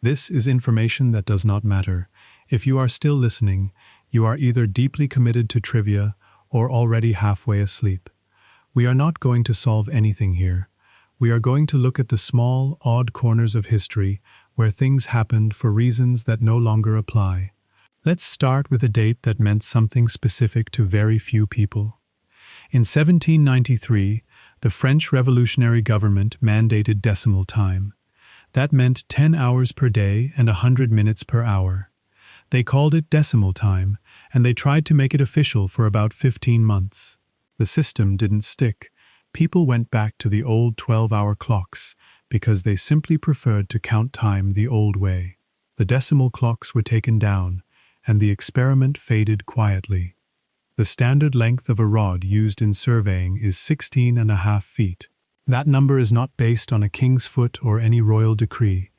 This is information that does not matter. If you are still listening, you are either deeply committed to trivia or already halfway asleep. We are not going to solve anything here. We are going to look at the small, odd corners of history where things happened for reasons that no longer apply. Let's start with a date that meant something specific to very few people. In 1793, the French revolutionary government mandated decimal time. That meant 10 hours per day and 100 minutes per hour. They called it decimal time, and they tried to make it official for about 15 months. The system didn't stick. People went back to the old 12-hour clocks because they simply preferred to count time the old way. The decimal clocks were taken down, and the experiment faded quietly. The standard length of a rod used in surveying is 16.5 feet. That number is not based on a king's foot or any royal decree.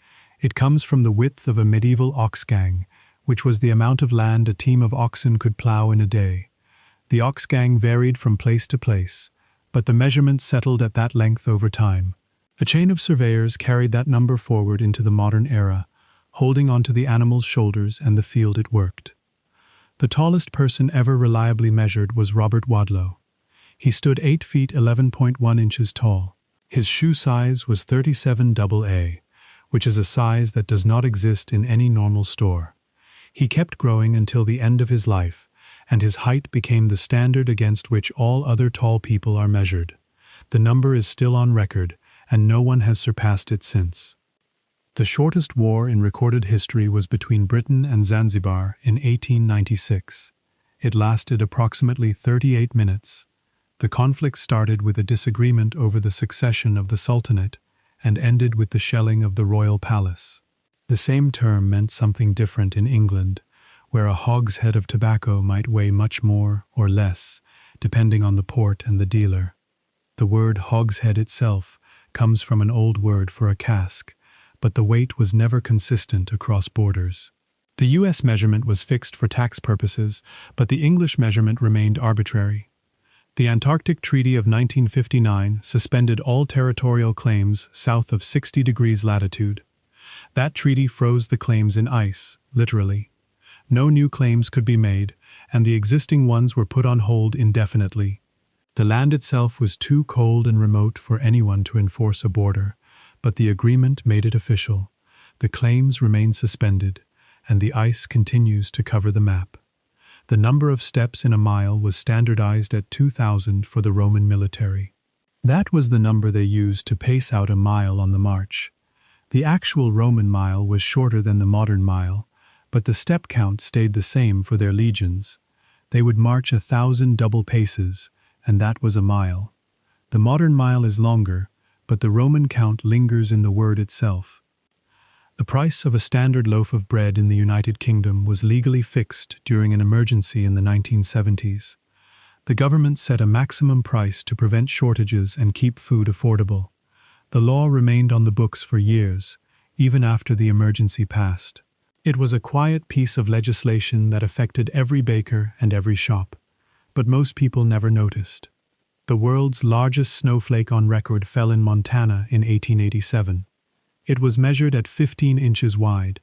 It comes from the width of a medieval ox gang, which was the amount of land a team of oxen could plow in a day. The ox gang varied from place to place, but the measurement settled at that length over time. A chain of surveyors carried that number forward into the modern era, holding onto the animal's shoulders and the field it worked. The tallest person ever reliably measured was Robert Wadlow. He stood 8 feet 11.1 inches tall. His shoe size was 37AA, which is a size that does not exist in any normal store. He kept growing until the end of his life, and his height became the standard against which all other tall people are measured. The number is still on record, and no one has surpassed it since. The shortest war in recorded history was between Britain and Zanzibar in 1896. It lasted approximately 38 minutes. The conflict started with a disagreement over the succession of the Sultanate and ended with the shelling of the royal palace. The same term meant something different in England, where a hogshead of tobacco might weigh much more or less, depending on the port and the dealer. The word hogshead itself comes from an old word for a cask, but the weight was never consistent across borders. The US measurement was fixed for tax purposes, but the English measurement remained arbitrary. The Antarctic Treaty of 1959 suspended all territorial claims south of 60 degrees latitude. That treaty froze the claims in ice, literally. No new claims could be made, and the existing ones were put on hold indefinitely. The land itself was too cold and remote for anyone to enforce a border, but the agreement made it official. The claims remain suspended, and the ice continues to cover the map. The number of steps in a mile was standardized at 2,000 for the Roman military. That was the number they used to pace out a mile on the march. The actual Roman mile was shorter than the modern mile, but the step count stayed the same for their legions. They would march 1,000 double paces, and that was a mile. The modern mile is longer, but the Roman count lingers in the word itself. The price of a standard loaf of bread in the United Kingdom was legally fixed during an emergency in the 1970s. The government set a maximum price to prevent shortages and keep food affordable. The law remained on the books for years, even after the emergency passed. It was a quiet piece of legislation that affected every baker and every shop, but most people never noticed. The world's largest snowflake on record fell in Montana in 1887. It was measured at 15 inches wide.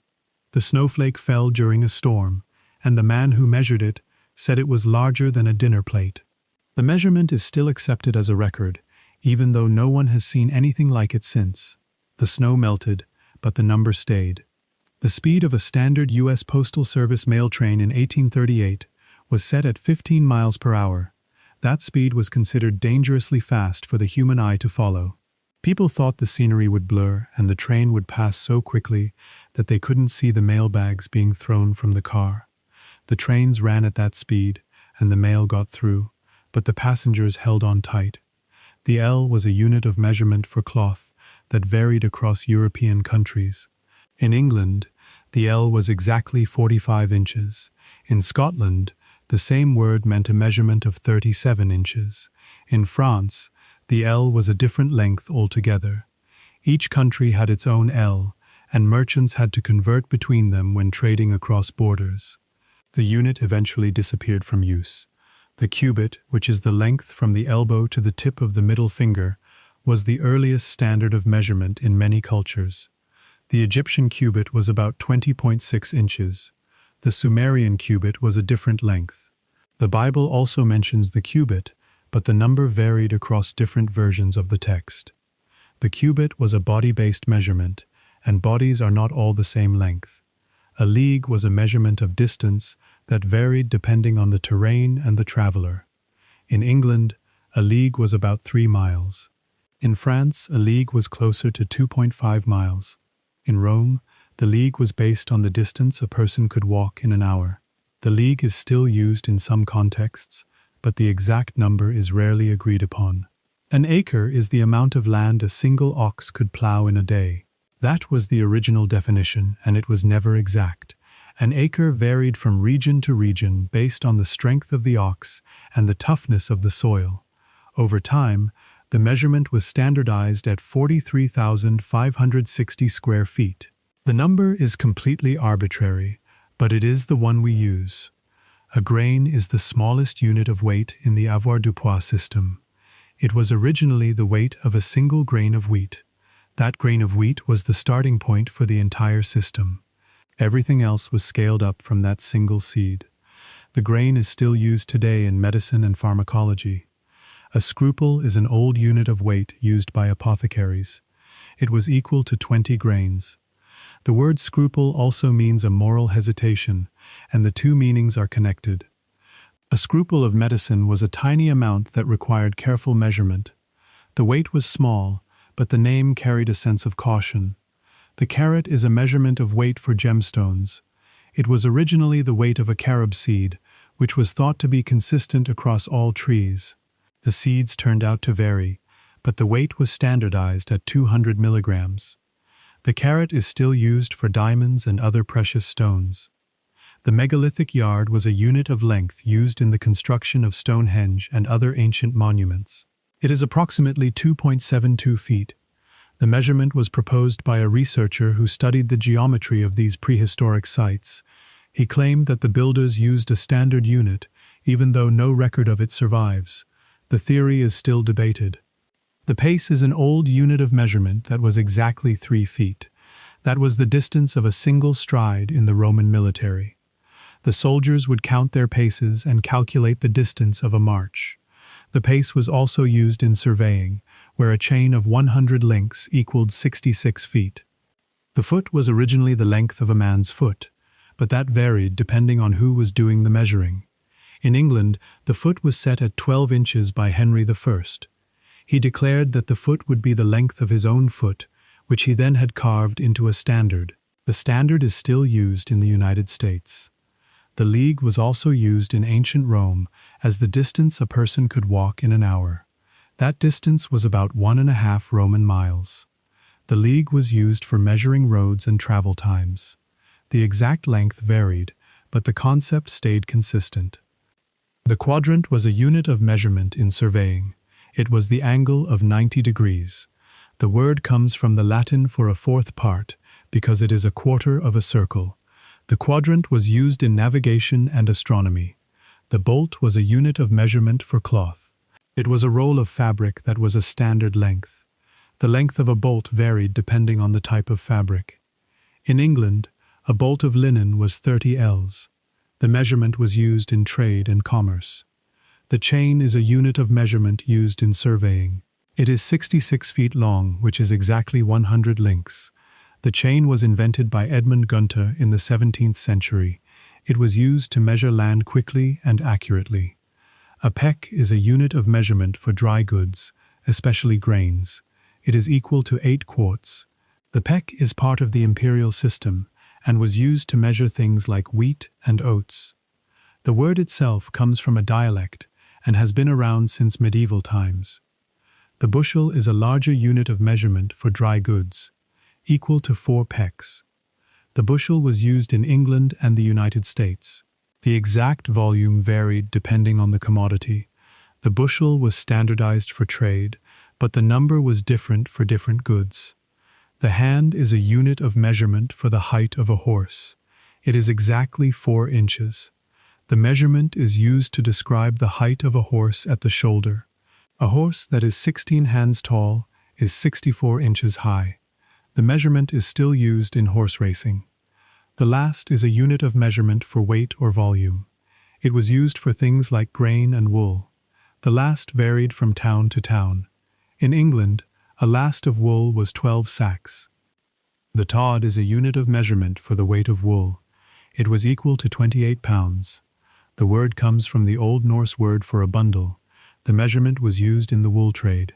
The snowflake fell during a storm, and the man who measured it said it was larger than a dinner plate. The measurement is still accepted as a record, even though no one has seen anything like it since. The snow melted, but the number stayed. The speed of a standard U.S. Postal Service mail train in 1838 was set at 15 miles per hour. That speed was considered dangerously fast for the human eye to follow. People thought the scenery would blur and the train would pass so quickly that they couldn't see the mail bags being thrown from the car. The trains ran at that speed, and the mail got through, but the passengers held on tight. The ell was a unit of measurement for cloth that varied across European countries. In England, the ell was exactly 45 inches. In Scotland, the same word meant a measurement of 37 inches. In France, the ell was a different length altogether. Each country had its own ell, and merchants had to convert between them when trading across borders. The unit eventually disappeared from use. The cubit, which is the length from the elbow to the tip of the middle finger, was the earliest standard of measurement in many cultures. The Egyptian cubit was about 20.6 inches. The Sumerian cubit was a different length. The Bible also mentions the cubit, but the number varied across different versions of the text. The cubit was a body-based measurement, and bodies are not all the same length. A league was a measurement of distance that varied depending on the terrain and the traveler. In England, a league was about 3 miles. In France, a league was closer to 2.5 miles. In Rome, the league was based on the distance a person could walk in an hour. The league is still used in some contexts, but the exact number is rarely agreed upon. An acre is the amount of land a single ox could plow in a day. That was the original definition, and it was never exact. An acre varied from region to region based on the strength of the ox and the toughness of the soil. Over time, the measurement was standardized at 43,560 square feet. The number is completely arbitrary, but it is the one we use. A grain is the smallest unit of weight in the avoirdupois system. It was originally the weight of a single grain of wheat. That grain of wheat was the starting point for the entire system. Everything else was scaled up from that single seed. The grain is still used today in medicine and pharmacology. A scruple is an old unit of weight used by apothecaries. It was equal to 20 grains. The word scruple also means a moral hesitation, and the two meanings are connected. A scruple of medicine was a tiny amount that required careful measurement. The weight was small, but the name carried a sense of caution. The carat is a measurement of weight for gemstones. It was originally the weight of a carob seed, which was thought to be consistent across all trees. The seeds turned out to vary, but the weight was standardized at 200 milligrams. The carat is still used for diamonds and other precious stones. The megalithic yard was a unit of length used in the construction of Stonehenge and other ancient monuments. It is approximately 2.72 feet. The measurement was proposed by a researcher who studied the geometry of these prehistoric sites. He claimed that the builders used a standard unit, even though no record of it survives. The theory is still debated. The pace is an old unit of measurement that was exactly 3 feet. That was the distance of a single stride in the Roman military. The soldiers would count their paces and calculate the distance of a march. The pace was also used in surveying, where a chain of 100 links equaled 66 feet. The foot was originally the length of a man's foot, but that varied depending on who was doing the measuring. In England, the foot was set at 12 inches by Henry I. He declared that the foot would be the length of his own foot, which he then had carved into a standard. The standard is still used in the United States. The league was also used in ancient Rome as the distance a person could walk in an hour. That distance was about 1.5 Roman miles. The league was used for measuring roads and travel times. The exact length varied, but the concept stayed consistent. The quadrant was a unit of measurement in surveying. It was the angle of 90 degrees. The word comes from the Latin for a fourth part, because it is a quarter of a circle. The quadrant was used in navigation and astronomy. The bolt was a unit of measurement for cloth. It was a roll of fabric that was a standard length. The length of a bolt varied depending on the type of fabric. In England, a bolt of linen was 30 ells. The measurement was used in trade and commerce. The chain is a unit of measurement used in surveying. It is 66 feet long, which is exactly 100 links. The chain was invented by Edmund Gunter in the 17th century. It was used to measure land quickly and accurately. A peck is a unit of measurement for dry goods, especially grains. It is equal to 8 quarts. The peck is part of the imperial system and was used to measure things like wheat and oats. The word itself comes from a dialect and has been around since medieval times. The bushel is a larger unit of measurement for dry goods, equal to 4 pecks. The bushel was used in England and the United States. The exact volume varied depending on the commodity. The bushel was standardized for trade, but the number was different for different goods. The hand is a unit of measurement for the height of a horse. It is exactly 4 inches. The measurement is used to describe the height of a horse at the shoulder. A horse that is 16 hands tall is 64 inches high. The measurement is still used in horse racing. The last is a unit of measurement for weight or volume. It was used for things like grain and wool. The last varied from town to town. In England, a last of wool was 12 sacks. The tod is a unit of measurement for the weight of wool. It was equal to 28 pounds. The word comes from the Old Norse word for a bundle. The measurement was used in the wool trade.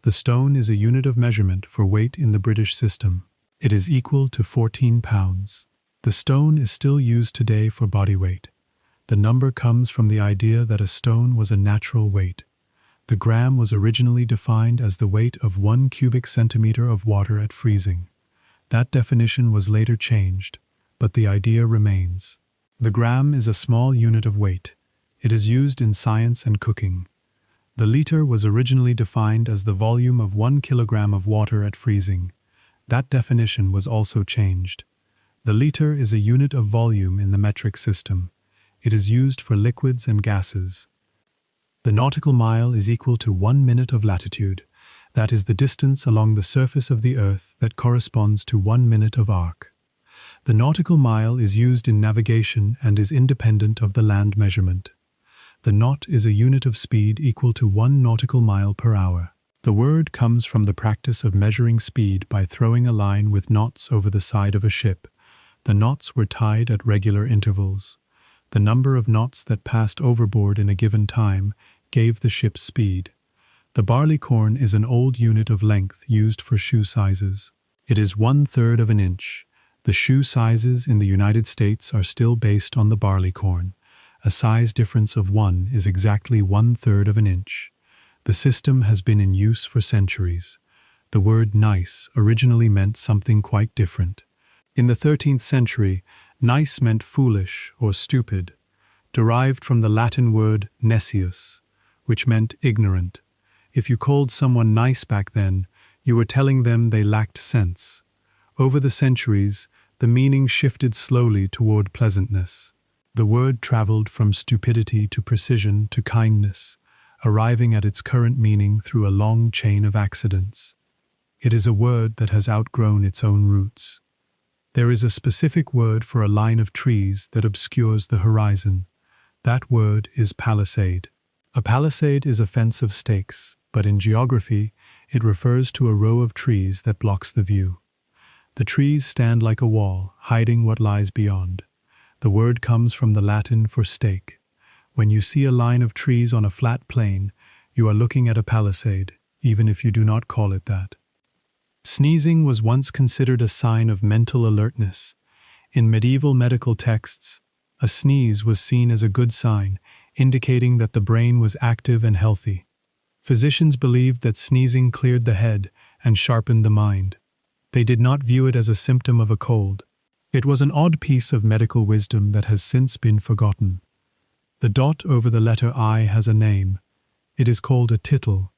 The stone is a unit of measurement for weight in the British system. It is equal to 14 pounds. The stone is still used today for body weight. The number comes from the idea that a stone was a natural weight. The gram was originally defined as the weight of 1 cubic centimeter of water at freezing. That definition was later changed, but the idea remains. The gram is a small unit of weight. It is used in science and cooking. The liter was originally defined as the volume of 1 kilogram of water at freezing. That definition was also changed. The liter is a unit of volume in the metric system. It is used for liquids and gases. The nautical mile is equal to 1 minute of latitude. That is the distance along the surface of the earth that corresponds to 1 minute of arc. The nautical mile is used in navigation and is independent of the land measurement. The knot is a unit of speed equal to 1 nautical mile per hour. The word comes from the practice of measuring speed by throwing a line with knots over the side of a ship. The knots were tied at regular intervals. The number of knots that passed overboard in a given time gave the ship's speed. The barleycorn is an old unit of length used for shoe sizes. It is 1/3 of an inch. The shoe sizes in the United States are still based on the barleycorn. A size difference of 1 is exactly 1/3 of an inch. The system has been in use for centuries. The word nice originally meant something quite different. In the 13th century, nice meant foolish or stupid, derived from the Latin word necius, which meant ignorant. If you called someone nice back then, you were telling them they lacked sense. Over the centuries, the meaning shifted slowly toward pleasantness. The word traveled from stupidity to precision to kindness, arriving at its current meaning through a long chain of accidents. It is a word that has outgrown its own roots. There is a specific word for a line of trees that obscures the horizon. That word is palisade. A palisade is a fence of stakes, but in geography, it refers to a row of trees that blocks the view. The trees stand like a wall, hiding what lies beyond. The word comes from the Latin for stake. When you see a line of trees on a flat plain, you are looking at a palisade, even if you do not call it that. Sneezing was once considered a sign of mental alertness. In medieval medical texts, a sneeze was seen as a good sign, indicating that the brain was active and healthy. Physicians believed that sneezing cleared the head and sharpened the mind. They did not view it as a symptom of a cold. It was an odd piece of medical wisdom that has since been forgotten. The dot over the letter I has a name. It is called a tittle.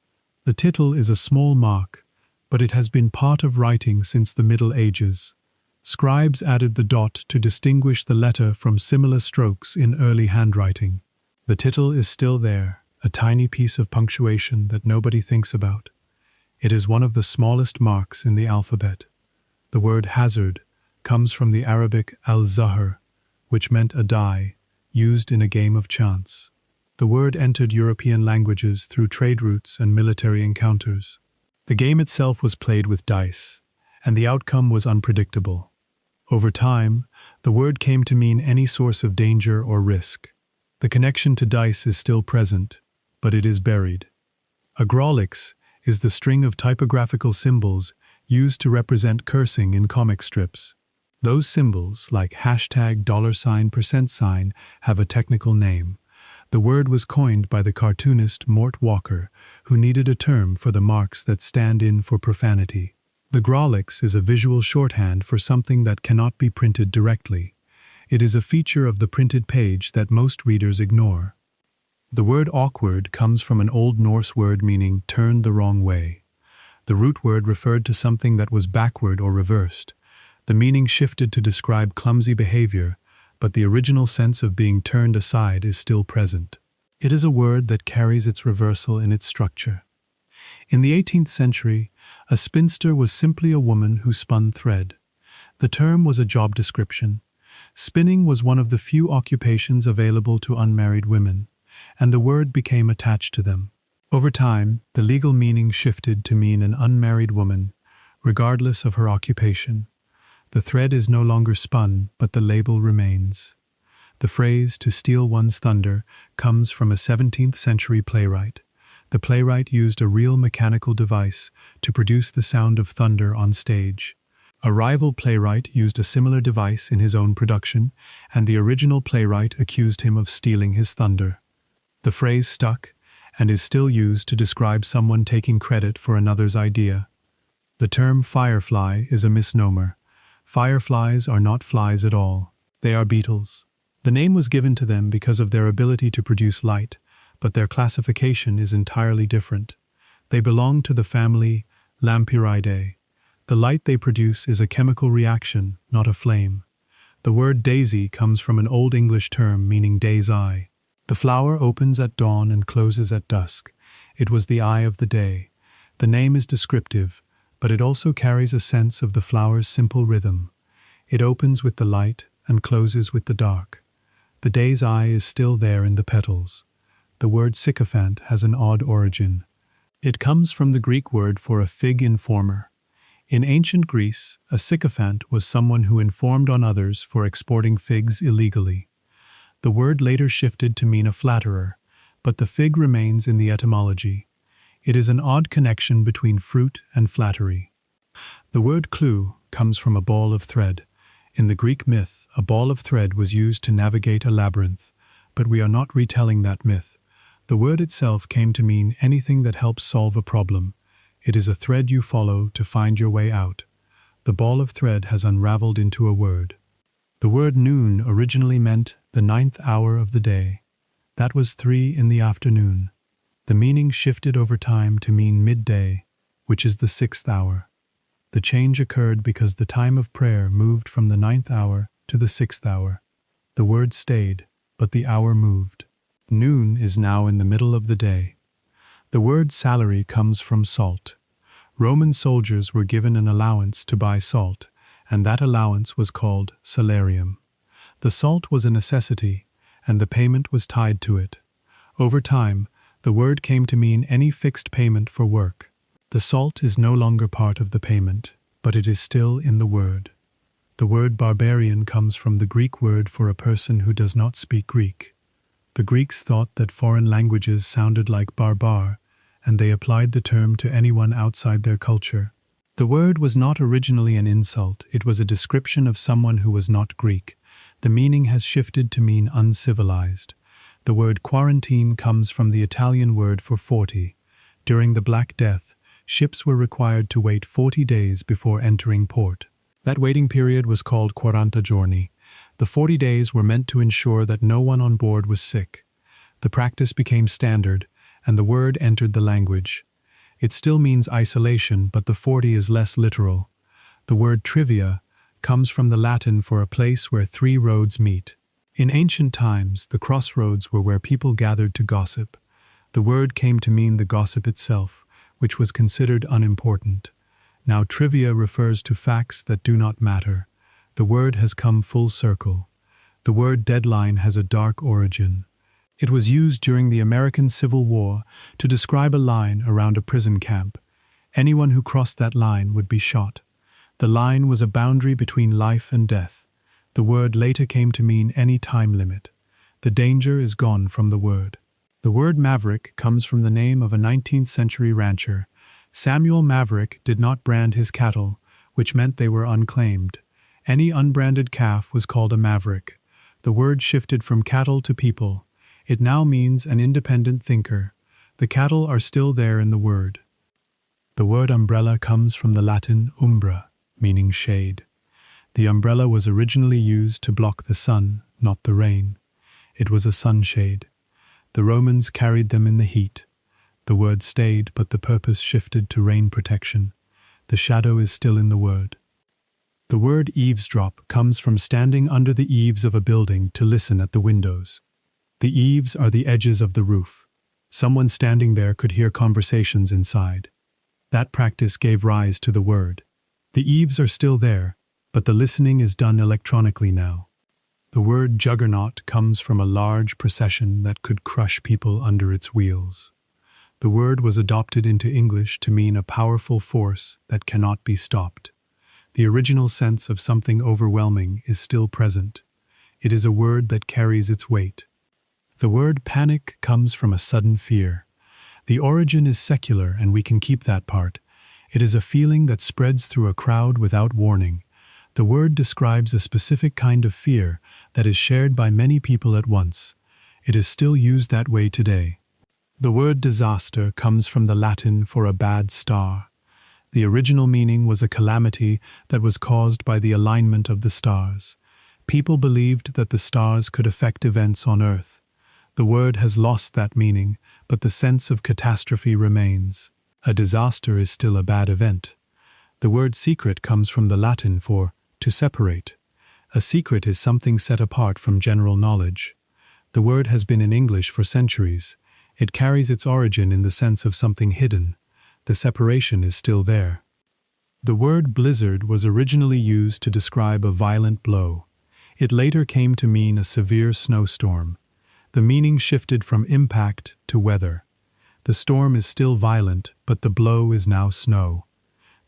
The tittle is a small mark, but it has been part of writing since the Middle Ages. Scribes added the dot to distinguish the letter from similar strokes in early handwriting. The tittle is still there, a tiny piece of punctuation that nobody thinks about. It is one of the smallest marks in the alphabet. The word hazard comes from the Arabic al-zahr, which meant a die, used in a game of chance. The word entered European languages through trade routes and military encounters. The game itself was played with dice, and the outcome was unpredictable. Over time, the word came to mean any source of danger or risk. The connection to dice is still present, but it is buried. A grawlix is the string of typographical symbols used to represent cursing in comic strips. Those symbols, like hashtag, $%, have a technical name. The word was coined by the cartoonist Mort Walker, who needed a term for the marks that stand in for profanity. The grawlix is a visual shorthand for something that cannot be printed directly. It is a feature of the printed page that most readers ignore. The word awkward comes from an Old Norse word meaning turned the wrong way. The root word referred to something that was backward or reversed. The meaning shifted to describe clumsy behavior, but the original sense of being turned aside is still present. It is a word that carries its reversal in its structure. In the 18th century, A spinster was simply a woman who spun thread. The term was a job description. Spinning was one of the few occupations available to unmarried women, and the word became attached to them. Over time, the legal meaning shifted to mean an unmarried woman, regardless of her occupation. The thread is no longer spun, but the label remains. The phrase "to steal one's thunder" comes from a 17th century playwright. The playwright used a real mechanical device to produce the sound of thunder on stage. A rival playwright used a similar device in his own production, and the original playwright accused him of stealing his thunder. The phrase stuck, and is still used to describe someone taking credit for another's idea. The term firefly is a misnomer. Fireflies are not flies at all. They are beetles. The name was given to them because of their ability to produce light, but their classification is entirely different. They belong to the family Lampyridae. The light they produce is a chemical reaction, not a flame. The word daisy comes from an Old English term meaning day's eye. The flower opens at dawn and closes at dusk. It was the eye of the day. The name is descriptive, but it also carries a sense of the flower's simple rhythm. It opens with the light and closes with the dark. The day's eye is still there in the petals. The word sycophant has an odd origin. It comes from the Greek word for a fig informer. In ancient Greece, a sycophant was someone who informed on others for exporting figs illegally. The word later shifted to mean a flatterer, but the fig remains in the etymology. It is an odd connection between fruit and flattery. The word clue comes from a ball of thread. In the Greek myth, a ball of thread was used to navigate a labyrinth, but we are not retelling that myth. The word itself came to mean anything that helps solve a problem. It is a thread you follow to find your way out. The ball of thread has unraveled into a word. The word noon originally meant the 9th hour of the day. That was 3 in the afternoon. The meaning shifted over time to mean midday, which is the 6th hour. The change occurred because the time of prayer moved from the 9th hour to the 6th hour. The word stayed, but the hour moved. Noon is now in the middle of the day. The word salary comes from salt. Roman soldiers were given an allowance to buy salt, and that allowance was called salarium. The salt was a necessity, and the payment was tied to it. Over time, the word came to mean any fixed payment for work. The salt is no longer part of the payment, but it is still in the word. The word barbarian comes from the Greek word for a person who does not speak Greek. The Greeks thought that foreign languages sounded like barbar, and they applied the term to anyone outside their culture. The word was not originally an insult, it was a description of someone who was not Greek. The meaning has shifted to mean uncivilized. The word quarantine comes from the Italian word for 40. During the Black Death, ships were required to wait 40 days before entering port. That waiting period was called 40 giorni. The 40 days were meant to ensure that no one on board was sick. The practice became standard, and the word entered the language. It still means isolation, but the 40 is less literal. The word trivia comes from the Latin for a place where 3 roads meet. In ancient times, the crossroads were where people gathered to gossip. The word came to mean the gossip itself, which was considered unimportant. Now trivia refers to facts that do not matter. The word has come full circle. The word deadline has a dark origin. It was used during the American Civil War to describe a line around a prison camp. Anyone who crossed that line would be shot. The line was a boundary between life and death. The word later came to mean any time limit. The danger is gone from the word. The word maverick comes from the name of a 19th century rancher. Samuel Maverick did not brand his cattle, which meant they were unclaimed. Any unbranded calf was called a maverick. The word shifted from cattle to people. It now means an independent thinker. The cattle are still there in the word. The word umbrella comes from the Latin umbra, meaning shade. The umbrella was originally used to block the sun, not the rain. It was a sunshade. The Romans carried them in the heat. The word stayed, but the purpose shifted to rain protection. The shadow is still in the word. The word eavesdrop comes from standing under the eaves of a building to listen at the windows. The eaves are the edges of the roof. Someone standing there could hear conversations inside. That practice gave rise to the word. The eaves are still there, but the listening is done electronically now. The word juggernaut comes from a large procession that could crush people under its wheels. The word was adopted into English to mean a powerful force that cannot be stopped. The original sense of something overwhelming is still present. It is a word that carries its weight. The word panic comes from a sudden fear. The origin is secular, and we can keep that part. It is a feeling that spreads through a crowd without warning. The word describes a specific kind of fear that is shared by many people at once. It is still used that way today. The word disaster comes from the Latin for a bad star. The original meaning was a calamity that was caused by the alignment of the stars. People believed that the stars could affect events on Earth. The word has lost that meaning, but the sense of catastrophe remains. A disaster is still a bad event. The word secret comes from the Latin for to separate. A secret is something set apart from general knowledge. The word has been in English for centuries. It carries its origin in the sense of something hidden. The separation is still there. The word blizzard was originally used to describe a violent blow. It later came to mean a severe snowstorm. The meaning shifted from impact to weather. The storm is still violent, but the blow is now snow.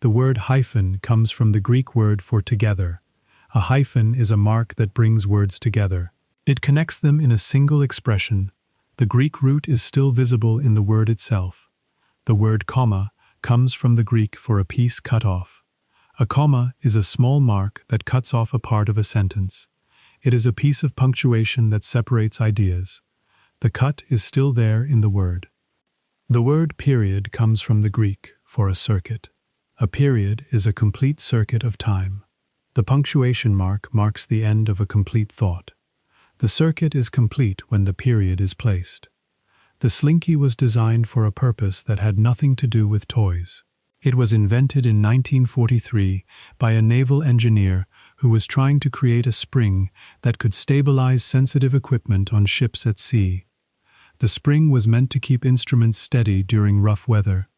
The word hyphen comes from the Greek word for together. A hyphen is a mark that brings words together. It connects them in a single expression. The Greek root is still visible in the word itself. The word comma comes from the Greek for a piece cut off. A comma is a small mark that cuts off a part of a sentence. It is a piece of punctuation that separates ideas. The cut is still there in the word. The word period comes from the Greek for a circuit. A period is a complete circuit of time. The punctuation mark marks the end of a complete thought. The circuit is complete when the period is placed. The slinky was designed for a purpose that had nothing to do with toys. It was invented in 1943 by a naval engineer who was trying to create a spring that could stabilize sensitive equipment on ships at sea. The spring was meant to keep instruments steady during rough weather.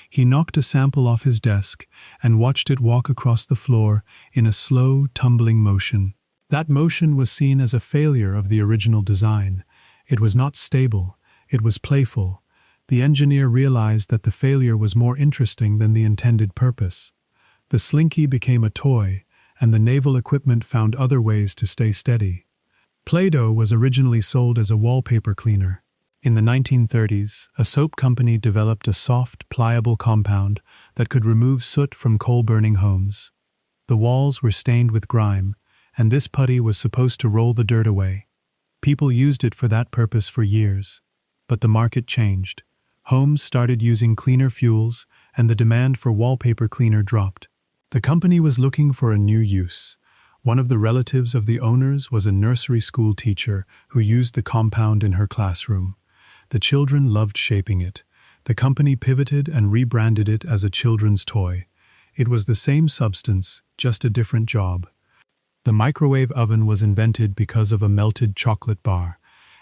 He knocked a sample off his desk and watched it walk across the floor in a slow, tumbling motion. That motion was seen as a failure of the original design. It was not stable. It was playful. The engineer realized that the failure was more interesting than the intended purpose. The slinky became a toy, and the naval equipment found other ways to stay steady. Play-Doh was originally sold as a wallpaper cleaner. In the 1930s, a soap company developed a soft, pliable compound that could remove soot from coal-burning homes. The walls were stained with grime, and this putty was supposed to roll the dirt away. People used it for that purpose for years. But the market changed. Homes started using cleaner fuels, and the demand for wallpaper cleaner dropped. The company was looking for a new use. One of the relatives of the owners was a nursery school teacher who used the compound in her classroom. The children loved shaping it. The company pivoted and rebranded it as a children's toy. It was the same substance, just a different job. The microwave oven was invented because of a melted chocolate bar.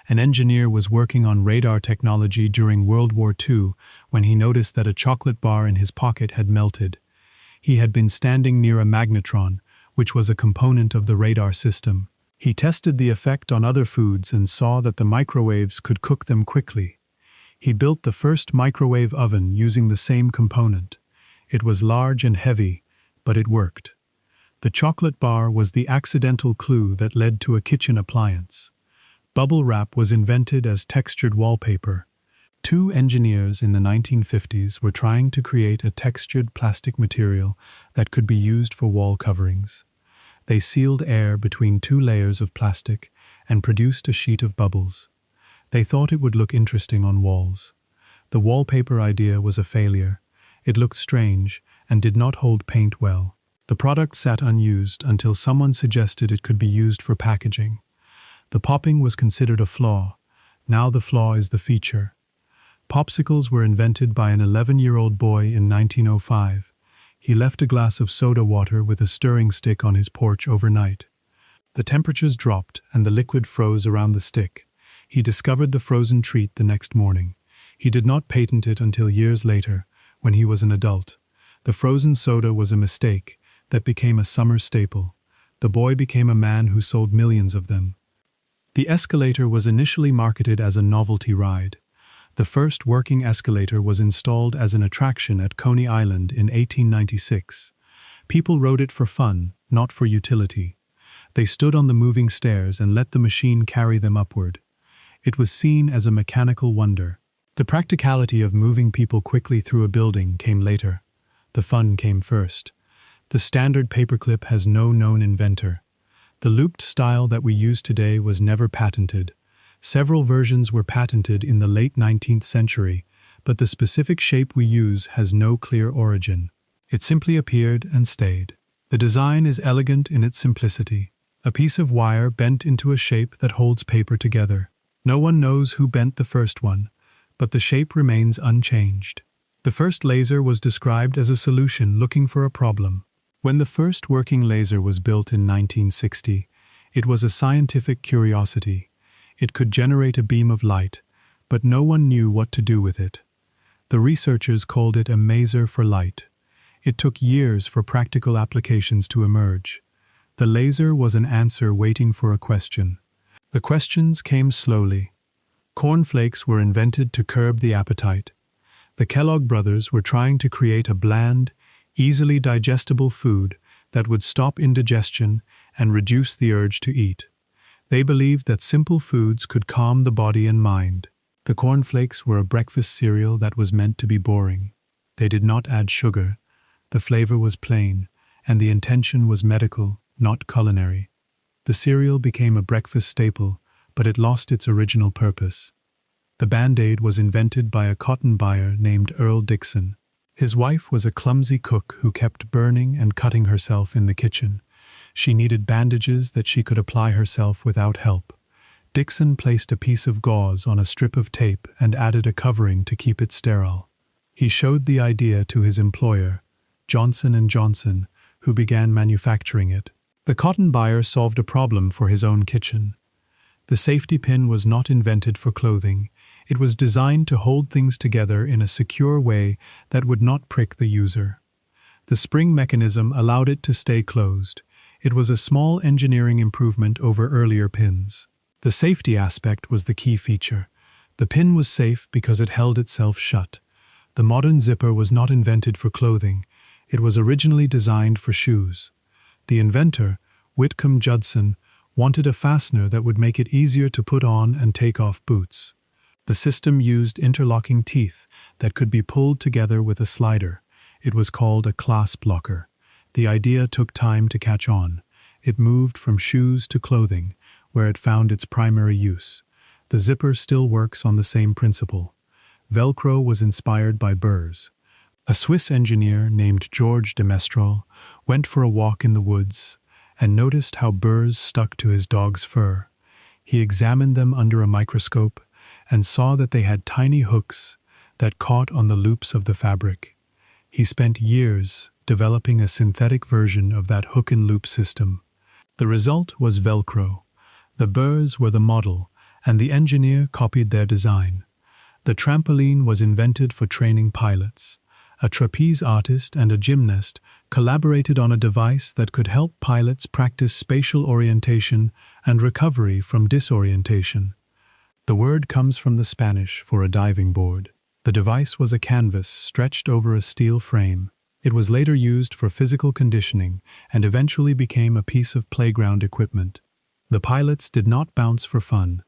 An engineer was working on radar technology during World War II when he noticed that a chocolate bar in his pocket had melted. He had been standing near a magnetron, which was a component of the radar system. He tested the effect on other foods and saw that the microwaves could cook them quickly. He built the first microwave oven using the same component. It was large and heavy, but it worked. The chocolate bar was the accidental clue that led to a kitchen appliance. Bubble wrap was invented as textured wallpaper. Two engineers in the 1950s were trying to create a textured plastic material that could be used for wall coverings. They sealed air between two layers of plastic and produced a sheet of bubbles. They thought it would look interesting on walls. The wallpaper idea was a failure. It looked strange and did not hold paint well. The product sat unused until someone suggested it could be used for packaging. The popping was considered a flaw. Now the flaw is the feature. Popsicles were invented by an 11-year-old boy in 1905. He left a glass of soda water with a stirring stick on his porch overnight. The temperatures dropped and the liquid froze around the stick. He discovered the frozen treat the next morning. He did not patent it until years later, when he was an adult. The frozen soda was a mistake that became a summer staple. The boy became a man who sold millions of them. The escalator was initially marketed as a novelty ride. The first working escalator was installed as an attraction at Coney Island in 1896. People rode it for fun, not for utility. They stood on the moving stairs and let the machine carry them upward. It was seen as a mechanical wonder. The practicality of moving people quickly through a building came later. The fun came first. The standard paperclip has no known inventor. The looped style that we use today was never patented. Several versions were patented in the late 19th century, but the specific shape we use has no clear origin. It simply appeared and stayed. The design is elegant in its simplicity. A piece of wire bent into a shape that holds paper together. No one knows who bent the first one, but the shape remains unchanged. The first laser was described as a solution looking for a problem. When the first working laser was built in 1960, it was a scientific curiosity. It could generate a beam of light, but no one knew what to do with it. The researchers called it a maser for light. It took years for practical applications to emerge. The laser was an answer waiting for a question. The questions came slowly. Cornflakes were invented to curb the appetite. The Kellogg brothers were trying to create a bland, easily digestible food that would stop indigestion and reduce the urge to eat. They believed that simple foods could calm the body and mind. The cornflakes were a breakfast cereal that was meant to be boring. They did not add sugar. The flavor was plain, and the intention was medical, not culinary. The cereal became a breakfast staple, but it lost its original purpose. The Band-Aid was invented by a cotton buyer named Earl Dixon. His wife was a clumsy cook who kept burning and cutting herself in the kitchen. She needed bandages that she could apply herself without help. Dixon placed a piece of gauze on a strip of tape and added a covering to keep it sterile. He showed the idea to his employer, Johnson & Johnson, who began manufacturing it. The cotton buyer solved a problem for his own kitchen. The safety pin was not invented for clothing. It was designed to hold things together in a secure way that would not prick the user. The spring mechanism allowed it to stay closed. It was a small engineering improvement over earlier pins. The safety aspect was the key feature. The pin was safe because it held itself shut. The modern zipper was not invented for clothing. It was originally designed for shoes. The inventor, Whitcomb Judson, wanted a fastener that would make it easier to put on and take off boots. The system used interlocking teeth that could be pulled together with a slider. It was called a clasp locker. The idea took time to catch on. It moved from shoes to clothing, where it found its primary use. The zipper still works on the same principle. Velcro was inspired by burrs. A Swiss engineer named George de Mestral went for a walk in the woods and noticed how burrs stuck to his dog's fur. He examined them under a microscope and saw that they had tiny hooks that caught on the loops of the fabric. He spent years developing a synthetic version of that hook-and-loop system. The result was Velcro. The burrs were the model, and the engineer copied their design. The trampoline was invented for training pilots. A trapeze artist and a gymnast collaborated on a device that could help pilots practice spatial orientation and recovery from disorientation. The word comes from the Spanish for a diving board. The device was a canvas stretched over a steel frame. It was later used for physical conditioning and eventually became a piece of playground equipment. The pilots did not bounce for fun.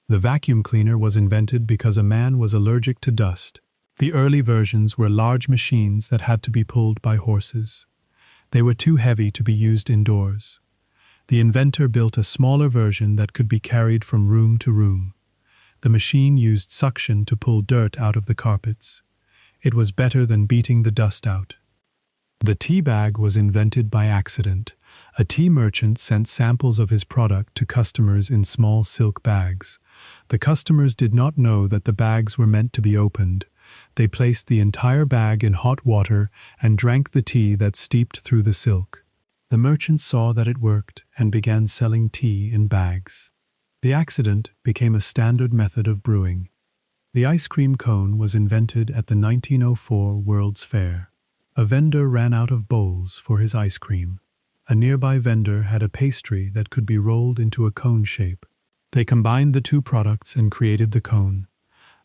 The vacuum cleaner was invented because a man was allergic to dust. The early versions were large machines that had to be pulled by horses. They were too heavy to be used indoors. The inventor built a smaller version that could be carried from room to room. The machine used suction to pull dirt out of the carpets. It was better than beating the dust out. The tea bag was invented by accident. A tea merchant sent samples of his product to customers in small silk bags. The customers did not know that the bags were meant to be opened. They placed the entire bag in hot water and drank the tea that steeped through the silk. The merchant saw that it worked and began selling tea in bags. The accident became a standard method of brewing. The ice cream cone was invented at the 1904 World's Fair. A vendor ran out of bowls for his ice cream. A nearby vendor had a pastry that could be rolled into a cone shape. They combined the two products and created the cone.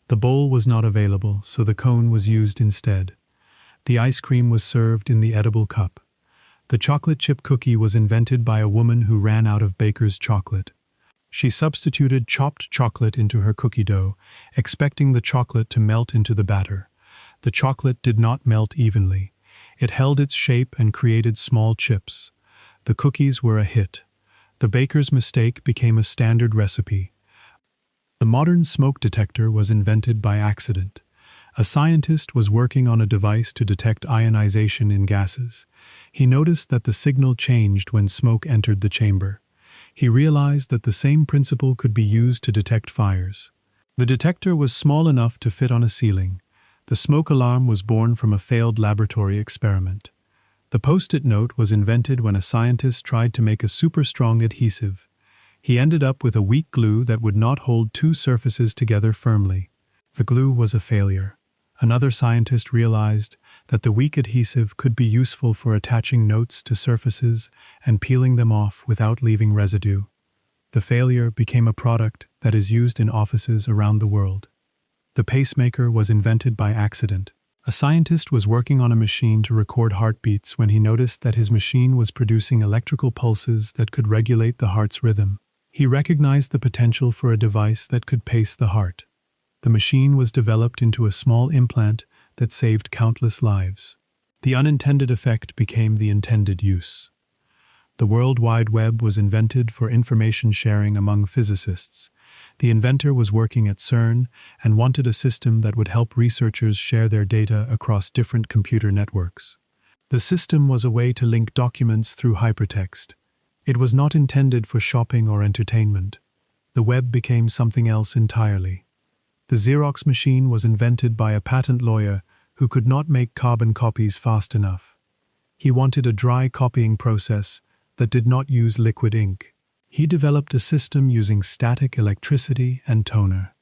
The bowl was not available, so the cone was used instead. The ice cream was served in the edible cup. The chocolate chip cookie was invented by a woman who ran out of baker's chocolate. She substituted chopped chocolate into her cookie dough, expecting the chocolate to melt into the batter. The chocolate did not melt evenly. It held its shape and created small chips. The cookies were a hit. The baker's mistake became a standard recipe. The modern smoke detector was invented by accident. A scientist was working on a device to detect ionization in gases. He noticed that the signal changed when smoke entered the chamber. He realized that the same principle could be used to detect fires. The detector was small enough to fit on a ceiling. The smoke alarm was born from a failed laboratory experiment. The Post-it note was invented when a scientist tried to make a super strong adhesive. He ended up with a weak glue that would not hold two surfaces together firmly. The glue was a failure. Another scientist realized that the weak adhesive could be useful for attaching notes to surfaces and peeling them off without leaving residue. The failure became a product that is used in offices around the world. The pacemaker was invented by accident. A scientist was working on a machine to record heartbeats when he noticed that his machine was producing electrical pulses that could regulate the heart's rhythm. He recognized the potential for a device that could pace the heart. The machine was developed into a small implant that saved countless lives. The unintended effect became the intended use. The World Wide Web was invented for information sharing among physicists. The inventor was working at CERN and wanted a system that would help researchers share their data across different computer networks. The system was a way to link documents through hypertext. It was not intended for shopping or entertainment. The web became something else entirely. The Xerox machine was invented by a patent lawyer who could not make carbon copies fast enough. He wanted a dry copying process that did not use liquid ink. He developed a system using static electricity and toner.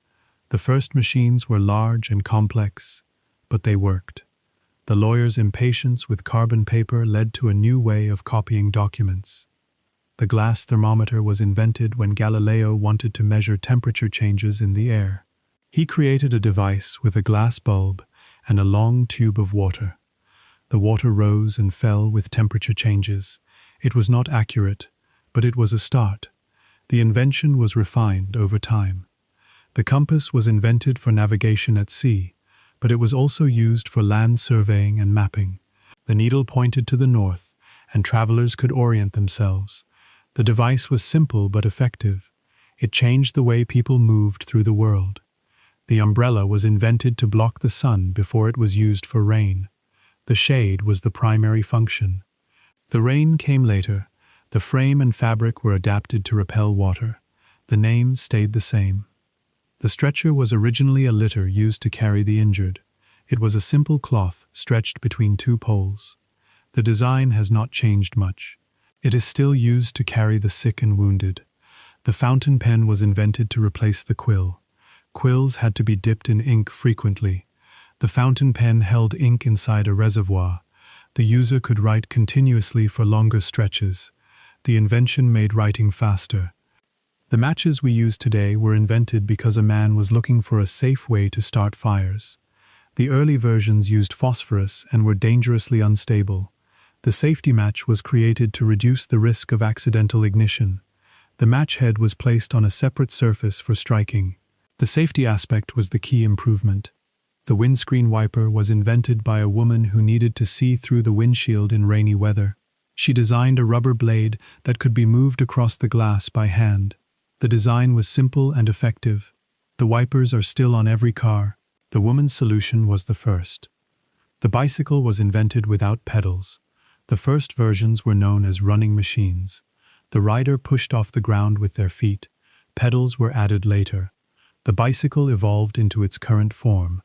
The first machines were large and complex, but they worked. The lawyer's impatience with carbon paper led to a new way of copying documents. The glass thermometer was invented when Galileo wanted to measure temperature changes in the air. He created a device with a glass bulb and a long tube of water. The water rose and fell with temperature changes. It was not accurate, but it was a start. The invention was refined over time. The compass was invented for navigation at sea, but it was also used for land surveying and mapping. The needle pointed to the north, and travelers could orient themselves. The device was simple but effective. It changed the way people moved through the world. The umbrella was invented to block the sun before it was used for rain. The shade was the primary function. The rain came later. The frame and fabric were adapted to repel water. The name stayed the same. The stretcher was originally a litter used to carry the injured. It was a simple cloth stretched between two poles. The design has not changed much. It is still used to carry the sick and wounded. The fountain pen was invented to replace the quill. Quills had to be dipped in ink frequently. The fountain pen held ink inside a reservoir. The user could write continuously for longer stretches. The invention made writing faster. The matches we use today were invented because a man was looking for a safe way to start fires. The early versions used phosphorus and were dangerously unstable. The safety match was created to reduce the risk of accidental ignition. The match head was placed on a separate surface for striking. The safety aspect was the key improvement. The windscreen wiper was invented by a woman who needed to see through the windshield in rainy weather. She designed a rubber blade that could be moved across the glass by hand. The design was simple and effective. The wipers are still on every car. The woman's solution was the first. The bicycle was invented without pedals. The first versions were known as running machines. The rider pushed off the ground with their feet. Pedals were added later. The bicycle evolved into its current form.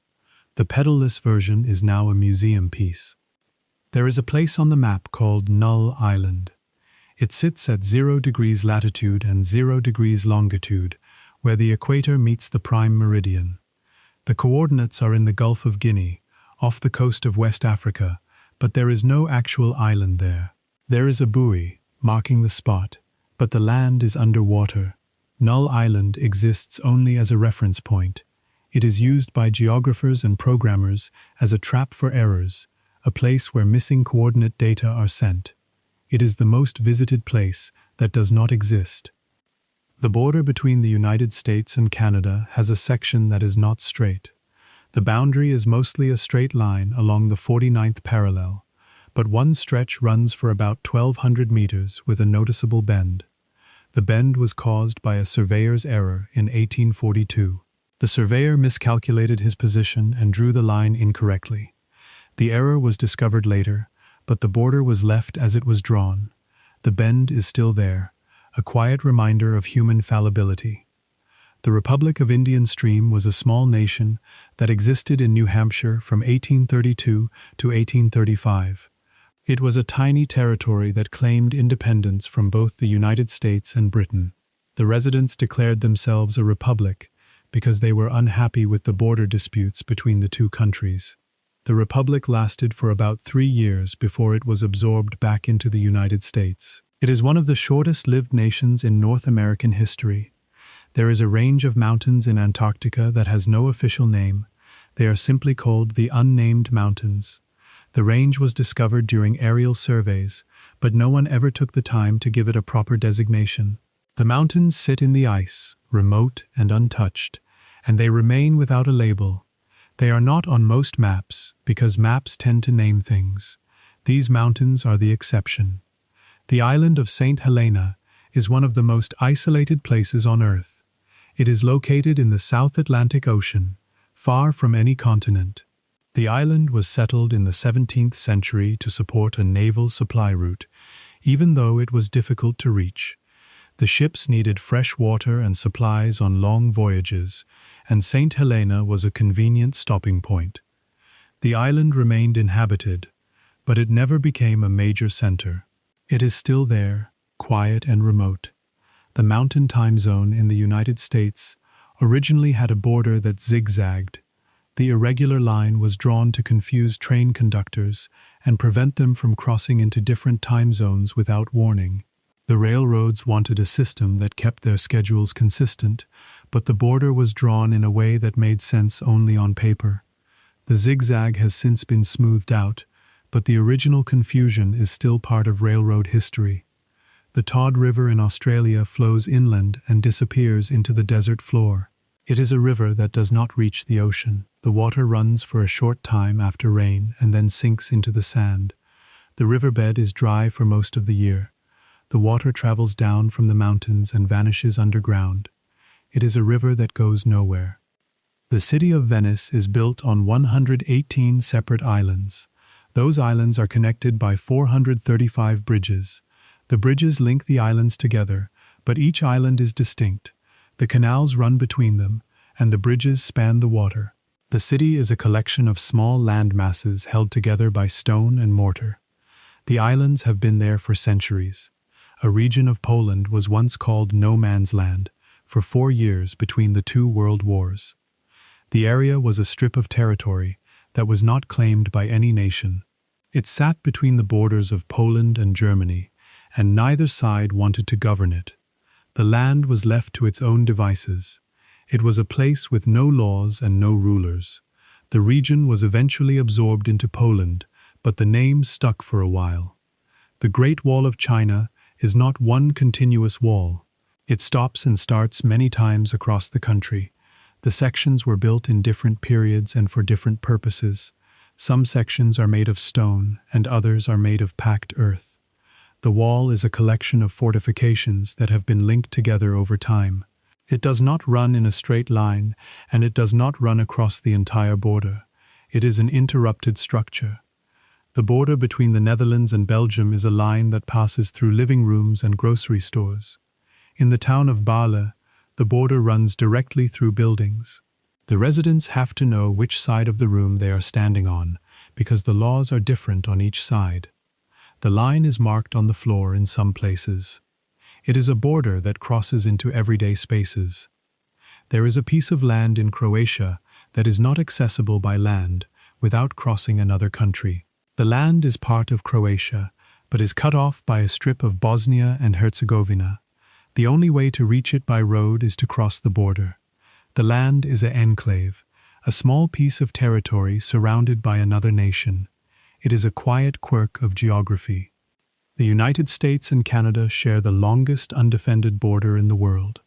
The pedal-less version is now a museum piece. There is a place on the map called Null Island. It sits at 0 degrees latitude and 0 degrees longitude, where the equator meets the prime meridian. The coordinates are in the Gulf of Guinea, off the coast of West Africa, but there is no actual island there. There is a buoy, marking the spot, but the land is underwater. Null Island exists only as a reference point. It is used by geographers and programmers as a trap for errors, a place where missing coordinate data are sent. It is the most visited place that does not exist. The border between the United States and Canada has a section that is not straight. The boundary is mostly a straight line along the 49th parallel, but one stretch runs for about 1,200 meters with a noticeable bend. The bend was caused by a surveyor's error in 1842. The surveyor miscalculated his position and drew the line incorrectly. The error was discovered later, but the border was left as it was drawn. The bend is still there, a quiet reminder of human fallibility. The Republic of Indian Stream was a small nation that existed in New Hampshire from 1832 to 1835. It was a tiny territory that claimed independence from both the United States and Britain. The residents declared themselves a republic because they were unhappy with the border disputes between the two countries. The republic lasted for about 3 years before it was absorbed back into the United States. It is one of the shortest-lived nations in North American history. There is a range of mountains in Antarctica that has no official name. They are simply called the Unnamed Mountains. The range was discovered during aerial surveys, but no one ever took the time to give it a proper designation. The mountains sit in the ice, remote and untouched, and they remain without a label. They are not on most maps, because maps tend to name things. These mountains are the exception. The island of St. Helena is one of the most isolated places on Earth. It is located in the South Atlantic Ocean, far from any continent. The island was settled in the 17th century to support a naval supply route, even though it was difficult to reach. The ships needed fresh water and supplies on long voyages, and St. Helena was a convenient stopping point. The island remained inhabited, but it never became a major center. It is still there, quiet and remote. The Mountain Time Zone in the United States originally had a border that zigzagged. The irregular line was drawn to confuse train conductors and prevent them from crossing into different time zones without warning. The railroads wanted a system that kept their schedules consistent, but the border was drawn in a way that made sense only on paper. The zigzag has since been smoothed out, but the original confusion is still part of railroad history. The Todd River in Australia flows inland and disappears into the desert floor. It is a river that does not reach the ocean. The water runs for a short time after rain and then sinks into the sand. The riverbed is dry for most of the year. The water travels down from the mountains and vanishes underground. It is a river that goes nowhere. The city of Venice is built on 118 separate islands. Those islands are connected by 435 bridges. The bridges link the islands together, but each island is distinct. The canals run between them, and the bridges span the water. The city is a collection of small land masses held together by stone and mortar. The islands have been there for centuries. A region of Poland was once called No Man's Land for 4 years between the 2 world wars. The area was a strip of territory that was not claimed by any nation. It sat between the borders of Poland and Germany, and neither side wanted to govern it. The land was left to its own devices. It was a place with no laws and no rulers. The region was eventually absorbed into Poland, but the name stuck for a while. The Great Wall of China is not one continuous wall. It stops and starts many times across the country. The sections were built in different periods and for different purposes. Some sections are made of stone and others are made of packed earth. The wall is a collection of fortifications that have been linked together over time. It does not run in a straight line, and it does not run across the entire border. It is an interrupted structure. The border between the Netherlands and Belgium is a line that passes through living rooms and grocery stores. In the town of Baarle, the border runs directly through buildings. The residents have to know which side of the room they are standing on, because the laws are different on each side. The line is marked on the floor in some places. It is a border that crosses into everyday spaces. There is a piece of land in Croatia that is not accessible by land without crossing another country. The land is part of Croatia, but is cut off by a strip of Bosnia and Herzegovina. The only way to reach it by road is to cross the border. The land is an enclave, a small piece of territory surrounded by another nation. It is a quiet quirk of geography. The United States and Canada share the longest undefended border in the world.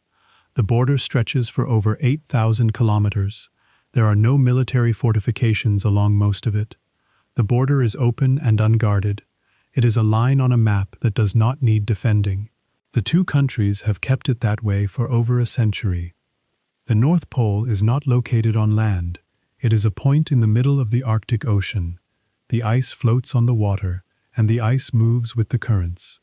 The border stretches for over 8,000 kilometers. There are no military fortifications along most of it. The border is open and unguarded. It is a line on a map that does not need defending. The two countries have kept it that way for over a century. The North Pole is not located on land. It is a point in the middle of the Arctic Ocean. The ice floats on the water, and the ice moves with the currents.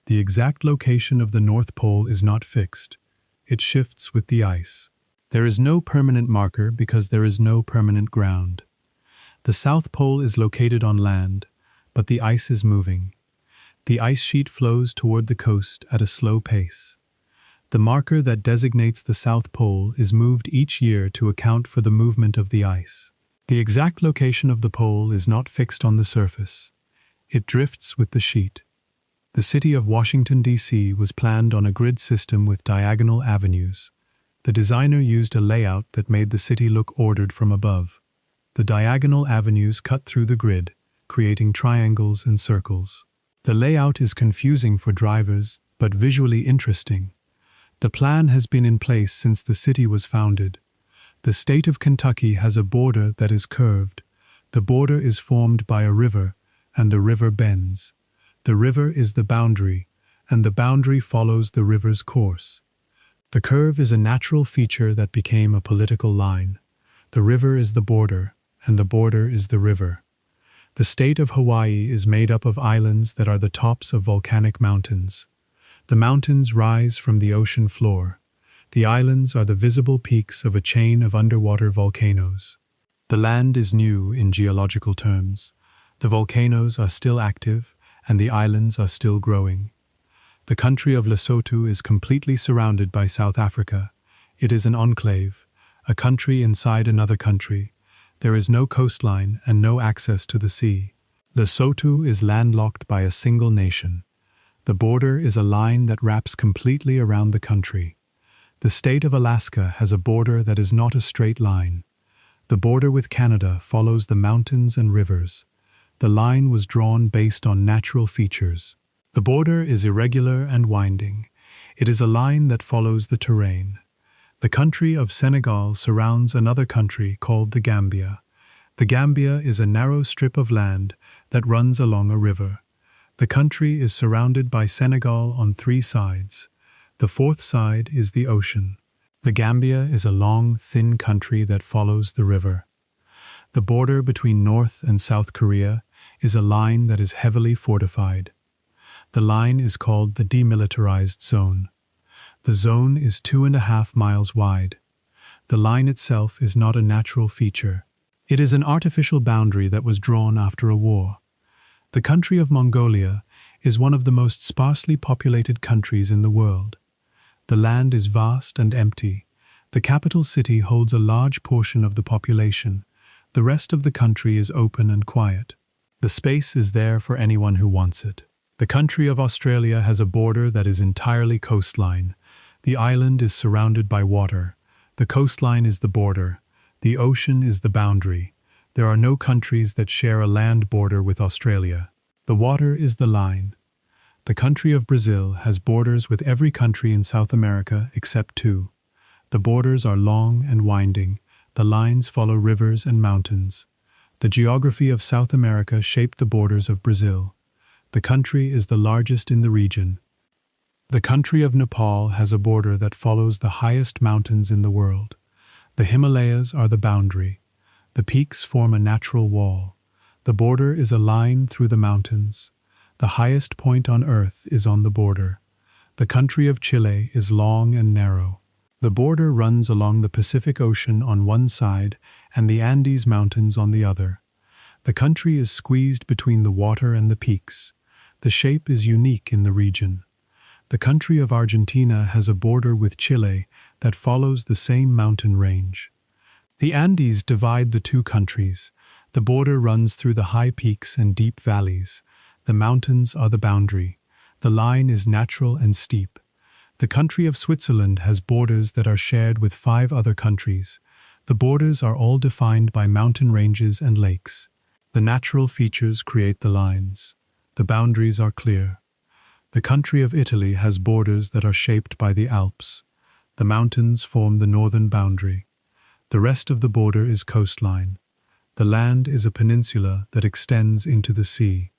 The exact location of the North Pole is not fixed. It shifts with the ice. There is no permanent marker because there is no permanent ground. The South Pole is located on land, but the ice is moving. The ice sheet flows toward the coast at a slow pace. The marker that designates the South Pole is moved each year to account for the movement of the ice. The exact location of the pole is not fixed on the surface. It drifts with the sheet. The city of Washington, D.C. was planned on a grid system with diagonal avenues. The designer used a layout that made the city look ordered from above. The diagonal avenues cut through the grid, creating triangles and circles. The layout is confusing for drivers, but visually interesting. The plan has been in place since the city was founded. The state of Kentucky has a border that is curved. The border is formed by a river, and the river bends. The river is the boundary, and the boundary follows the river's course. The curve is a natural feature that became a political line. The river is the border, and the border is the river. The state of Hawaii is made up of islands that are the tops of volcanic mountains. The mountains rise from the ocean floor. The islands are the visible peaks of a chain of underwater volcanoes. The land is new in geological terms. The volcanoes are still active, and the islands are still growing. The country of Lesotho is completely surrounded by South Africa. It is an enclave, a country inside another country. There is no coastline and no access to the sea. Lesotho is landlocked by a single nation. The border is a line that wraps completely around the country. The state of Alaska has a border that is not a straight line. The border with Canada follows the mountains and rivers. The line was drawn based on natural features. The border is irregular and winding. It is a line that follows the terrain. The country of Senegal surrounds another country called the Gambia. The Gambia is a narrow strip of land that runs along a river. The country is surrounded by Senegal on 3 sides. The 4th side is the ocean. The Gambia is a long, thin country that follows the river. The border between North and South Korea is a line that is heavily fortified. The line is called the demilitarized zone. The zone is 2.5 miles wide. The line itself is not a natural feature. It is an artificial boundary that was drawn after a war. The country of Mongolia is one of the most sparsely populated countries in the world. The land is vast and empty. The capital city holds a large portion of the population. The rest of the country is open and quiet. The space is there for anyone who wants it. The country of Australia has a border that is entirely coastline. The island is surrounded by water. The coastline is the border. The ocean is the boundary. There are no countries that share a land border with Australia. The water is the line. The country of Brazil has borders with every country in South America except 2. The borders are long and winding. The lines follow rivers and mountains. The geography of South America shaped the borders of Brazil. The country is the largest in the region. The country of Nepal has a border that follows the highest mountains in the world. The Himalayas are the boundary. The peaks form a natural wall. The border is a line through the mountains. The highest point on Earth is on the border. The country of Chile is long and narrow. The border runs along the Pacific Ocean on one side and the Andes Mountains on the other. The country is squeezed between the water and the peaks. The shape is unique in the region. The country of Argentina has a border with Chile that follows the same mountain range. The Andes divide the two countries. The border runs through the high peaks and deep valleys. The mountains are the boundary. The line is natural and steep. The country of Switzerland has borders that are shared with 5 other countries. The borders are all defined by mountain ranges and lakes. The natural features create the lines. The boundaries are clear. The country of Italy has borders that are shaped by the Alps. The mountains form the northern boundary. The rest of the border is coastline. The land is a peninsula that extends into the sea.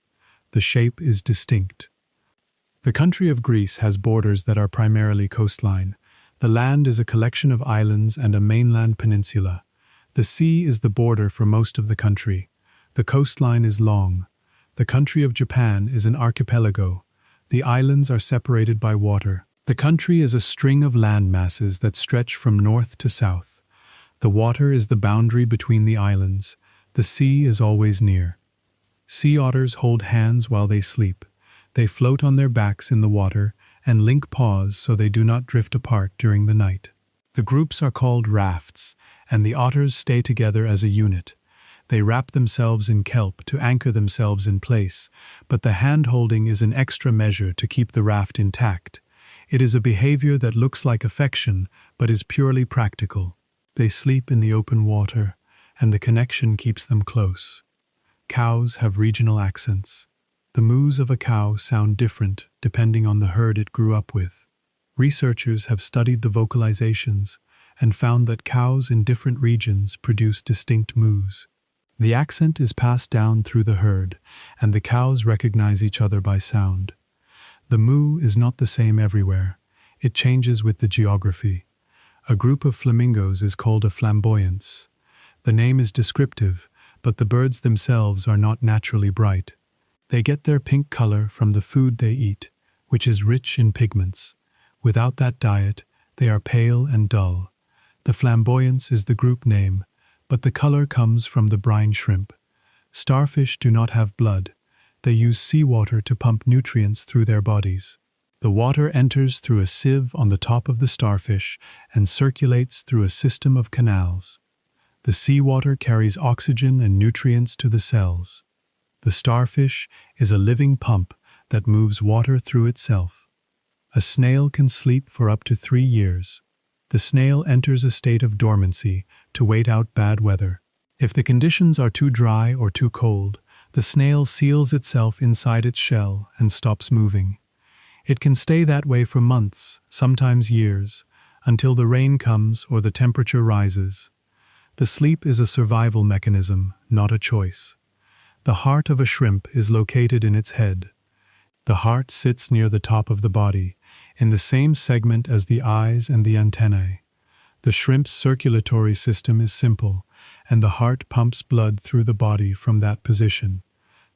The shape is distinct. The country of Greece has borders that are primarily coastline. The land is a collection of islands and a mainland peninsula. The sea is the border for most of the country. The coastline is long. The country of Japan is an archipelago. The islands are separated by water. The country is a string of land masses that stretch from north to south. The water is the boundary between the islands. The sea is always near. Sea otters hold hands while they sleep. They float on their backs in the water and link paws so they do not drift apart during the night. The groups are called rafts, and the otters stay together as a unit. They wrap themselves in kelp to anchor themselves in place, but the hand-holding is an extra measure to keep the raft intact. It is a behavior that looks like affection, but is purely practical. They sleep in the open water, and the connection keeps them close. Cows have regional accents. The moos of a cow sound different depending on the herd it grew up with. Researchers have studied the vocalizations and found that cows in different regions produce distinct moos. The accent is passed down through the herd, and the cows recognize each other by sound. The moo is not the same everywhere. It changes with the geography. A group of flamingos is called a flamboyance. The name is descriptive, but the birds themselves are not naturally bright. They get their pink color from the food they eat, which is rich in pigments. Without that diet, they are pale and dull. The flamboyance is the group name, but the color comes from the brine shrimp. Starfish do not have blood. They use seawater to pump nutrients through their bodies. The water enters through a sieve on the top of the starfish and circulates through a system of canals. The seawater carries oxygen and nutrients to the cells. The starfish is a living pump that moves water through itself. A snail can sleep for up to 3 years. The snail enters a state of dormancy to wait out bad weather. If the conditions are too dry or too cold, the snail seals itself inside its shell and stops moving. It can stay that way for months, sometimes years, until the rain comes or the temperature rises. The sleep is a survival mechanism, not a choice. The heart of a shrimp is located in its head. The heart sits near the top of the body, in the same segment as the eyes and the antennae. The shrimp's circulatory system is simple, and the heart pumps blood through the body from that position.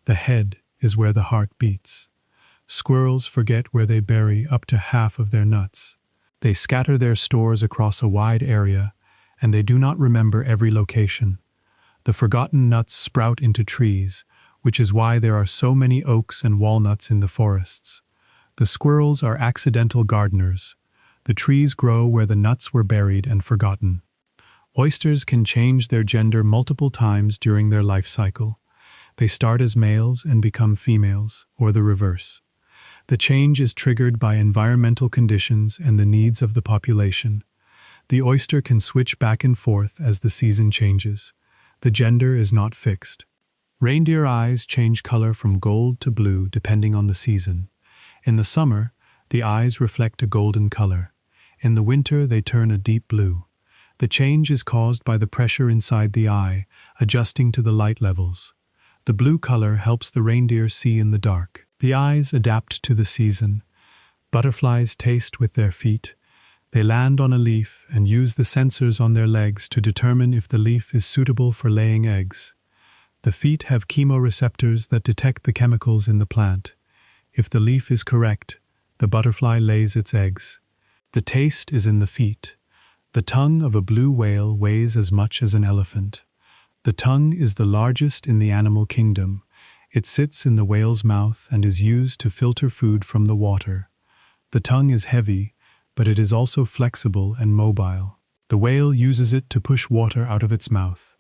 The head is where the heart beats. Squirrels forget where they bury up to half of their nuts. They scatter their stores across a wide area, and they do not remember every location. The forgotten nuts sprout into trees, which is why there are so many oaks and walnuts in the forests. The squirrels are accidental gardeners. The trees grow where the nuts were buried and forgotten. Oysters can change their gender multiple times during their life cycle. They start as males and become females, or the reverse. The change is triggered by environmental conditions and the needs of the population. The oyster can switch back and forth as the season changes. The gender is not fixed. Reindeer eyes change color from gold to blue depending on the season. In the summer, the eyes reflect a golden color. In the winter, they turn a deep blue. The change is caused by the pressure inside the eye, adjusting to the light levels. The blue color helps the reindeer see in the dark. The eyes adapt to the season. Butterflies taste with their feet. They land on a leaf and use the sensors on their legs to determine if the leaf is suitable for laying eggs. The feet have chemoreceptors that detect the chemicals in the plant. If the leaf is correct, the butterfly lays its eggs. The taste is in the feet. The tongue of a blue whale weighs as much as an elephant. The tongue is the largest in the animal kingdom. It sits in the whale's mouth and is used to filter food from the water. The tongue is heavy, but it is also flexible and mobile. The whale uses it to push water out of its mouth.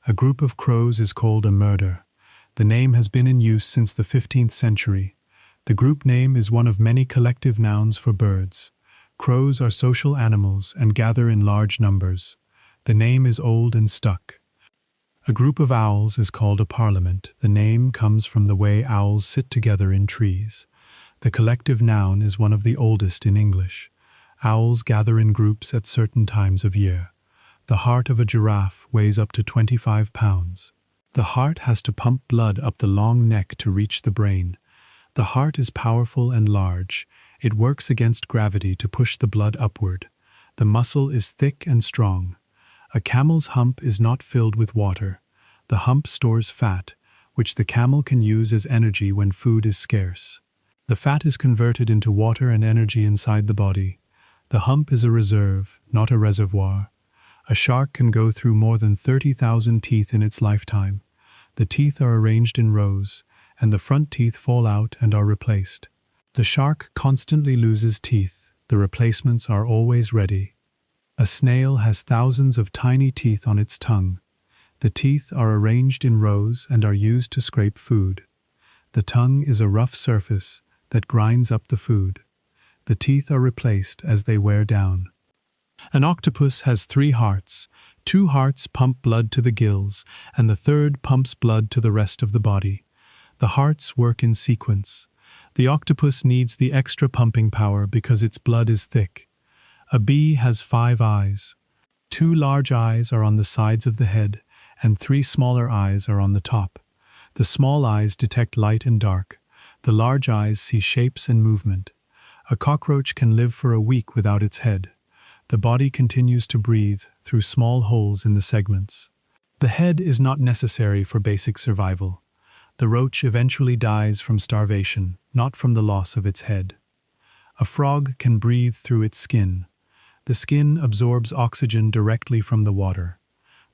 A group of crows is called a murder. The name has been in use since the 15th century. The group name is one of many collective nouns for birds. Crows are social animals and gather in large numbers. The name is old and stuck. A group of owls is called a parliament. The name comes from the way owls sit together in trees. The collective noun is one of the oldest in English. Owls gather in groups at certain times of year. The heart of a giraffe weighs up to 25 pounds. The heart has to pump blood up the long neck to reach the brain. The heart is powerful and large. It works against gravity to push the blood upward. The muscle is thick and strong. A camel's hump is not filled with water. The hump stores fat, which the camel can use as energy when food is scarce. The fat is converted into water and energy inside the body. The hump is a reserve, not a reservoir. A shark can go through more than 30,000 teeth in its lifetime. The teeth are arranged in rows, and the front teeth fall out and are replaced. The shark constantly loses teeth. The replacements are always ready. A snail has thousands of tiny teeth on its tongue. The teeth are arranged in rows and are used to scrape food. The tongue is a rough surface that grinds up the food. The teeth are replaced as they wear down. An octopus has 3 hearts. 2 hearts pump blood to the gills, and the third pumps blood to the rest of the body. The hearts work in sequence. The octopus needs the extra pumping power because its blood is thick. A bee has 5 eyes. 2 large eyes are on the sides of the head, and 3 smaller eyes are on the top. The small eyes detect light and dark. The large eyes see shapes and movement. A cockroach can live for a week without its head. The body continues to breathe through small holes in the segments. The head is not necessary for basic survival. The roach eventually dies from starvation, not from the loss of its head. A frog can breathe through its skin. The skin absorbs oxygen directly from the water.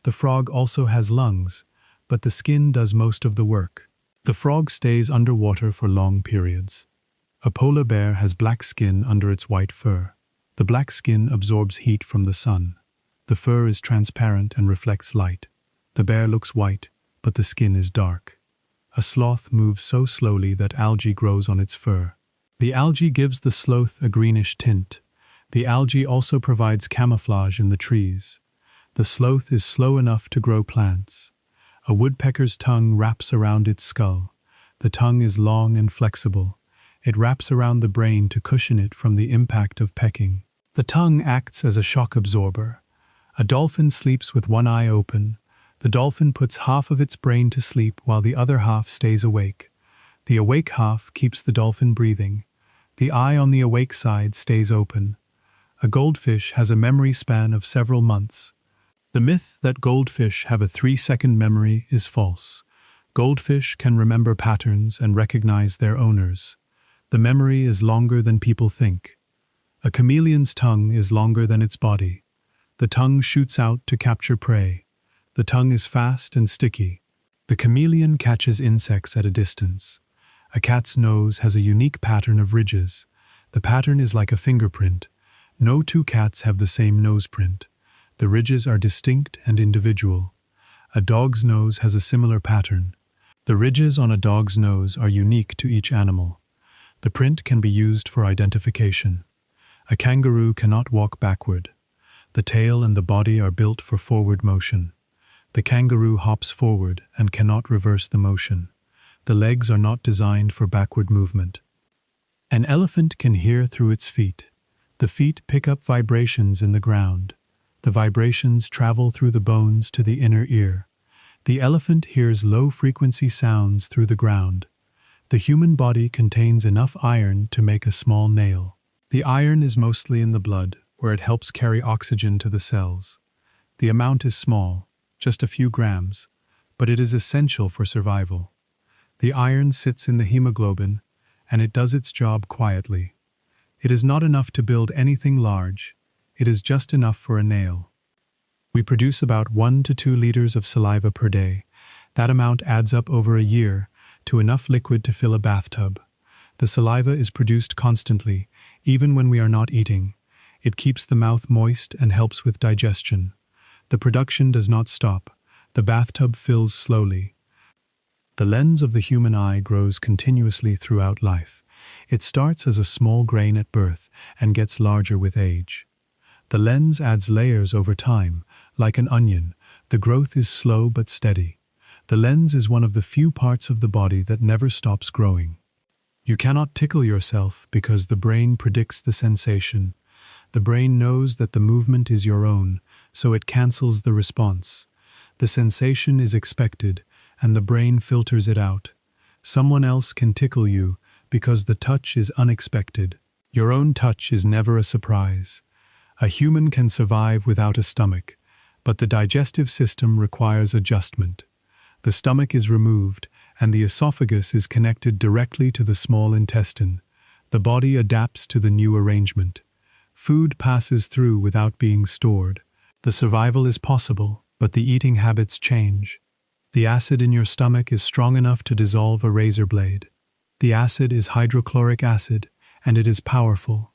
The frog also has lungs, but the skin does most of the work. The frog stays underwater for long periods. A polar bear has black skin under its white fur. The black skin absorbs heat from the sun. The fur is transparent and reflects light. The bear looks white, but the skin is dark. A sloth moves so slowly that algae grows on its fur. The algae gives the sloth a greenish tint. The algae also provides camouflage in the trees. The sloth is slow enough to grow plants. A woodpecker's tongue wraps around its skull. The tongue is long and flexible. It wraps around the brain to cushion it from the impact of pecking. The tongue acts as a shock absorber. A dolphin sleeps with one eye open. The dolphin puts half of its brain to sleep while the other half stays awake. The awake half keeps the dolphin breathing. The eye on the awake side stays open. A goldfish has a memory span of several months. The myth that goldfish have a 3-second memory is false. Goldfish can remember patterns and recognize their owners. The memory is longer than people think. A chameleon's tongue is longer than its body. The tongue shoots out to capture prey. The tongue is fast and sticky. The chameleon catches insects at a distance. A cat's nose has a unique pattern of ridges. The pattern is like a fingerprint. No 2 cats have the same nose print. The ridges are distinct and individual. A dog's nose has a similar pattern. The ridges on a dog's nose are unique to each animal. The print can be used for identification. A kangaroo cannot walk backward. The tail and the body are built for forward motion. The kangaroo hops forward and cannot reverse the motion. The legs are not designed for backward movement. An elephant can hear through its feet. The feet pick up vibrations in the ground. The vibrations travel through the bones to the inner ear. The elephant hears low-frequency sounds through the ground. The human body contains enough iron to make a small nail. The iron is mostly in the blood, where it helps carry oxygen to the cells. The amount is small, just a few grams, but it is essential for survival. The iron sits in the hemoglobin, and it does its job quietly. It is not enough to build anything large. It is just enough for a nail. We produce about 1 to 2 liters of saliva per day. That amount adds up over a year to enough liquid to fill a bathtub. The saliva is produced constantly, even when we are not eating. It keeps the mouth moist and helps with digestion. The production does not stop. The bathtub fills slowly. The lens of the human eye grows continuously throughout life. It starts as a small grain at birth and gets larger with age. The lens adds layers over time, like an onion. The growth is slow but steady. The lens is one of the few parts of the body that never stops growing. You cannot tickle yourself because the brain predicts the sensation. The brain knows that the movement is your own, so it cancels the response. The sensation is expected, and the brain filters it out. Someone else can tickle you because the touch is unexpected. Your own touch is never a surprise. A human can survive without a stomach, but the digestive system requires adjustment. The stomach is removed, and the esophagus is connected directly to the small intestine. The body adapts to the new arrangement. Food passes through without being stored. The survival is possible, but the eating habits change. The acid in your stomach is strong enough to dissolve a razor blade. The acid is hydrochloric acid, and it is powerful.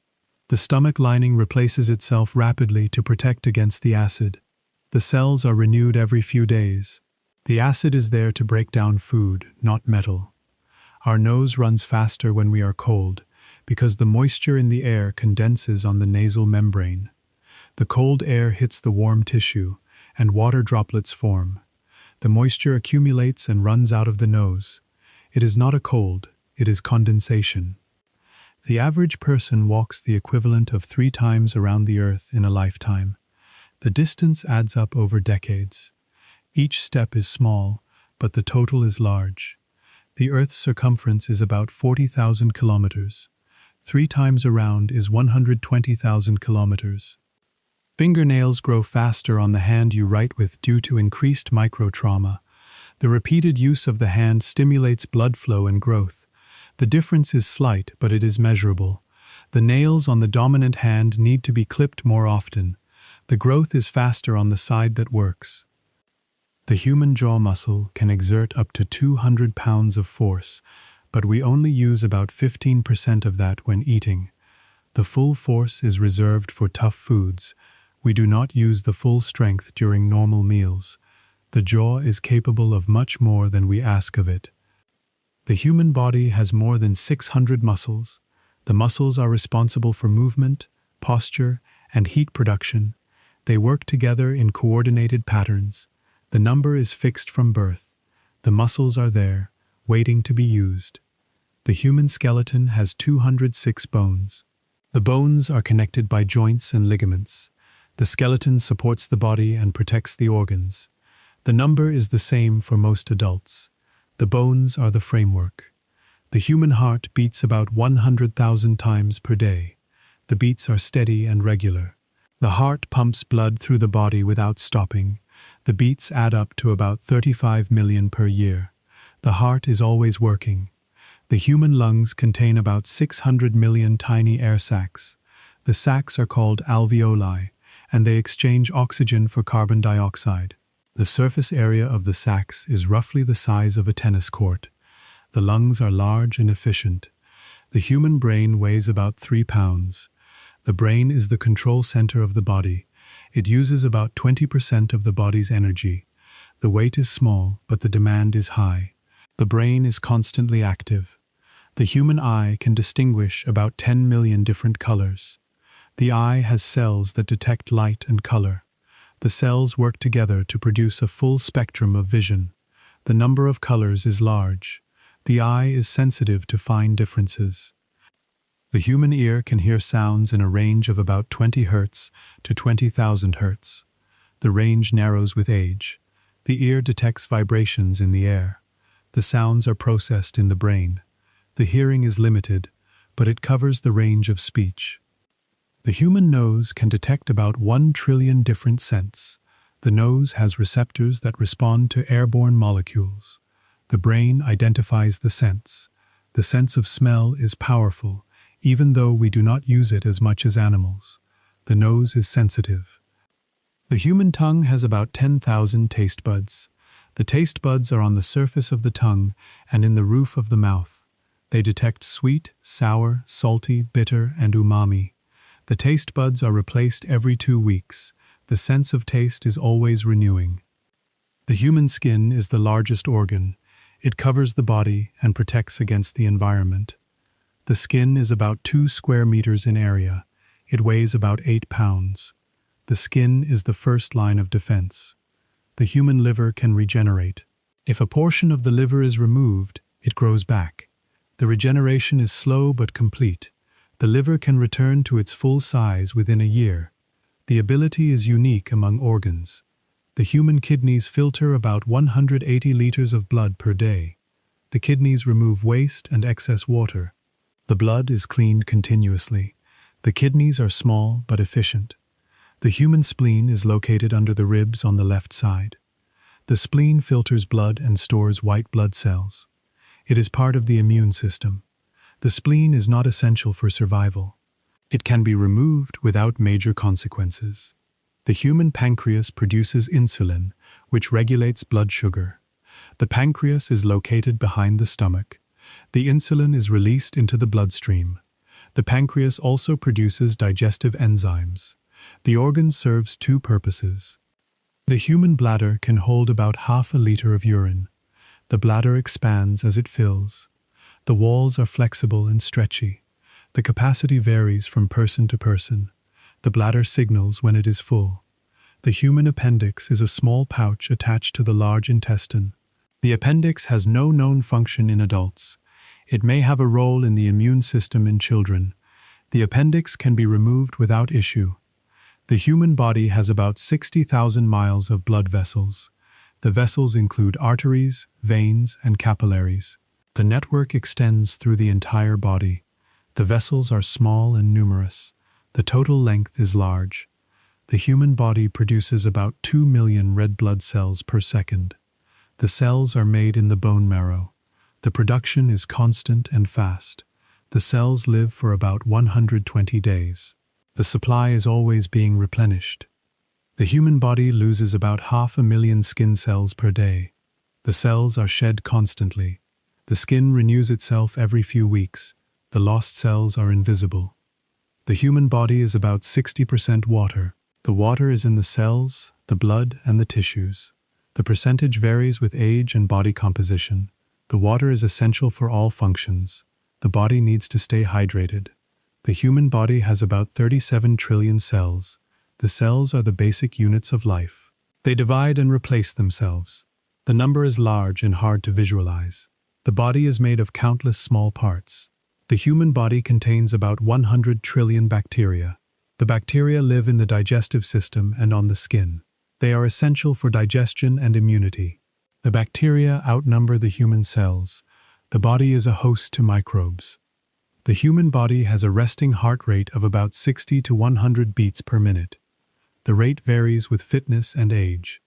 The stomach lining replaces itself rapidly to protect against the acid. The cells are renewed every few days. The acid is there to break down food, not metal. Our nose runs faster when we are cold, because the moisture in the air condenses on the nasal membrane. The cold air hits the warm tissue, and water droplets form. The moisture accumulates and runs out of the nose. It is not a cold, it is condensation. The average person walks the equivalent of 3 times around the earth in a lifetime. The distance adds up over decades. Each step is small, but the total is large. The Earth's circumference is about 40,000 kilometers. 3 times around is 120,000 kilometers. Fingernails grow faster on the hand you write with due to increased microtrauma. The repeated use of the hand stimulates blood flow and growth. The difference is slight, but it is measurable. The nails on the dominant hand need to be clipped more often. The growth is faster on the side that works. The human jaw muscle can exert up to 200 pounds of force, but we only use about 15% of that when eating. The full force is reserved for tough foods. We do not use the full strength during normal meals. The jaw is capable of much more than we ask of it. The human body has more than 600 muscles. The muscles are responsible for movement, posture, and heat production. They work together in coordinated patterns. The number is fixed from birth. The muscles are there, waiting to be used. The human skeleton has 206 bones. The bones are connected by joints and ligaments. The skeleton supports the body and protects the organs. The number is the same for most adults. The bones are the framework. The human heart beats about 100,000 times per day. The beats are steady and regular. The heart pumps blood through the body without stopping. The beats add up to about 35 million per year. The heart is always working. The human lungs contain about 600 million tiny air sacs. The sacs are called alveoli, and they exchange oxygen for carbon dioxide. The surface area of the sacs is roughly the size of a tennis court. The lungs are large and efficient. The human brain weighs about 3 pounds. The brain is the control center of the body. It uses about 20% of the body's energy. The weight is small, but the demand is high. The brain is constantly active. The human eye can distinguish about 10 million different colors. The eye has cells that detect light and color. The cells work together to produce a full spectrum of vision. The number of colors is large. The eye is sensitive to fine differences. The human ear can hear sounds in a range of about 20 Hz to 20,000 Hz. The range narrows with age. The ear detects vibrations in the air. The sounds are processed in the brain. The hearing is limited, but it covers the range of speech. The human nose can detect about 1 trillion different scents. The nose has receptors that respond to airborne molecules. The brain identifies the scents. The sense of smell is powerful, even though we do not use it as much as animals. The nose is sensitive. The human tongue has about 10,000 taste buds. The taste buds are on the surface of the tongue and in the roof of the mouth. They detect sweet, sour, salty, bitter, and umami. The taste buds are replaced every 2 weeks. The sense of taste is always renewing. The human skin is the largest organ. It covers the body and protects against the environment. The skin is about 2 square meters in area. It weighs about 8 pounds. The skin is the first line of defense. The human liver can regenerate. If a portion of the liver is removed, it grows back. The regeneration is slow but complete. The liver can return to its full size within a year. The ability is unique among organs. The human kidneys filter about 180 liters of blood per day. The kidneys remove waste and excess water. The blood is cleaned continuously. The kidneys are small but efficient. The human spleen is located under the ribs on the left side. The spleen filters blood and stores white blood cells. It is part of the immune system. The spleen is not essential for survival. It can be removed without major consequences. The human pancreas produces insulin, which regulates blood sugar. The pancreas is located behind the stomach. The insulin is released into the bloodstream. The pancreas also produces digestive enzymes. The organ serves 2 purposes. The human bladder can hold about half a liter of urine. The bladder expands as it fills. The walls are flexible and stretchy. The capacity varies from person to person. The bladder signals when it is full. The human appendix is a small pouch attached to the large intestine. The appendix has no known function in adults. It may have a role in the immune system in children. The appendix can be removed without issue. The human body has about 60,000 miles of blood vessels. The vessels include arteries, veins, and capillaries. The network extends through the entire body. The vessels are small and numerous. The total length is large. The human body produces about 2 million red blood cells per second. The cells are made in the bone marrow. The production is constant and fast. The cells live for about 120 days. The supply is always being replenished. The human body loses about 500,000 skin cells per day. The cells are shed constantly. The skin renews itself every few weeks. The lost cells are invisible. The human body is about 60% water. The water is in the cells, the blood, and the tissues. The percentage varies with age and body composition. The water is essential for all functions. The body needs to stay hydrated. The human body has about 37 trillion cells. The cells are the basic units of life. They divide and replace themselves. The number is large and hard to visualize. The body is made of countless small parts. The human body contains about 100 trillion bacteria. The bacteria live in the digestive system and on the skin. They are essential for digestion and immunity. The bacteria outnumber the human cells. The body is a host to microbes. The human body has a resting heart rate of about 60 to 100 beats per minute. The rate varies with fitness and age.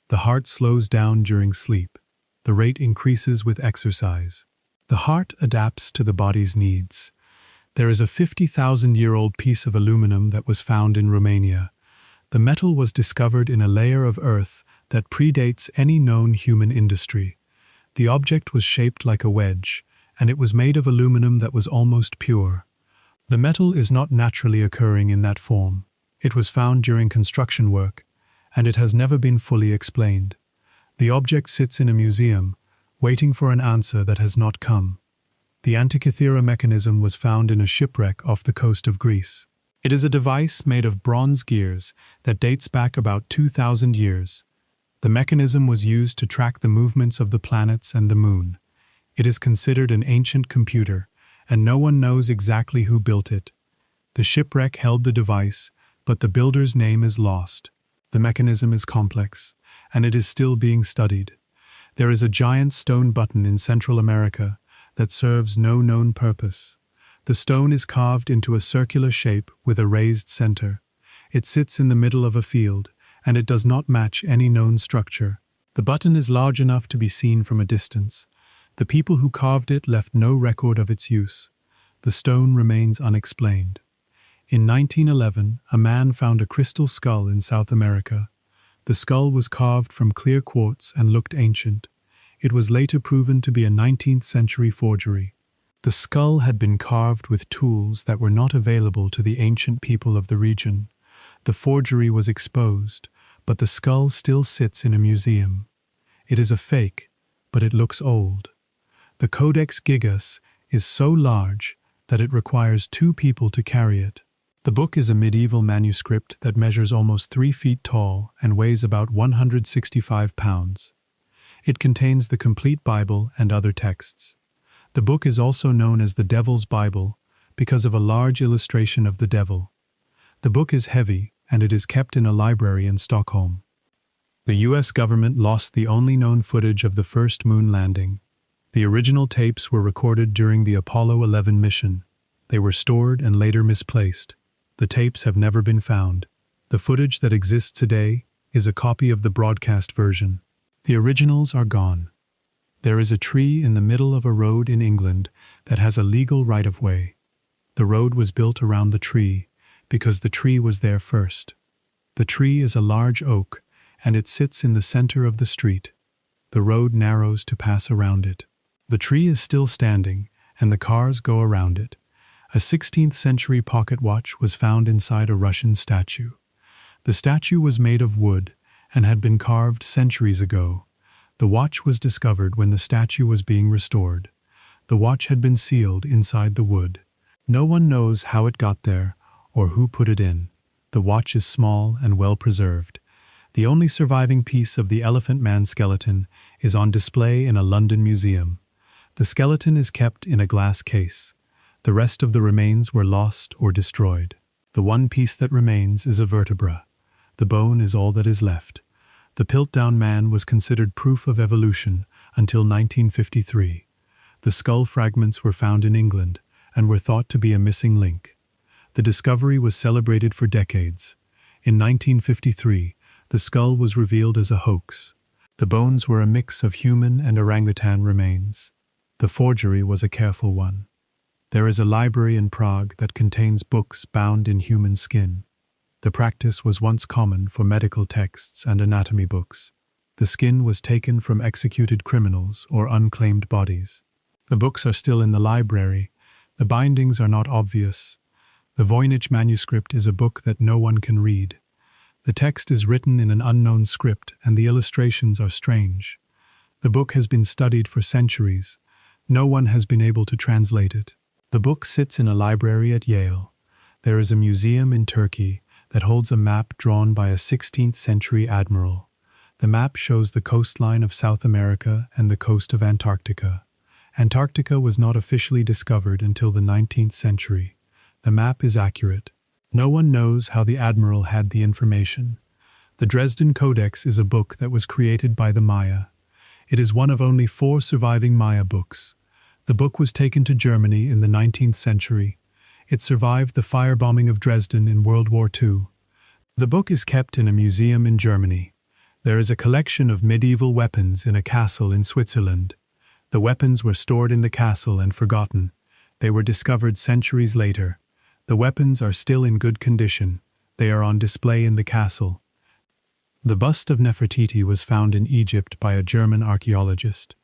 The heart slows down during sleep. The rate increases with exercise. The heart adapts to the body's needs. There is a 50,000-year-old piece of aluminum that was found in Romania. The metal was discovered in a layer of earth that predates any known human industry. The object was shaped like a wedge, and it was made of aluminum that was almost pure. The metal is not naturally occurring in that form. It was found during construction work, and it has never been fully explained. The object sits in a museum, waiting for an answer that has not come. The Antikythera mechanism was found in a shipwreck off the coast of Greece. It is a device made of bronze gears that dates back about 2,000 years. The mechanism was used to track the movements of the planets and the moon. It is considered an ancient computer, and no one knows exactly who built it. The shipwreck held the device, but the builder's name is lost. The mechanism is complex, and it is still being studied. There is a giant stone button in Central America that serves no known purpose. The stone is carved into a circular shape with a raised center. It sits in the middle of a field, and it does not match any known structure. The button is large enough to be seen from a distance. The people who carved it left no record of its use. The stone remains unexplained. In 1911, a man found a crystal skull in South America. The skull was carved from clear quartz and looked ancient. It was later proven to be a 19th century forgery. The skull had been carved with tools that were not available to the ancient people of the region. The forgery was exposed, but the skull still sits in a museum. It is a fake, but it looks old. The Codex Gigas is so large that it requires 2 people to carry it. The book is a medieval manuscript that measures almost 3 feet tall and weighs about 165 pounds. It contains the complete Bible and other texts. The book is also known as the Devil's Bible because of a large illustration of the devil. The book is heavy and it is kept in a library in Stockholm. The US government lost the only known footage of the first moon landing. The original tapes were recorded during the Apollo 11 mission. They were stored and later misplaced. The tapes have never been found. The footage that exists today is a copy of the broadcast version. The originals are gone. There is a tree in the middle of a road in England that has a legal right-of-way. The road was built around the tree because the tree was there first. The tree is a large oak, and it sits in the center of the street. The road narrows to pass around it. The tree is still standing, and the cars go around it. A 16th century pocket watch was found inside a Russian statue. The statue was made of wood and had been carved centuries ago. The watch was discovered when the statue was being restored. The watch had been sealed inside the wood. No one knows how it got there or who put it in. The watch is small and well preserved. The only surviving piece of the Elephant Man skeleton is on display in a London museum. The skeleton is kept in a glass case. The rest of the remains were lost or destroyed. The one piece that remains is a vertebra. The bone is all that is left. The Piltdown Man was considered proof of evolution until 1953. The skull fragments were found in England and were thought to be a missing link. The discovery was celebrated for decades. In 1953, the skull was revealed as a hoax. The bones were a mix of human and orangutan remains. The forgery was a careful one. There is a library in Prague that contains books bound in human skin. The practice was once common for medical texts and anatomy books. The skin was taken from executed criminals or unclaimed bodies. The books are still in the library. The bindings are not obvious. The Voynich manuscript is a book that no one can read. The text is written in an unknown script and the illustrations are strange. The book has been studied for centuries. No one has been able to translate it. The book sits in a library at Yale. There is a museum in Turkey that holds a map drawn by a 16th century admiral. The map shows the coastline of South America and the coast of Antarctica. Antarctica was not officially discovered until the 19th century. The map is accurate. No one knows how the admiral had the information. The Dresden Codex is a book that was created by the Maya. It is one of only 4 surviving Maya books. The book was taken to Germany in the 19th century. It survived the firebombing of Dresden in World War II. The book is kept in a museum in Germany. There is a collection of medieval weapons in a castle in Switzerland. The weapons were stored in the castle and forgotten. They were discovered centuries later. The weapons are still in good condition. They are on display in the castle. The bust of Nefertiti was found in Egypt by a German archaeologist.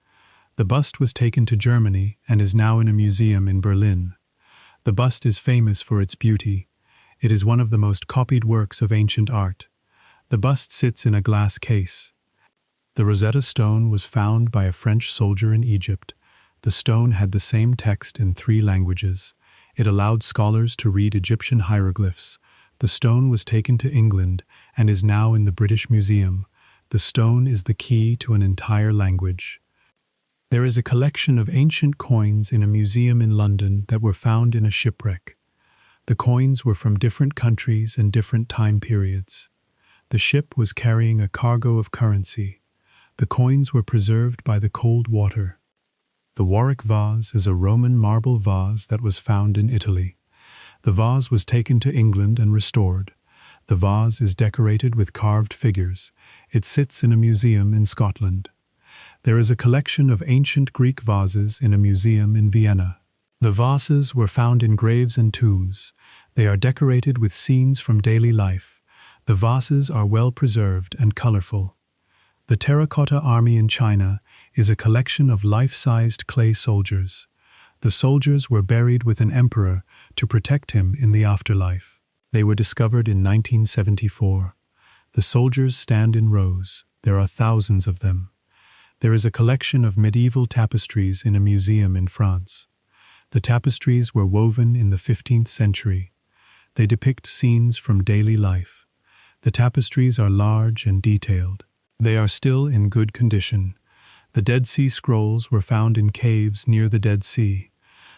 The bust was taken to Germany and is now in a museum in Berlin. The bust is famous for its beauty. It is one of the most copied works of ancient art. The bust sits in a glass case. The Rosetta Stone was found by a French soldier in Egypt. The stone had the same text in 3 languages. It allowed scholars to read Egyptian hieroglyphs. The stone was taken to England and is now in the British Museum. The stone is the key to an entire language. There is a collection of ancient coins in a museum in London that were found in a shipwreck. The coins were from different countries and different time periods. The ship was carrying a cargo of currency. The coins were preserved by the cold water. The Warwick vase is a Roman marble vase that was found in Italy. The vase was taken to England and restored. The vase is decorated with carved figures. It sits in a museum in Scotland. There is a collection of ancient Greek vases in a museum in Vienna. The vases were found in graves and tombs. They are decorated with scenes from daily life. The vases are well preserved and colorful. The Terracotta Army in China is a collection of life-sized clay soldiers. The soldiers were buried with an emperor to protect him in the afterlife. They were discovered in 1974. The soldiers stand in rows. There are thousands of them. There is a collection of medieval tapestries in a museum in France. The tapestries were woven in the 15th century. They depict scenes from daily life. The tapestries are large and detailed. They are still in good condition. The Dead Sea Scrolls were found in caves near the Dead Sea.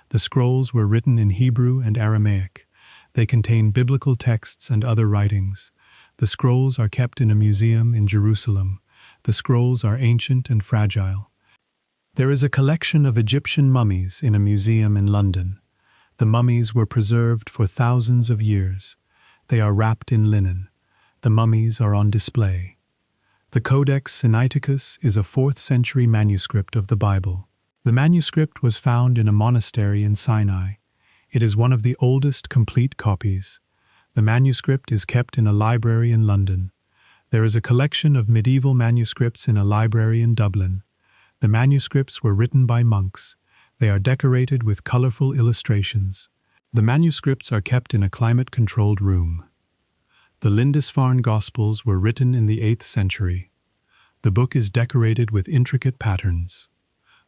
The scrolls were written in Hebrew and Aramaic. They contain biblical texts and other writings. The scrolls are kept in a museum in Jerusalem. The scrolls are ancient and fragile. There is a collection of Egyptian mummies in a museum in London. The mummies were preserved for thousands of years. They are wrapped in linen. The mummies are on display. The Codex Sinaiticus is a 4th century manuscript of the Bible. The manuscript was found in a monastery in Sinai. It is one of the oldest complete copies. The manuscript is kept in a library in London. There is a collection of medieval manuscripts in a library in Dublin. The manuscripts were written by monks. They are decorated with colorful illustrations. The manuscripts are kept in a climate-controlled room. The Lindisfarne Gospels were written in the 8th century. The book is decorated with intricate patterns.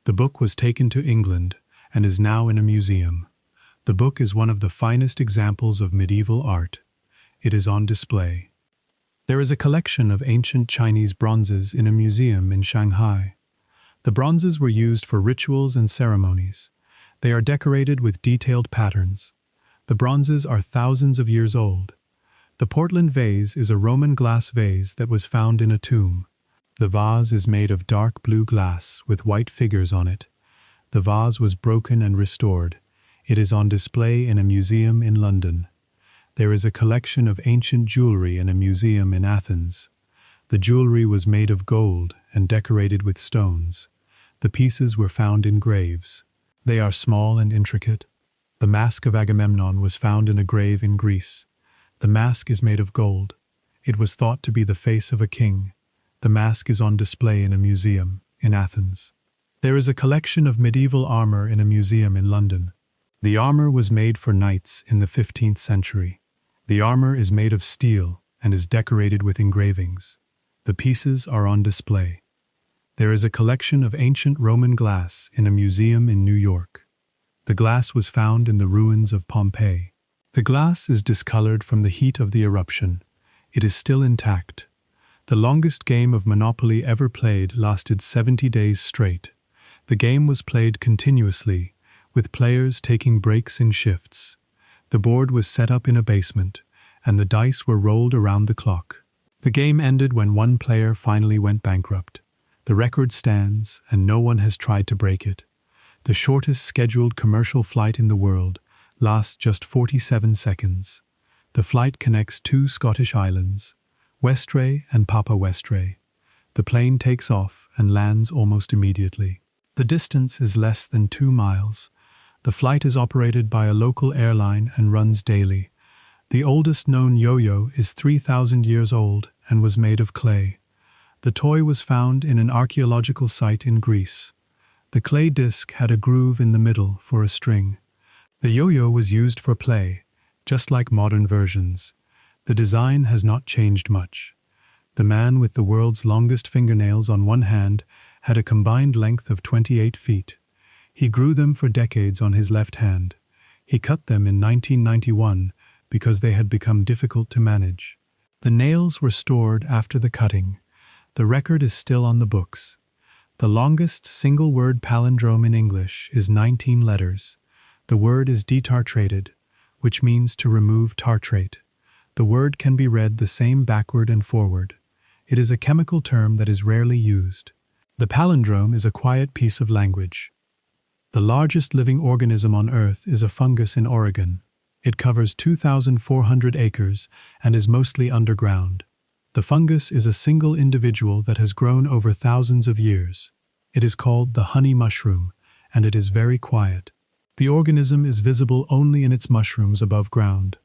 The book was taken to England and is now in a museum. The book is one of the finest examples of medieval art. It is on display. There is a collection of ancient Chinese bronzes in a museum in Shanghai. The bronzes were used for rituals and ceremonies. They are decorated with detailed patterns. The bronzes are thousands of years old. The Portland vase is a Roman glass vase that was found in a tomb. The vase is made of dark blue glass with white figures on it. The vase was broken and restored. It is on display in a museum in London. There is a collection of ancient jewelry in a museum in Athens. The jewelry was made of gold and decorated with stones. The pieces were found in graves. They are small and intricate. The mask of Agamemnon was found in a grave in Greece. The mask is made of gold. It was thought to be the face of a king. The mask is on display in a museum in Athens. There is a collection of medieval armor in a museum in London. The armor was made for knights in the 15th century. The armor is made of steel and is decorated with engravings. The pieces are on display. There is a collection of ancient Roman glass in a museum in New York. The glass was found in the ruins of Pompeii. The glass is discolored from the heat of the eruption. It is still intact. The longest game of Monopoly ever played lasted 70 days straight. The game was played continuously, with players taking breaks in shifts. The board was set up in a basement, and the dice were rolled around the clock. The game ended when one player finally went bankrupt. The record stands, and no one has tried to break it. The shortest scheduled commercial flight in the world lasts just 47 seconds. The flight connects 2 Scottish islands, Westray and Papa Westray. The plane takes off and lands almost immediately. The distance is less than 2 miles. The flight is operated by a local airline and runs daily. The oldest known yo-yo is 3,000 years old and was made of clay. The toy was found in an archaeological site in Greece. The clay disc had a groove in the middle for a string. The yo-yo was used for play, just like modern versions. The design has not changed much. The man with the world's longest fingernails on one hand had a combined length of 28 feet. He grew them for decades on his left hand. He cut them in 1991 because they had become difficult to manage. The nails were stored after the cutting. The record is still on the books. The longest single-word palindrome in English is 19 letters. The word is detartrated, which means to remove tartrate. The word can be read the same backward and forward. It is a chemical term that is rarely used. The palindrome is a quiet piece of language. The largest living organism on Earth is a fungus in Oregon. It covers 2,400 acres and is mostly underground. The fungus is a single individual that has grown over thousands of years. It is called the honey mushroom, and it is very quiet. The organism is visible only in its mushrooms above ground.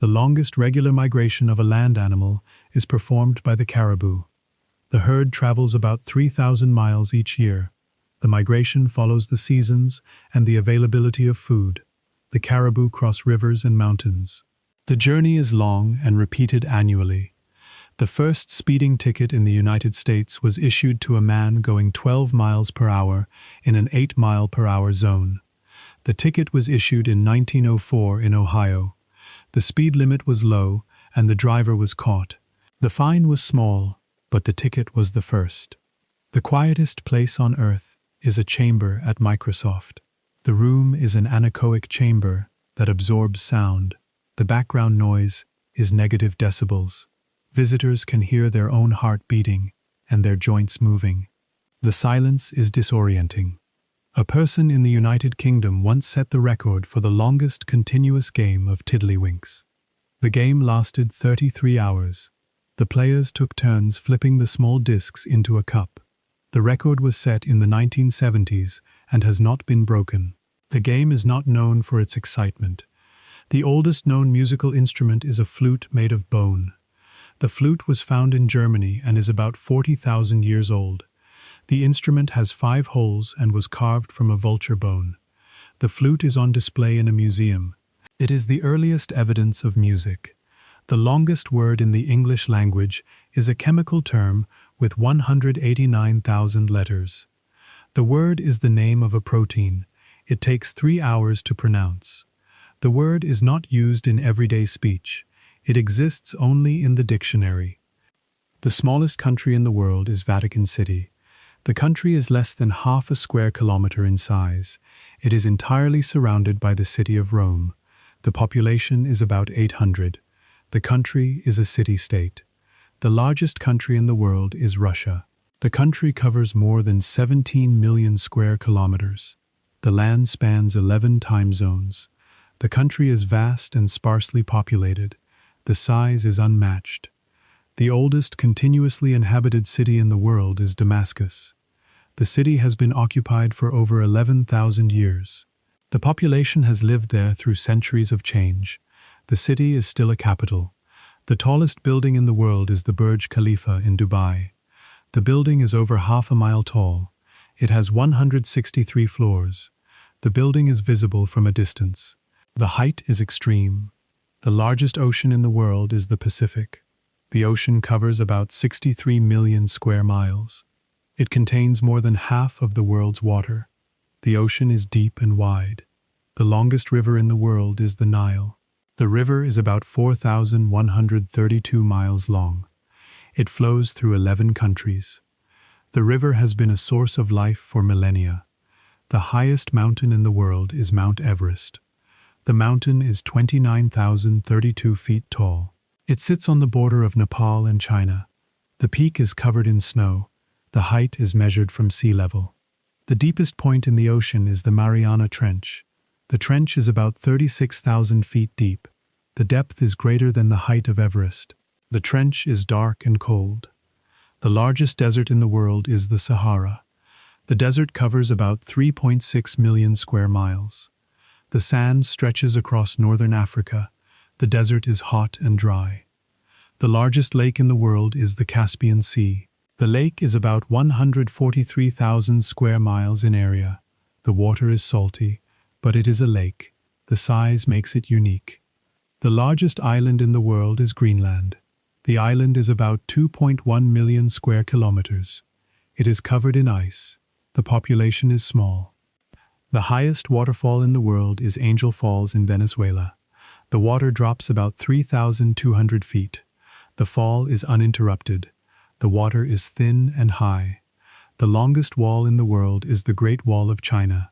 The longest regular migration of a land animal is performed by the caribou. The herd travels about 3,000 miles each year. The The migration follows the seasons and the availability of food. The caribou cross rivers and mountains. The journey is long and repeated annually. The first speeding ticket in the United States was issued to a man going 12 miles per hour in an 8-mile-per-hour zone. The ticket was issued in 1904 in Ohio. The speed limit was low, and the driver was caught. The fine was small, but the ticket was the first. The quietest place on earth is a chamber at Microsoft. The room is an anechoic chamber that absorbs sound. The background noise is negative decibels. Visitors can hear their own heart beating and their joints moving. The silence is disorienting. A person in the United Kingdom once set the record for the longest continuous game of tiddlywinks. The game lasted 33 hours. The players took turns flipping the small discs into a cup. The record was set in the 1970s and has not been broken. The game is not known for its excitement. The oldest known musical instrument is a flute made of bone. The flute was found in Germany and is about 40,000 years old. The instrument has 5 holes and was carved from a vulture bone. The flute is on display in a museum. It is the earliest evidence of music. The longest word in the English language is a chemical term with 189,000 letters. The word is the name of a protein. It takes 3 hours to pronounce. The word is not used in everyday speech. It exists only in the dictionary. The smallest country in the world is Vatican City. The country is less than half a square kilometer in size. It is entirely surrounded by the city of Rome. The population is about 800. The country is a city-state. The largest country in the world is Russia. The country covers more than 17 million square kilometers. The land spans 11 time zones. The country is vast and sparsely populated. The size is unmatched. The oldest continuously inhabited city in the world is Damascus. The city has been occupied for over 11,000 years. The population has lived there through centuries of change. The city is still a capital. The tallest building in the world is the Burj Khalifa in Dubai. The building is over half a mile tall. It has 163 floors. The building is visible from a distance. The height is extreme. The largest ocean in the world is the Pacific. The ocean covers about 63 million square miles. It contains more than half of the world's water. The ocean is deep and wide. The longest river in the world is the Nile. The river is about 4,132 miles long. It flows through 11 countries. The river has been a source of life for millennia. The highest mountain in the world is Mount Everest. The mountain is 29,032 feet tall. It sits on the border of Nepal and China. The peak is covered in snow. The height is measured from sea level. The deepest point in the ocean is the Mariana Trench. The trench is about 36,000 feet deep. The depth is greater than the height of Everest. The trench is dark and cold. The largest desert in the world is the Sahara. The desert covers about 3.6 million square miles. The sand stretches across northern Africa. The desert is hot and dry. The largest lake in the world is the Caspian Sea. The lake is about 143,000 square miles in area. The water is salty, but it is a lake. The size makes it unique. The largest island in the world is Greenland. The island is about 2.1 million square kilometers. It is covered in ice. The population is small. The highest waterfall in the world is Angel Falls in Venezuela. The water drops about 3,200 feet. The fall is uninterrupted. The water is thin and high. The longest wall in the world is the Great Wall of China.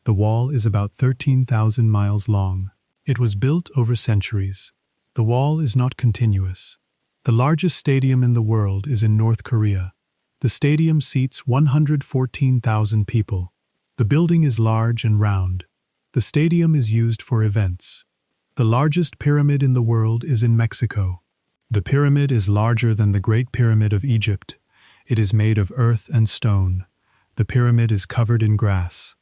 The wall is about 13,000 miles long. It was built over centuries. The wall is not continuous. The largest stadium in the world is in North Korea. The stadium seats 114,000 people. The building is large and round. The stadium is used for events. The largest pyramid in the world is in Mexico. The pyramid is larger than the Great Pyramid of Egypt. It is made of earth and stone. The pyramid is covered in grass.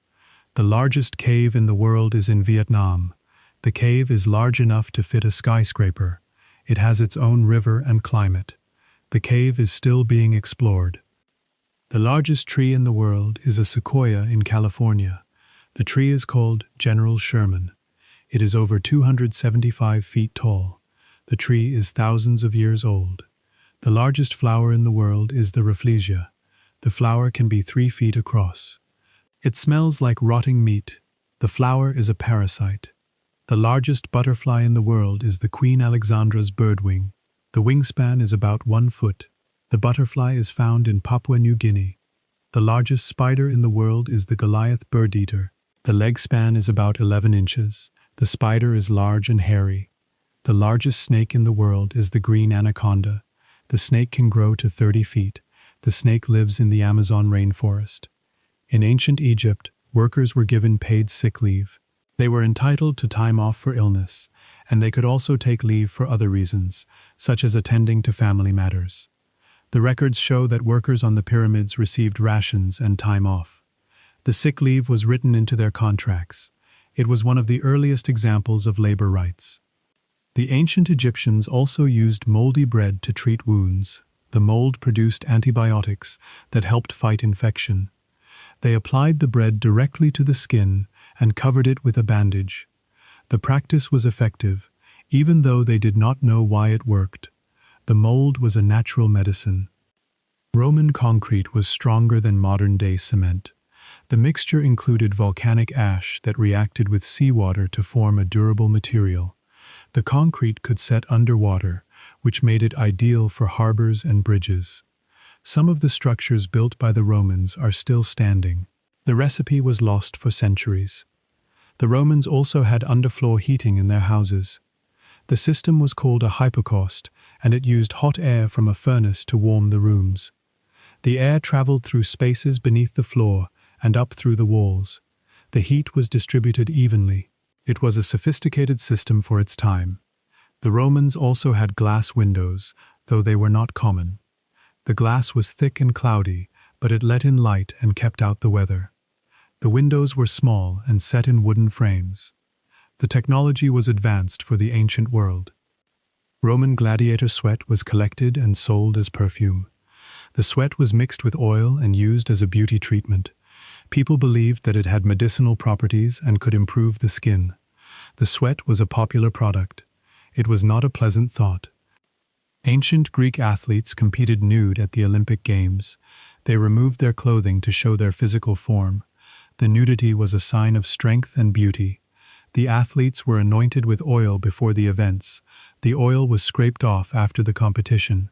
The largest cave in the world is in Vietnam. The cave is large enough to fit a skyscraper. It has its own river and climate. The cave is still being explored. The largest tree in the world is a sequoia in California. The tree is called General Sherman. It is over 275 feet tall. The tree is thousands of years old. The largest flower in the world is the rafflesia. The flower can be 3 feet across. It smells like rotting meat. The flower is a parasite. The largest butterfly in the world is the Queen Alexandra's birdwing. The wingspan is about 1 foot. The butterfly is found in Papua New Guinea. The largest spider in the world is the Goliath bird-eater. The leg span is about 11 inches. The spider is large and hairy. The largest snake in the world is the green anaconda. The snake can grow to 30 feet. The snake lives in the Amazon rainforest. In ancient Egypt, workers were given paid sick leave. They were entitled to time off for illness, and they could also take leave for other reasons, such as attending to family matters. The records show that workers on the pyramids received rations and time off. The sick leave was written into their contracts. It was one of the earliest examples of labor rights. The ancient Egyptians also used moldy bread to treat wounds. The mold produced antibiotics that helped fight infection. They applied the bread directly to the skin and covered it with a bandage. The practice was effective, even though they did not know why it worked. The mold was a natural medicine. Roman concrete was stronger than modern-day cement. The mixture included volcanic ash that reacted with seawater to form a durable material. The concrete could set underwater, which made it ideal for harbors and bridges. Some of the structures built by the Romans are still standing. The recipe was lost for centuries. The Romans also had underfloor heating in their houses. The system was called a hypocaust, and it used hot air from a furnace to warm the rooms. The air traveled through spaces beneath the floor and up through the walls. The heat was distributed evenly. It was a sophisticated system for its time. The Romans also had glass windows, though they were not common. The glass was thick and cloudy, but it let in light and kept out the weather. The windows were small and set in wooden frames. The technology was advanced for the ancient world. Roman gladiator sweat was collected and sold as perfume. The sweat was mixed with oil and used as a beauty treatment. People believed that it had medicinal properties and could improve the skin. The sweat was a popular product. It was not a pleasant thought. Ancient Greek athletes competed nude at the Olympic Games. They removed their clothing to show their physical form. The nudity was a sign of strength and beauty. The athletes were anointed with oil before the events. The oil was scraped off after the competition.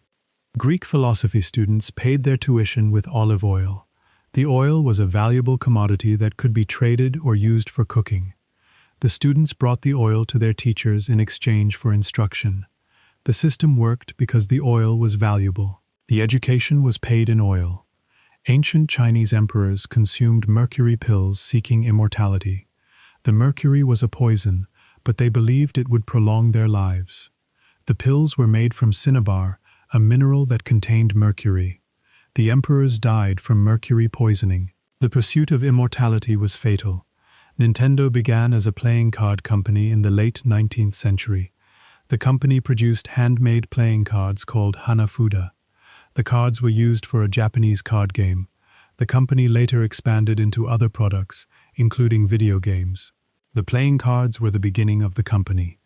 Greek philosophy students paid their tuition with olive oil. The oil was a valuable commodity that could be traded or used for cooking. The students brought the oil to their teachers in exchange for instruction. The system worked because the oil was valuable. The education was paid in oil. Ancient Chinese emperors consumed mercury pills seeking immortality. The mercury was a poison, but they believed it would prolong their lives. The pills were made from cinnabar, a mineral that contained mercury. The emperors died from mercury poisoning. The pursuit of immortality was fatal. Nintendo began as a playing card company in the late 19th century. The company produced handmade playing cards called Hanafuda. The cards were used for a Japanese card game. The company later expanded into other products, including video games. The playing cards were the beginning of the company.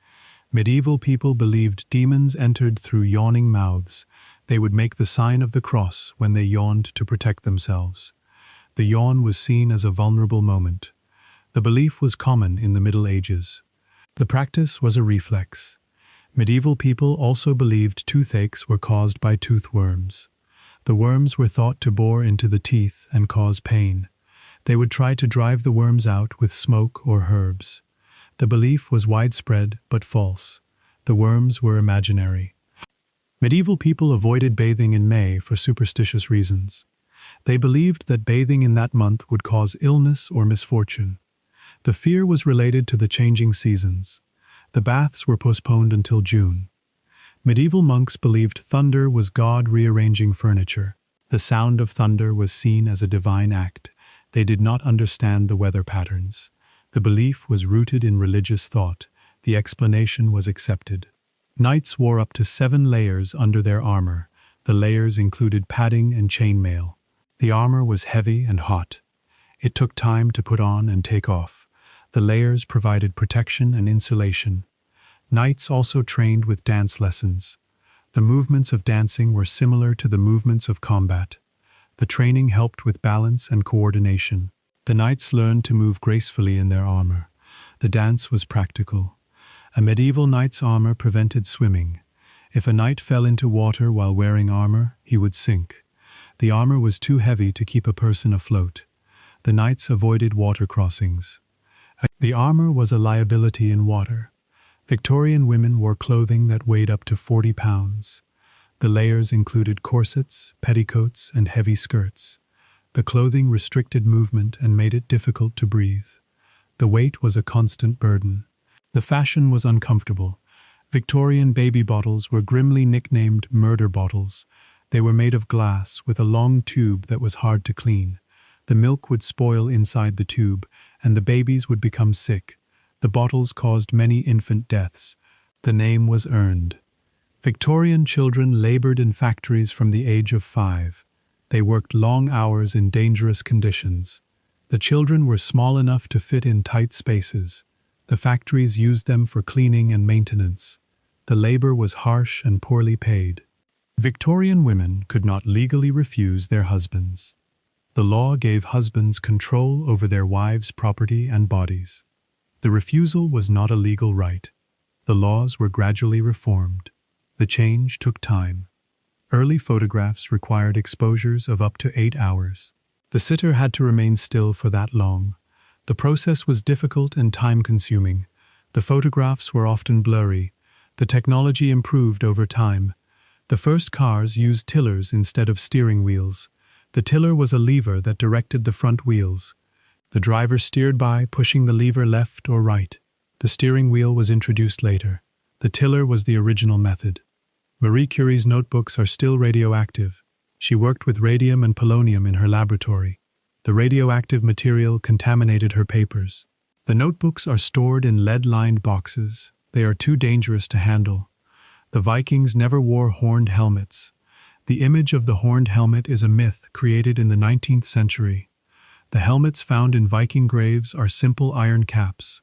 Medieval people believed demons entered through yawning mouths. They would make the sign of the cross when they yawned to protect themselves. The yawn was seen as a vulnerable moment. The belief was common in the Middle Ages. The practice was a reflex. Medieval people also believed toothaches were caused by tooth worms. The worms were thought to bore into the teeth and cause pain. They would try to drive the worms out with smoke or herbs. The belief was widespread but false. The worms were imaginary. Medieval people avoided bathing in May for superstitious reasons. They believed that bathing in that month would cause illness or misfortune. The fear was related to the changing seasons. The baths were postponed until June. Medieval monks believed thunder was God rearranging furniture. The sound of thunder was seen as a divine act. They did not understand the weather patterns. The belief was rooted in religious thought. The explanation was accepted. Knights wore up to 7 layers under their armor. The layers included padding and chainmail. The armor was heavy and hot. It took time to put on and take off. The layers provided protection and insulation. Knights also trained with dance lessons. The movements of dancing were similar to the movements of combat. The training helped with balance and coordination. The knights learned to move gracefully in their armor. The dance was practical. A medieval knight's armor prevented swimming. If a knight fell into water while wearing armor, he would sink. The armor was too heavy to keep a person afloat. The knights avoided water crossings. The armor was a liability in water. Victorian women wore clothing that weighed up to 40 pounds. The layers included corsets, petticoats, and heavy skirts. The clothing restricted movement and made it difficult to breathe. The weight was a constant burden. The fashion was uncomfortable. Victorian baby bottles were grimly nicknamed murder bottles. They were made of glass with a long tube that was hard to clean. The milk would spoil inside the tube, and the babies would become sick. The bottles caused many infant deaths. The name was earned. Victorian children labored in factories from the age of 5. They worked long hours in dangerous conditions. The children were small enough to fit in tight spaces. The factories used them for cleaning and maintenance. The labor was harsh and poorly paid. Victorian women could not legally refuse their husbands. The law gave husbands control over their wives' property and bodies. The refusal was not a legal right. The laws were gradually reformed. The change took time. Early photographs required exposures of up to 8 hours. The sitter had to remain still for that long. The process was difficult and time-consuming. The photographs were often blurry. The technology improved over time. The first cars used tillers instead of steering wheels. The tiller was a lever that directed the front wheels. The driver steered by, pushing the lever left or right. The steering wheel was introduced later. The tiller was the original method. Marie Curie's notebooks are still radioactive. She worked with radium and polonium in her laboratory. The radioactive material contaminated her papers. The notebooks are stored in lead-lined boxes. They are too dangerous to handle. The Vikings never wore horned helmets. The image of the horned helmet is a myth created in the 19th century. The helmets found in Viking graves are simple iron caps.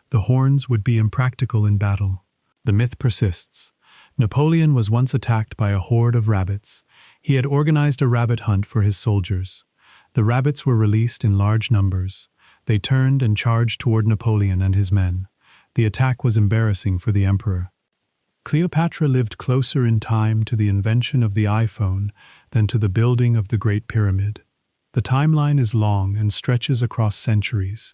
The horns would be impractical in battle. The myth persists. Napoleon was once attacked by a horde of rabbits. He had organized a rabbit hunt for his soldiers. The rabbits were released in large numbers. They turned and charged toward Napoleon and his men. The attack was embarrassing for the emperor. Cleopatra lived closer in time to the invention of the iPhone than to the building of the Great Pyramid. The timeline is long and stretches across centuries.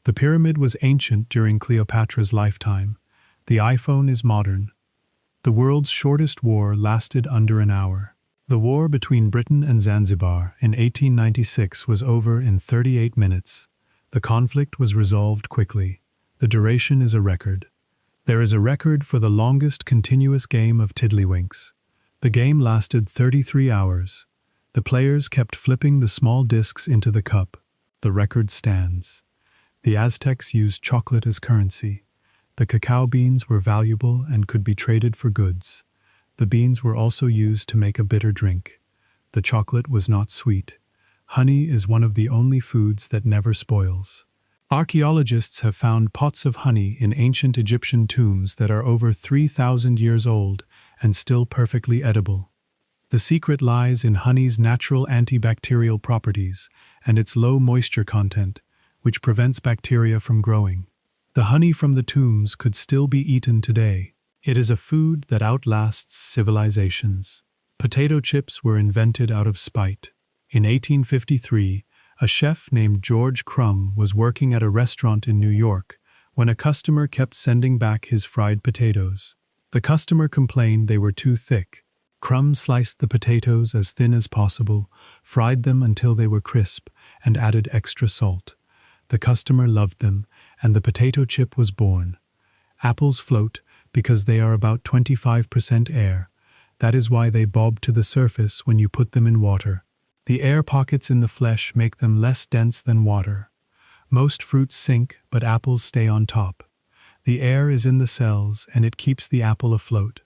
The pyramid was ancient during Cleopatra's lifetime. The iPhone is modern. The world's shortest war lasted under an hour. The war between Britain and Zanzibar in 1896 was over in 38 minutes. The conflict was resolved quickly. The duration is a record. There is a record for the longest continuous game of tiddlywinks. The game lasted 33 hours. The players kept flipping the small discs into the cup. The record stands. The Aztecs used chocolate as currency. The cacao beans were valuable and could be traded for goods. The beans were also used to make a bitter drink. The chocolate was not sweet. Honey is one of the only foods that never spoils. Archaeologists have found pots of honey in ancient Egyptian tombs that are over 3,000 years old and still perfectly edible. The secret lies in honey's natural antibacterial properties and its low moisture content, which prevents bacteria from growing. The honey from the tombs could still be eaten today. It is a food that outlasts civilizations. Potato chips were invented out of spite. In 1853, a chef named George Crumb was working at a restaurant in New York when a customer kept sending back his fried potatoes. The customer complained they were too thick. Crumb sliced the potatoes as thin as possible, fried them until they were crisp, and added extra salt. The customer loved them, and the potato chip was born. Apples float because they are about 25% air. That is why they bob to the surface when you put them in water. The air pockets in the flesh make them less dense than water. Most fruits sink, but apples stay on top. The air is in the cells, and it keeps the apple afloat.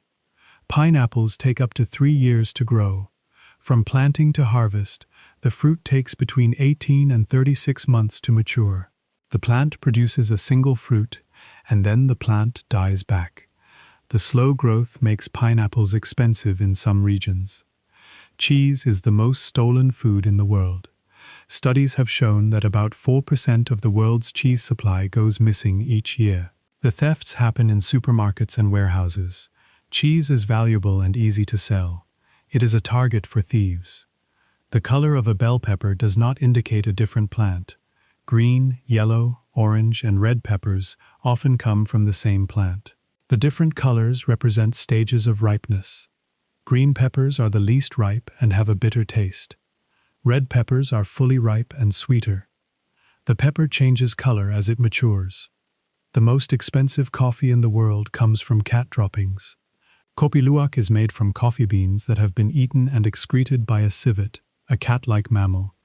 Pineapples take up to 3 years to grow. From planting to harvest, The fruit takes between 18 and 36 months to mature. The plant produces a single fruit, and then the plant dies back. The slow growth makes pineapples expensive in some regions. Cheese is the most stolen food in the world. Studies have shown that about 4% of the world's cheese supply goes missing each year. The thefts happen in supermarkets and warehouses. Cheese is valuable and easy to sell. It is a target for thieves. The color of a bell pepper does not indicate a different plant. Green, yellow, orange, and red peppers often come from the same plant. The different colors represent stages of ripeness. Green peppers are the least ripe and have a bitter taste. Red peppers are fully ripe and sweeter. The pepper changes color as it matures. The most expensive coffee in the world comes from cat droppings. Kopi luwak is made from coffee beans that have been eaten and excreted by a civet, a cat-like mammal.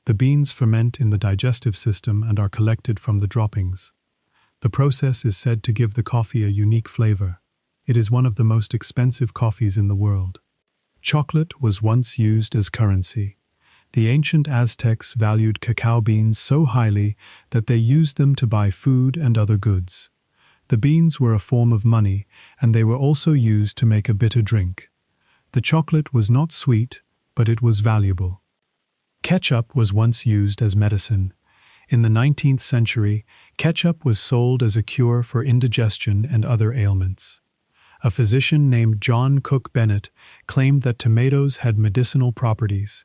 The beans ferment in the digestive system and are collected from the droppings. The process is said to give the coffee a unique flavor. It is one of the most expensive coffees in the world. Chocolate was once used as currency. The ancient Aztecs valued cacao beans so highly that they used them to buy food and other goods. The beans were a form of money, and they were also used to make a bitter drink. The chocolate was not sweet, but it was valuable. Ketchup was once used as medicine. In the 19th century, ketchup was sold as a cure for indigestion and other ailments. A physician named John Cook Bennett claimed that tomatoes had medicinal properties.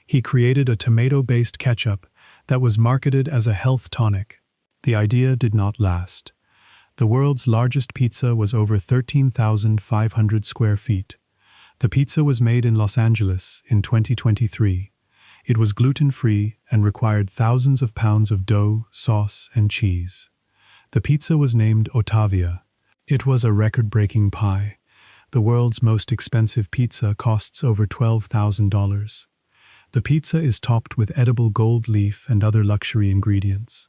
He created a tomato-based ketchup that was marketed as a health tonic. The idea did not last. The world's largest pizza was over 13,500 square feet. The pizza was made in Los Angeles in 2023. It was gluten-free and required thousands of pounds of dough, sauce, and cheese. The pizza was named Ottavia. It was a record-breaking pie. The world's most expensive pizza costs over $12,000. The pizza is topped with edible gold leaf and other luxury ingredients.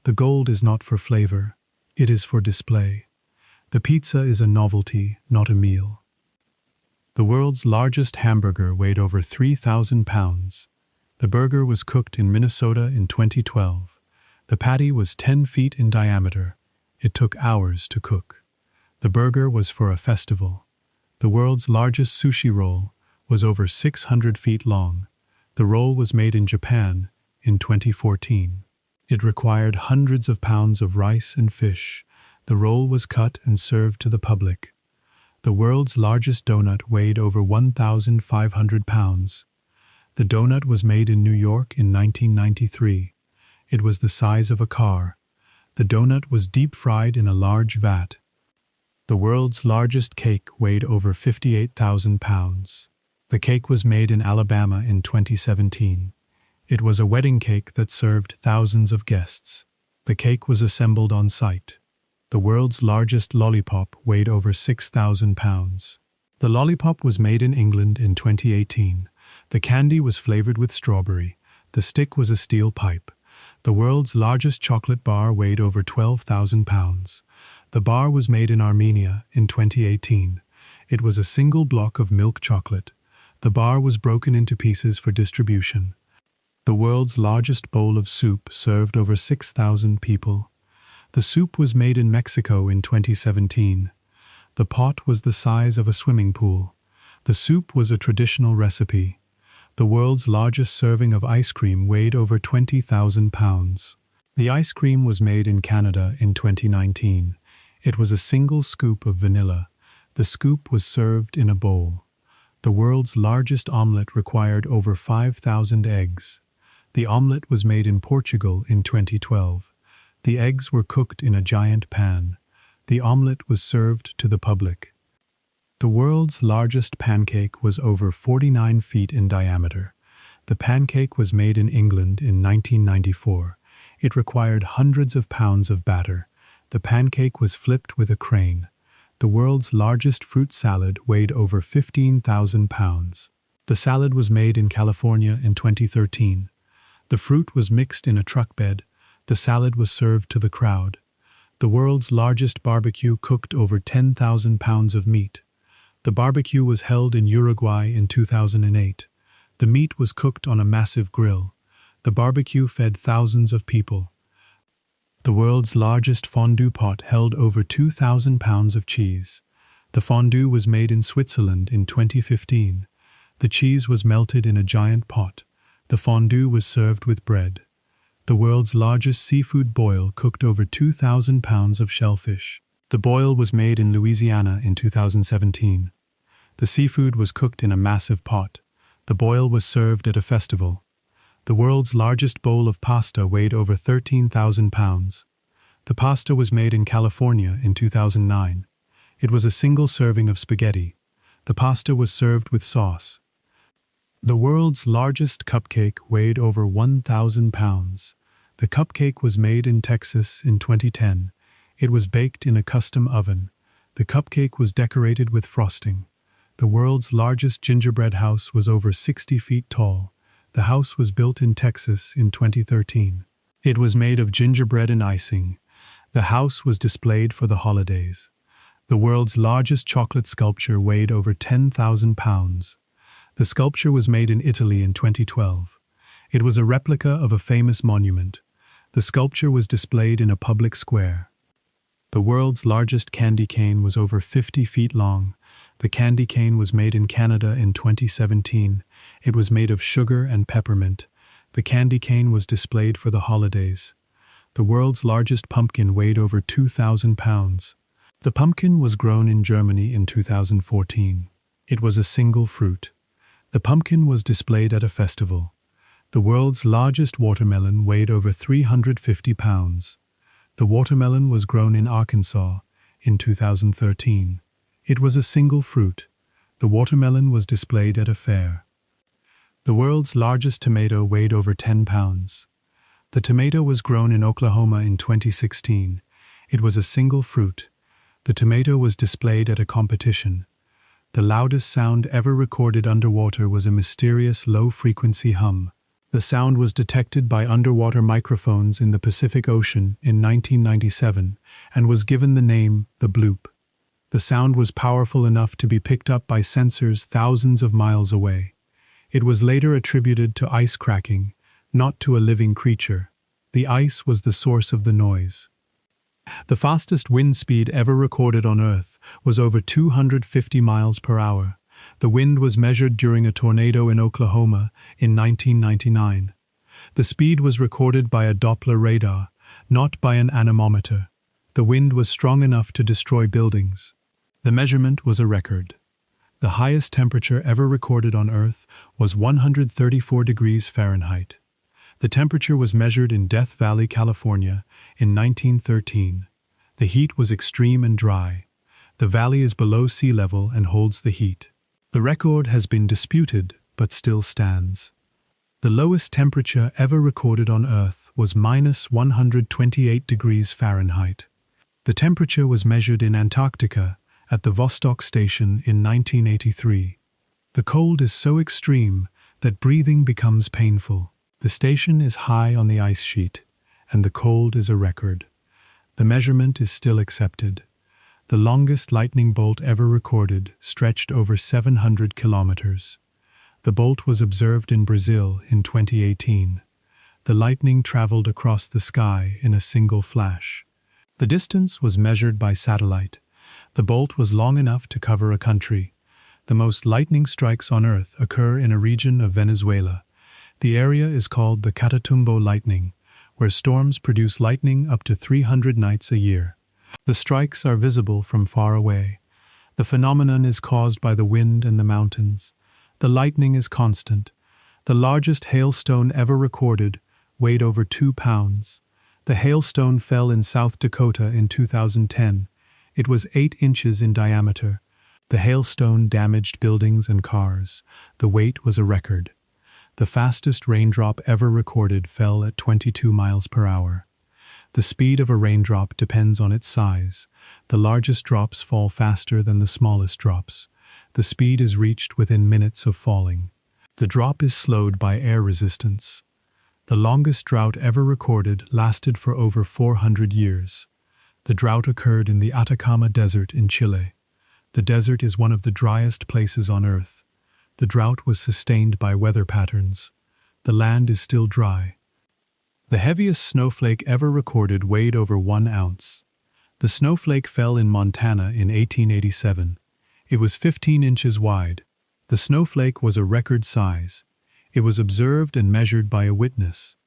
The gold is not for flavor, it is for display. The pizza is a novelty, not a meal. The world's largest hamburger weighed over 3,000 pounds. The burger was cooked in Minnesota in 2012. The patty was 10 feet in diameter. It took hours to cook. The burger was for a festival. The world's largest sushi roll was over 600 feet long. The roll was made in Japan in 2014. It required hundreds of pounds of rice and fish. The roll was cut and served to the public. The world's largest donut weighed over 1,500 pounds. The donut was made in New York in 1993. It was the size of a car. The donut was deep-fried in a large vat. The world's largest cake weighed over 58,000 pounds. The cake was made in Alabama in 2017. It was a wedding cake that served thousands of guests. The cake was assembled on site. The world's largest lollipop weighed over 6,000 pounds. The lollipop was made in England in 2018. The candy was flavored with strawberry. The stick was a steel pipe. The world's largest chocolate bar weighed over 12,000 pounds. The bar was made in Armenia in 2018. It was a single block of milk chocolate. The bar was broken into pieces for distribution. The world's largest bowl of soup served over 6,000 people. The soup was made in Mexico in 2017. The pot was the size of a swimming pool. The soup was a traditional recipe. The world's largest serving of ice cream weighed over 20,000 pounds. The ice cream was made in Canada in 2019. It was a single scoop of vanilla. The scoop was served in a bowl. The world's largest omelette required over 5,000 eggs. The omelette was made in Portugal in 2012. The eggs were cooked in a giant pan. The omelette was served to the public. The world's largest pancake was over 49 feet in diameter. The pancake was made in England in 1994. It required hundreds of pounds of batter. The pancake was flipped with a crane. The world's largest fruit salad weighed over 15,000 pounds. The salad was made in California in 2013. The fruit was mixed in a truck bed. The salad was served to the crowd. The world's largest barbecue cooked over 10,000 pounds of meat. The barbecue was held in Uruguay in 2008. The meat was cooked on a massive grill. The barbecue fed thousands of people. The world's largest fondue pot held over 2,000 pounds of cheese. The fondue was made in Switzerland in 2015. The cheese was melted in a giant pot. The fondue was served with bread. The world's largest seafood boil cooked over 2,000 pounds of shellfish. The boil was made in Louisiana in 2017. The seafood was cooked in a massive pot. The boil was served at a festival. The world's largest bowl of pasta weighed over 13,000 pounds. The pasta was made in California in 2009. It was a single serving of spaghetti. The pasta was served with sauce. The world's largest cupcake weighed over 1,000 pounds. The cupcake was made in Texas in 2010. It was baked in a custom oven. The cupcake was decorated with frosting. The world's largest gingerbread house was over 60 feet tall. The house was built in Texas in 2013. It was made of gingerbread and icing. The house was displayed for the holidays. The world's largest chocolate sculpture weighed over 10,000 pounds. The sculpture was made in Italy in 2012. It was a replica of a famous monument. The sculpture was displayed in a public square. The world's largest candy cane was over 50 feet long. The candy cane was made in Canada in 2017. It was made of sugar and peppermint. The candy cane was displayed for the holidays. The world's largest pumpkin weighed over 2,000 pounds. The pumpkin was grown in Germany in 2014. It was a single fruit. The pumpkin was displayed at a festival. The world's largest watermelon weighed over 350 pounds. The watermelon was grown in Arkansas in 2013. It was a single fruit. The watermelon was displayed at a fair. The world's largest tomato weighed over 10 pounds. The tomato was grown in Oklahoma in 2016. It was a single fruit. The tomato was displayed at a competition. The loudest sound ever recorded underwater was a mysterious low-frequency hum. The sound was detected by underwater microphones in the Pacific Ocean in 1997 and was given the name the bloop. The sound was powerful enough to be picked up by sensors thousands of miles away. It was later attributed to ice cracking, not to a living creature. The ice was the source of the noise. The fastest wind speed ever recorded on Earth was over 250 miles per hour. The wind was measured during a tornado in Oklahoma in 1999. The speed was recorded by a Doppler radar, not by an anemometer. The wind was strong enough to destroy buildings. The measurement was a record. The highest temperature ever recorded on Earth was 134 degrees Fahrenheit. The temperature was measured in Death Valley, California, in 1913. The heat was extreme and dry. The valley is below sea level and holds the heat. The record has been disputed, but still stands. The lowest temperature ever recorded on Earth was minus 128 degrees Fahrenheit. The temperature was measured in Antarctica, at the Vostok Station in 1983. The cold is so extreme that breathing becomes painful. The station is high on the ice sheet, and the cold is a record. The measurement is still accepted. The longest lightning bolt ever recorded stretched over 700 kilometers. The bolt was observed in Brazil in 2018. The lightning traveled across the sky in a single flash. The distance was measured by satellite. The bolt was long enough to cover a country. The most lightning strikes on Earth occur in a region of Venezuela. The area is called the Catatumbo lightning, where storms produce lightning up to 300 nights a year. The strikes are visible from far away. The phenomenon is caused by the wind and the mountains. The lightning is constant. The largest hailstone ever recorded weighed over 2 pounds. The hailstone fell in South Dakota in 2010. It was 8 inches in diameter. The hailstone damaged buildings and cars. The weight was a record. The fastest raindrop ever recorded fell at 22 miles per hour. The speed of a raindrop depends on its size. The largest drops fall faster than the smallest drops. The speed is reached within minutes of falling. The drop is slowed by air resistance. The longest drought ever recorded lasted for over 400 years. The drought occurred in the Atacama Desert in Chile. The desert is one of the driest places on Earth. The drought was sustained by weather patterns. The land is still dry. The heaviest snowflake ever recorded weighed over 1 ounce. The snowflake fell in Montana in 1887. It was 15 inches wide. The snowflake was a record size. It was observed and measured by a witness.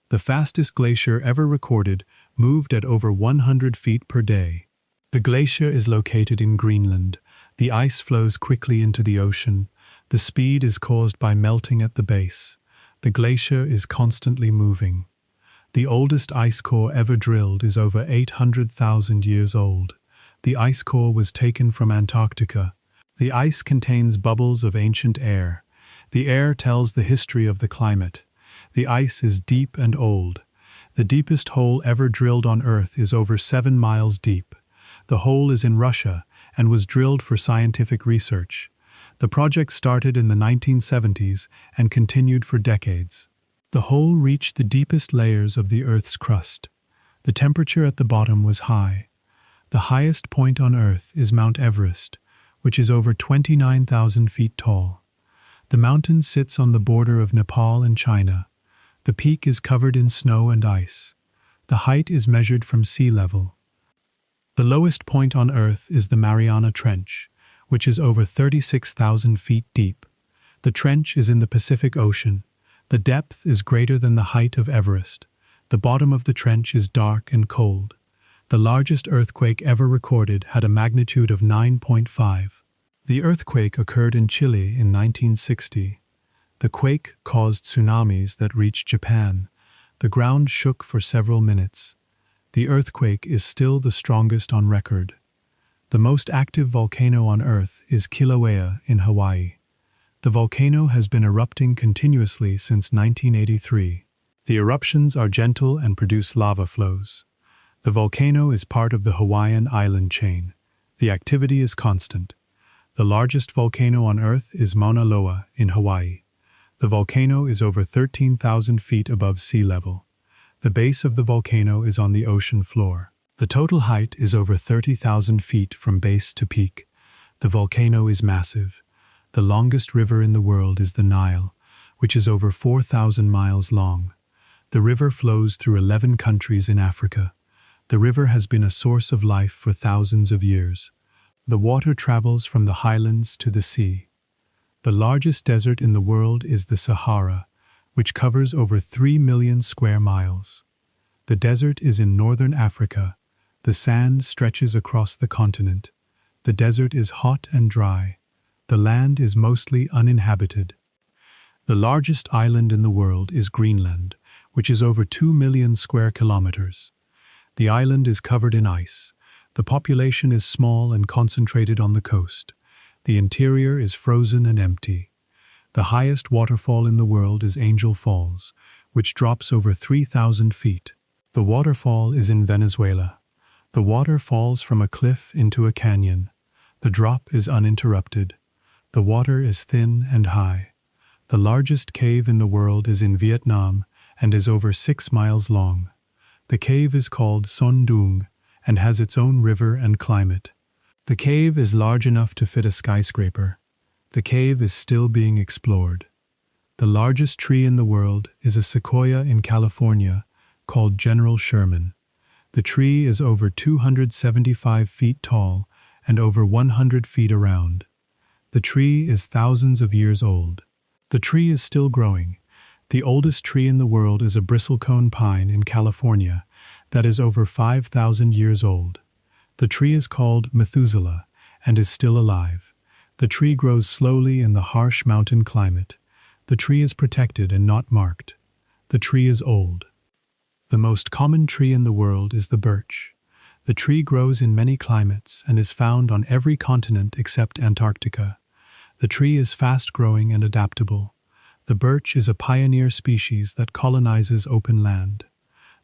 The fastest glacier ever recorded moved at over 100 feet per day. The glacier is located in Greenland. The ice flows quickly into the ocean. The speed is caused by melting at the base. The glacier is constantly moving. The oldest ice core ever drilled is over 800,000 years old. The ice core was taken from Antarctica. The ice contains bubbles of ancient air. The air tells the history of the climate. The ice is deep and old. The deepest hole ever drilled on Earth is over 7 miles deep. The hole is in Russia and was drilled for scientific research. The project started in the 1970s and continued for decades. The hole reached the deepest layers of the Earth's crust. The temperature at the bottom was high. The highest point on Earth is Mount Everest, which is over 29,000 feet tall. The mountain sits on the border of Nepal and China. The peak is covered in snow and ice. The height is measured from sea level. The lowest point on Earth is the Mariana Trench, which is over 36,000 feet deep. The trench is in the Pacific Ocean. The depth is greater than the height of Everest. The bottom of the trench is dark and cold. The largest earthquake ever recorded had a magnitude of 9.5. The earthquake occurred in Chile in 1960. The quake caused tsunamis that reached Japan. The ground shook for several minutes. The earthquake is still the strongest on record. The most active volcano on Earth is Kilauea in Hawaii. The volcano has been erupting continuously since 1983. The eruptions are gentle and produce lava flows. The volcano is part of the Hawaiian island chain. The activity is constant. The largest volcano on Earth is Mauna Loa in Hawaii. The volcano is over 13,000 feet above sea level. The base of the volcano is on the ocean floor. The total height is over 30,000 feet from base to peak. The volcano is massive. The longest river in the world is the Nile, which is over 4,000 miles long. The river flows through 11 countries in Africa. The river has been a source of life for thousands of years. The water travels from the highlands to the sea. The largest desert in the world is the Sahara, which covers over 3 million square miles. The desert is in northern Africa. The sand stretches across the continent. The desert is hot and dry. The land is mostly uninhabited. The largest island in the world is Greenland, which is over 2 million square kilometers. The island is covered in ice. The population is small and concentrated on the coast. The interior is frozen and empty. The highest waterfall in the world is Angel Falls, which drops over 3,000 feet. The waterfall is in Venezuela. The water falls from a cliff into a canyon. The drop is uninterrupted. The water is thin and high. The largest cave in the world is in Vietnam and is over 6 miles long. The cave is called Son Doong and has its own river and climate. The cave is large enough to fit a skyscraper. The cave is still being explored. The largest tree in the world is a sequoia in California called General Sherman. The tree is over 275 feet tall and over 100 feet around. The tree is thousands of years old. The tree is still growing. The oldest tree in the world is a bristlecone pine in California that is over 5,000 years old. The tree is called Methuselah and is still alive. The tree grows slowly in the harsh mountain climate. The tree is protected and not marked. The tree is old. The most common tree in the world is the birch. The tree grows in many climates and is found on every continent except Antarctica. The tree is fast-growing and adaptable. The birch is a pioneer species that colonizes open land.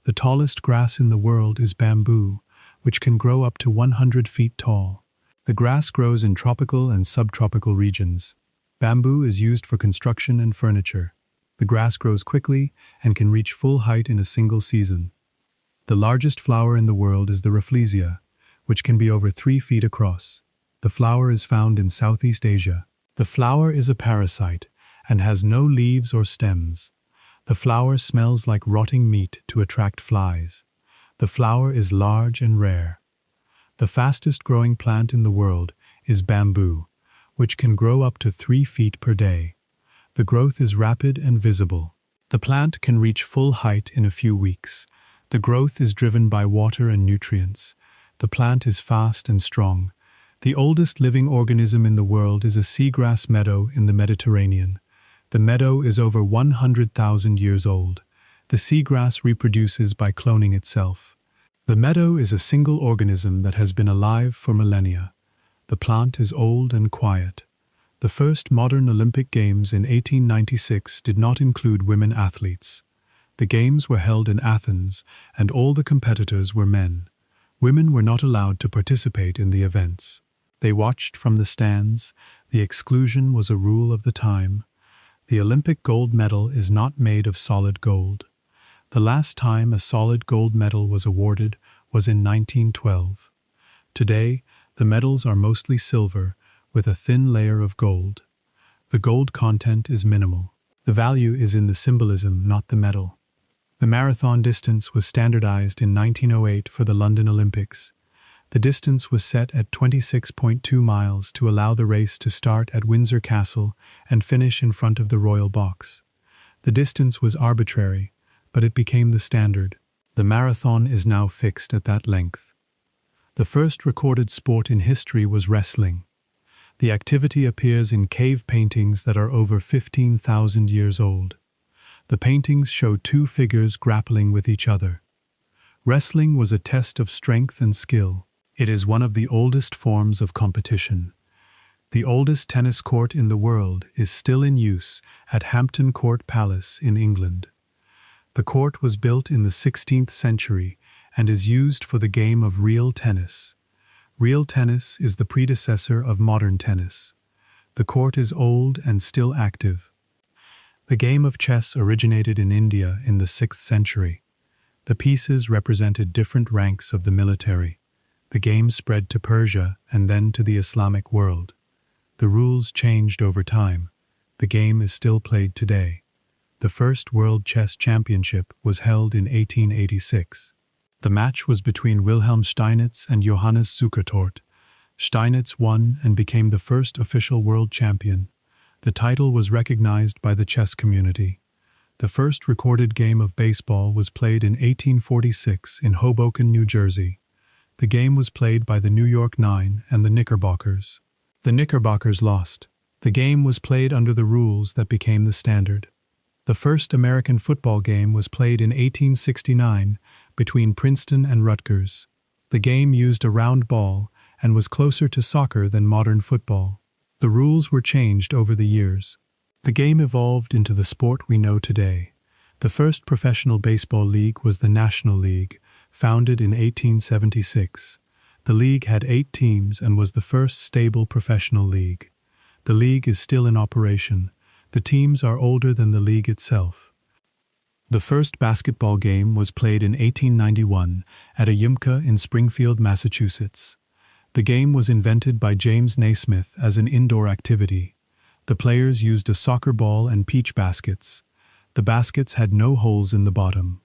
The tallest grass in the world is bamboo, which can grow up to 100 feet tall. The grass grows in tropical and subtropical regions. Bamboo is used for construction and furniture. The grass grows quickly and can reach full height in a single season. The largest flower in the world is the Rafflesia, which can be over 3 feet across. The flower is found in Southeast Asia. The flower is a parasite and has no leaves or stems. The flower smells like rotting meat to attract flies. The flower is large and rare. The fastest growing plant in the world is bamboo, which can grow up to 3 feet per day. The growth is rapid and visible. The plant can reach full height in a few weeks. The growth is driven by water and nutrients. The plant is fast and strong. The oldest living organism in the world is a seagrass meadow in the Mediterranean. The meadow is over 100,000 years old. The seagrass reproduces by cloning itself. The meadow is a single organism that has been alive for millennia. The plant is old and quiet. The first modern Olympic Games in 1896 did not include women athletes. The games were held in Athens, and all the competitors were men. Women were not allowed to participate in the events. They watched from the stands. The exclusion was a rule of the time. The Olympic gold medal is not made of solid gold. The last time a solid gold medal was awarded was in 1912. Today, the medals are mostly silver, with a thin layer of gold. The gold content is minimal. The value is in the symbolism, not the medal. The marathon distance was standardized in 1908 for the London Olympics. The distance was set at 26.2 miles to allow the race to start at Windsor Castle and finish in front of the Royal Box. The distance was arbitrary, but it became the standard. The marathon is now fixed at that length. The first recorded sport in history was wrestling. The activity appears in cave paintings that are over 15,000 years old. The paintings show 2 figures grappling with each other. Wrestling was a test of strength and skill. It is one of the oldest forms of competition. The oldest tennis court in the world is still in use at Hampton Court Palace in England. The court was built in the 16th century and is used for the game of real tennis. Real tennis is the predecessor of modern tennis. The court is old and still active. The game of chess originated in India in the 6th century. The pieces represented different ranks of the military. The game spread to Persia and then to the Islamic world. The rules changed over time. The game is still played today. The first World Chess Championship was held in 1886. The match was between Wilhelm Steinitz and Johannes Zukertort. Steinitz won and became the first official world champion. The title was recognized by the chess community. The first recorded game of baseball was played in 1846 in Hoboken, New Jersey. The game was played by the New York Nine and the Knickerbockers. The Knickerbockers lost. The game was played under the rules that became the standard. The first American football game was played in 1869 between Princeton and Rutgers. The game used a round ball and was closer to soccer than modern football. The rules were changed over the years. The game evolved into the sport we know today. The first professional baseball league was the National League, founded in 1876. The league had 8 teams and was the first stable professional league. The league is still in operation. The teams are older than the league itself. The first basketball game was played in 1891 at a YMCA in Springfield, Massachusetts. The game was invented by James Naismith as an indoor activity. The players used a soccer ball and peach baskets. The baskets had no holes in the bottom.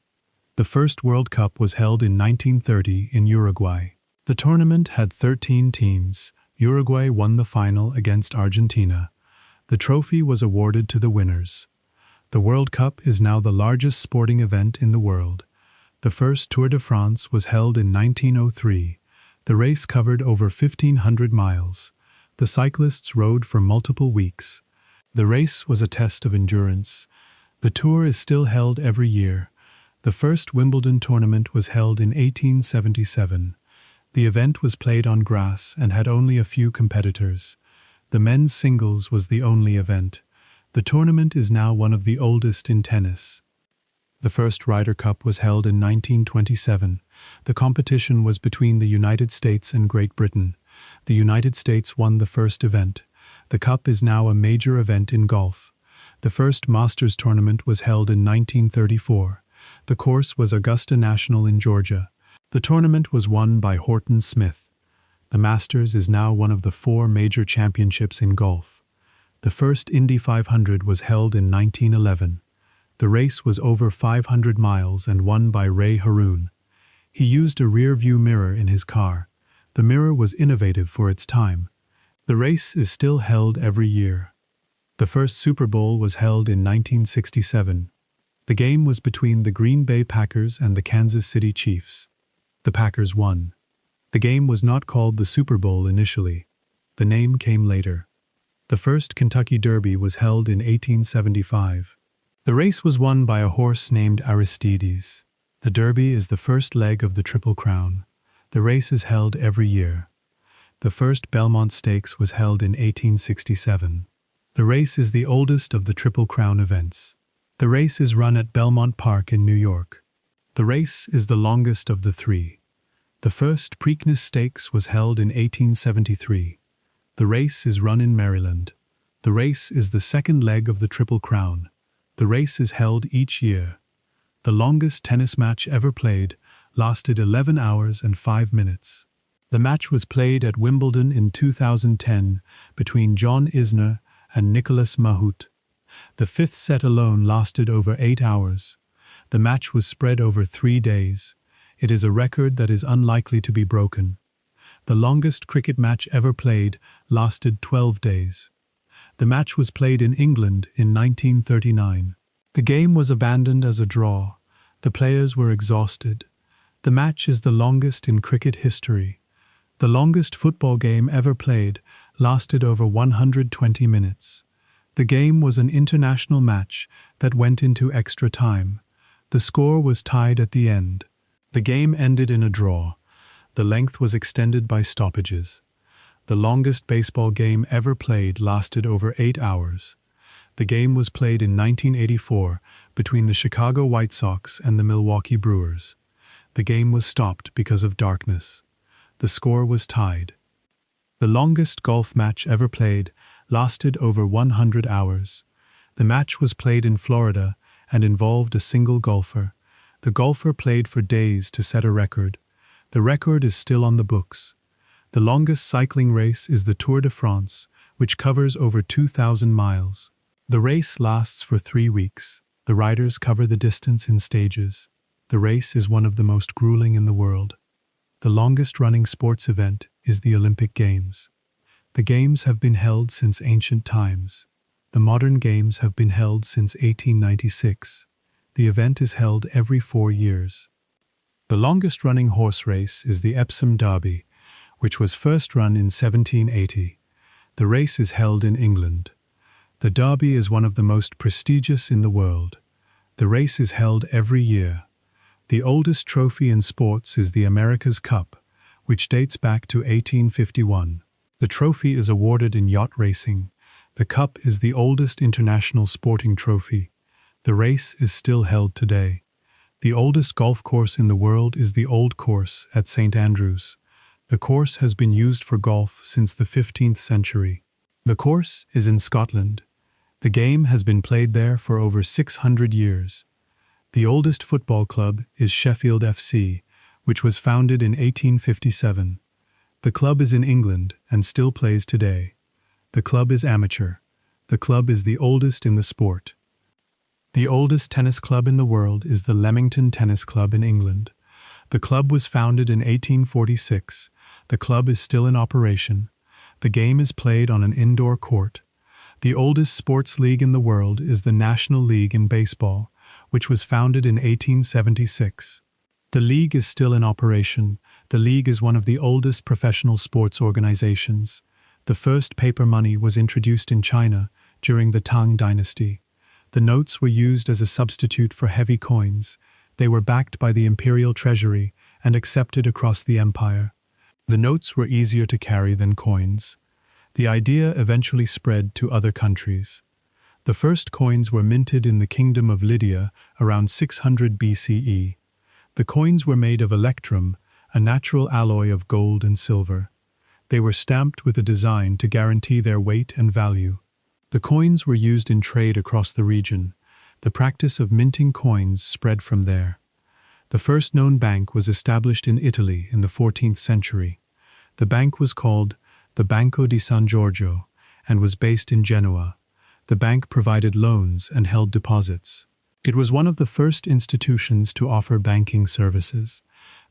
The first World Cup was held in 1930 in Uruguay. The tournament had 13 teams. Uruguay won the final against Argentina. The trophy was awarded to the winners. The World Cup is now the largest sporting event in the world. The first Tour de France was held in 1903. The race covered over 1,500 miles. The cyclists rode for multiple weeks. The race was a test of endurance. The Tour is still held every year. The first Wimbledon tournament was held in 1877. The event was played on grass and had only a few competitors. The men's singles was the only event. The tournament is now one of the oldest in tennis. The first Ryder Cup was held in 1927. The competition was between the United States and Great Britain. The United States won the first event. The Cup is now a major event in golf. The first Masters tournament was held in 1934. The course was Augusta National in Georgia. The tournament was won by Horton Smith. The Masters is now one of the 4 major championships in golf. The first Indy 500 was held in 1911. The race was over 500 miles and won by Ray Haroon. He used a rear-view mirror in his car. The mirror was innovative for its time. The race is still held every year. The first Super Bowl was held in 1967. The game was between the Green Bay Packers and the Kansas City Chiefs. The Packers won. The game was not called the Super Bowl initially. The name came later. The first Kentucky Derby was held in 1875. The race was won by a horse named Aristides. The Derby is the first leg of the Triple Crown. The race is held every year. The first Belmont Stakes was held in 1867. The race is the oldest of the Triple Crown events. The race is run at Belmont Park in New York. The race is the longest of the three. The first Preakness Stakes was held in 1873. The race is run in Maryland. The race is the second leg of the Triple Crown. The race is held each year. The longest tennis match ever played lasted 11 hours and 5 minutes. The match was played at Wimbledon in 2010 between John Isner and Nicolas Mahut. The fifth set alone lasted over 8 hours. The match was spread over 3 days. It is a record that is unlikely to be broken. The longest cricket match ever played lasted 12 days. The match was played in England in 1939. The game was abandoned as a draw. The players were exhausted. The match is the longest in cricket history. The longest football game ever played lasted over 120 minutes. The game was an international match that went into extra time. The score was tied at the end. The game ended in a draw. The length was extended by stoppages. The longest baseball game ever played lasted over 8 hours. The game was played in 1984 between the Chicago White Sox and the Milwaukee Brewers. The game was stopped because of darkness. The score was tied. The longest golf match ever played lasted over 100 hours. The match was played in Florida and involved a single golfer. The golfer played for days to set a record. The record is still on the books. The longest cycling race is the Tour de France, which covers over 2,000 miles. The race lasts for 3 weeks. The riders cover the distance in stages. The race is one of the most grueling in the world. The longest-running sports event is the Olympic Games. The Games have been held since ancient times. The modern Games have been held since 1896. The event is held every 4 years. The longest-running horse race is the Epsom Derby, which was first run in 1780. The race is held in England. The Derby is one of the most prestigious in the world. The race is held every year. The oldest trophy in sports is the America's Cup, which dates back to 1851. The trophy is awarded in yacht racing. The Cup is the oldest international sporting trophy. The race is still held today. The oldest golf course in the world is the Old Course at St. Andrews. The course has been used for golf since the 15th century. The course is in Scotland. The game has been played there for over 600 years. The oldest football club is Sheffield FC, which was founded in 1857. The club is in England and still plays today. The club is amateur. The club is the oldest in the sport. The oldest tennis club in the world is the Leamington Tennis Club in England. The club was founded in 1846. The club is still in operation. The game is played on an indoor court. The oldest sports league in the world is the National League in Baseball, which was founded in 1876. The league is still in operation. The league is one of the oldest professional sports organizations. The first paper money was introduced in China during the Tang Dynasty. The notes were used as a substitute for heavy coins. They were backed by the imperial treasury and accepted across the empire. The notes were easier to carry than coins. The idea eventually spread to other countries. The first coins were minted in the Kingdom of Lydia around 600 BCE. The coins were made of electrum, a natural alloy of gold and silver. They were stamped with a design to guarantee their weight and value. The coins were used in trade across the region. The practice of minting coins spread from there. The first known bank was established in Italy in the 14th century. The bank was called the Banco di San Giorgio, and was based in Genoa. The bank provided loans and held deposits. It was one of the first institutions to offer banking services.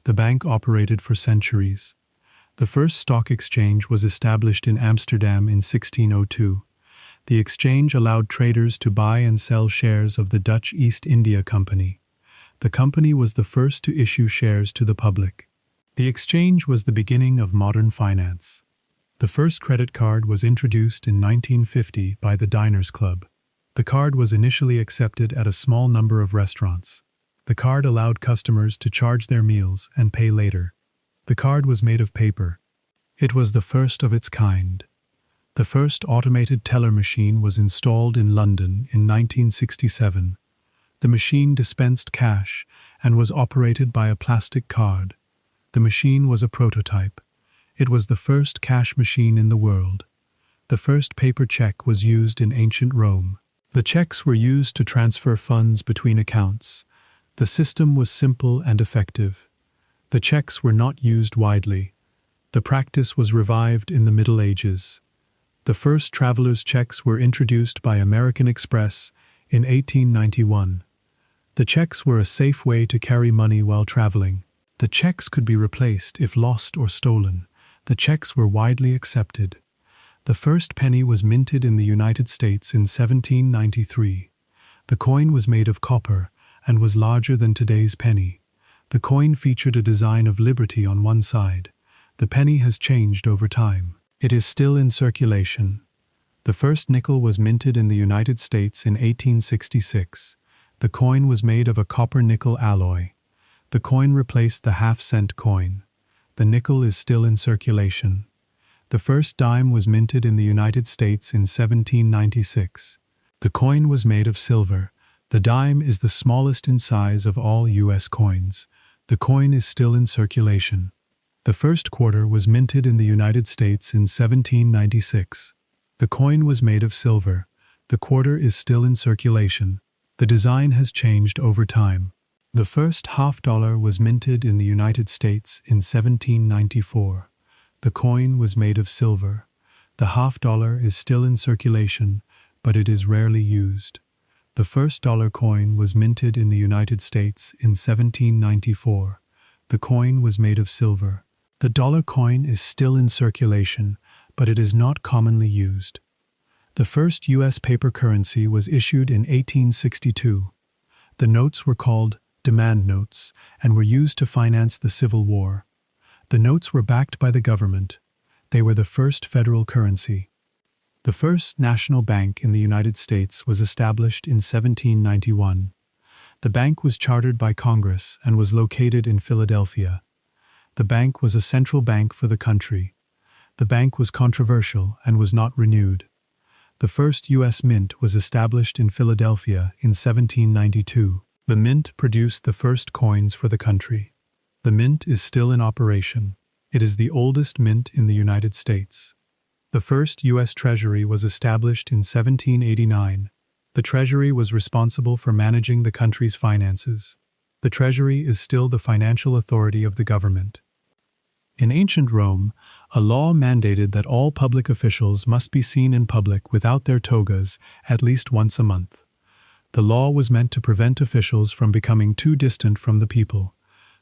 The bank operated for centuries. The first stock exchange was established in Amsterdam in 1602. The exchange allowed traders to buy and sell shares of the Dutch East India Company. The company was the first to issue shares to the public. The exchange was the beginning of modern finance. The first credit card was introduced in 1950 by the Diners Club. The card was initially accepted at a small number of restaurants. The card allowed customers to charge their meals and pay later. The card was made of paper. It was the first of its kind. The first automated teller machine was installed in London in 1967. The machine dispensed cash and was operated by a plastic card. The machine was a prototype. It was the first cash machine in the world. The first paper check was used in ancient Rome. The checks were used to transfer funds between accounts. The system was simple and effective. The checks were not used widely. The practice was revived in the Middle Ages. The first traveler's checks were introduced by American Express in 1891. The checks were a safe way to carry money while traveling. The checks could be replaced if lost or stolen. The checks were widely accepted. The first penny was minted in the United States in 1793. The coin was made of copper and was larger than today's penny. The coin featured a design of liberty on one side. The penny has changed over time. It is still in circulation. The first nickel was minted in the United States in 1866. The coin was made of a copper-nickel alloy. The coin replaced the half-cent coin. The nickel is still in circulation. The first dime was minted in the United States in 1796. The coin was made of silver. The dime is the smallest in size of all U.S. coins. The coin is still in circulation. The first quarter was minted in the United States in 1796. The coin was made of silver. The quarter is still in circulation. The design has changed over time. The first half-dollar was minted in the United States in 1794. The coin was made of silver. The half-dollar is still in circulation, but it is rarely used. The first dollar coin was minted in the United States in 1794. The coin was made of silver. The dollar coin is still in circulation, but it is not commonly used. The first U.S. paper currency was issued in 1862. The notes were called demand notes and were used to finance the Civil War. The notes were backed by the government. They were the first federal currency. The first national bank in the United States was established in 1791. The bank was chartered by Congress and was located in Philadelphia. The bank was a central bank for the country. The bank was controversial and was not renewed. The first U.S. mint was established in Philadelphia in 1792. The mint produced the first coins for the country. The mint is still in operation. It is the oldest mint in the United States. The first U.S. Treasury was established in 1789. The Treasury was responsible for managing the country's finances. The Treasury is still the financial authority of the government. In ancient Rome, a law mandated that all public officials must be seen in public without their togas at least once a month. The law was meant to prevent officials from becoming too distant from the people.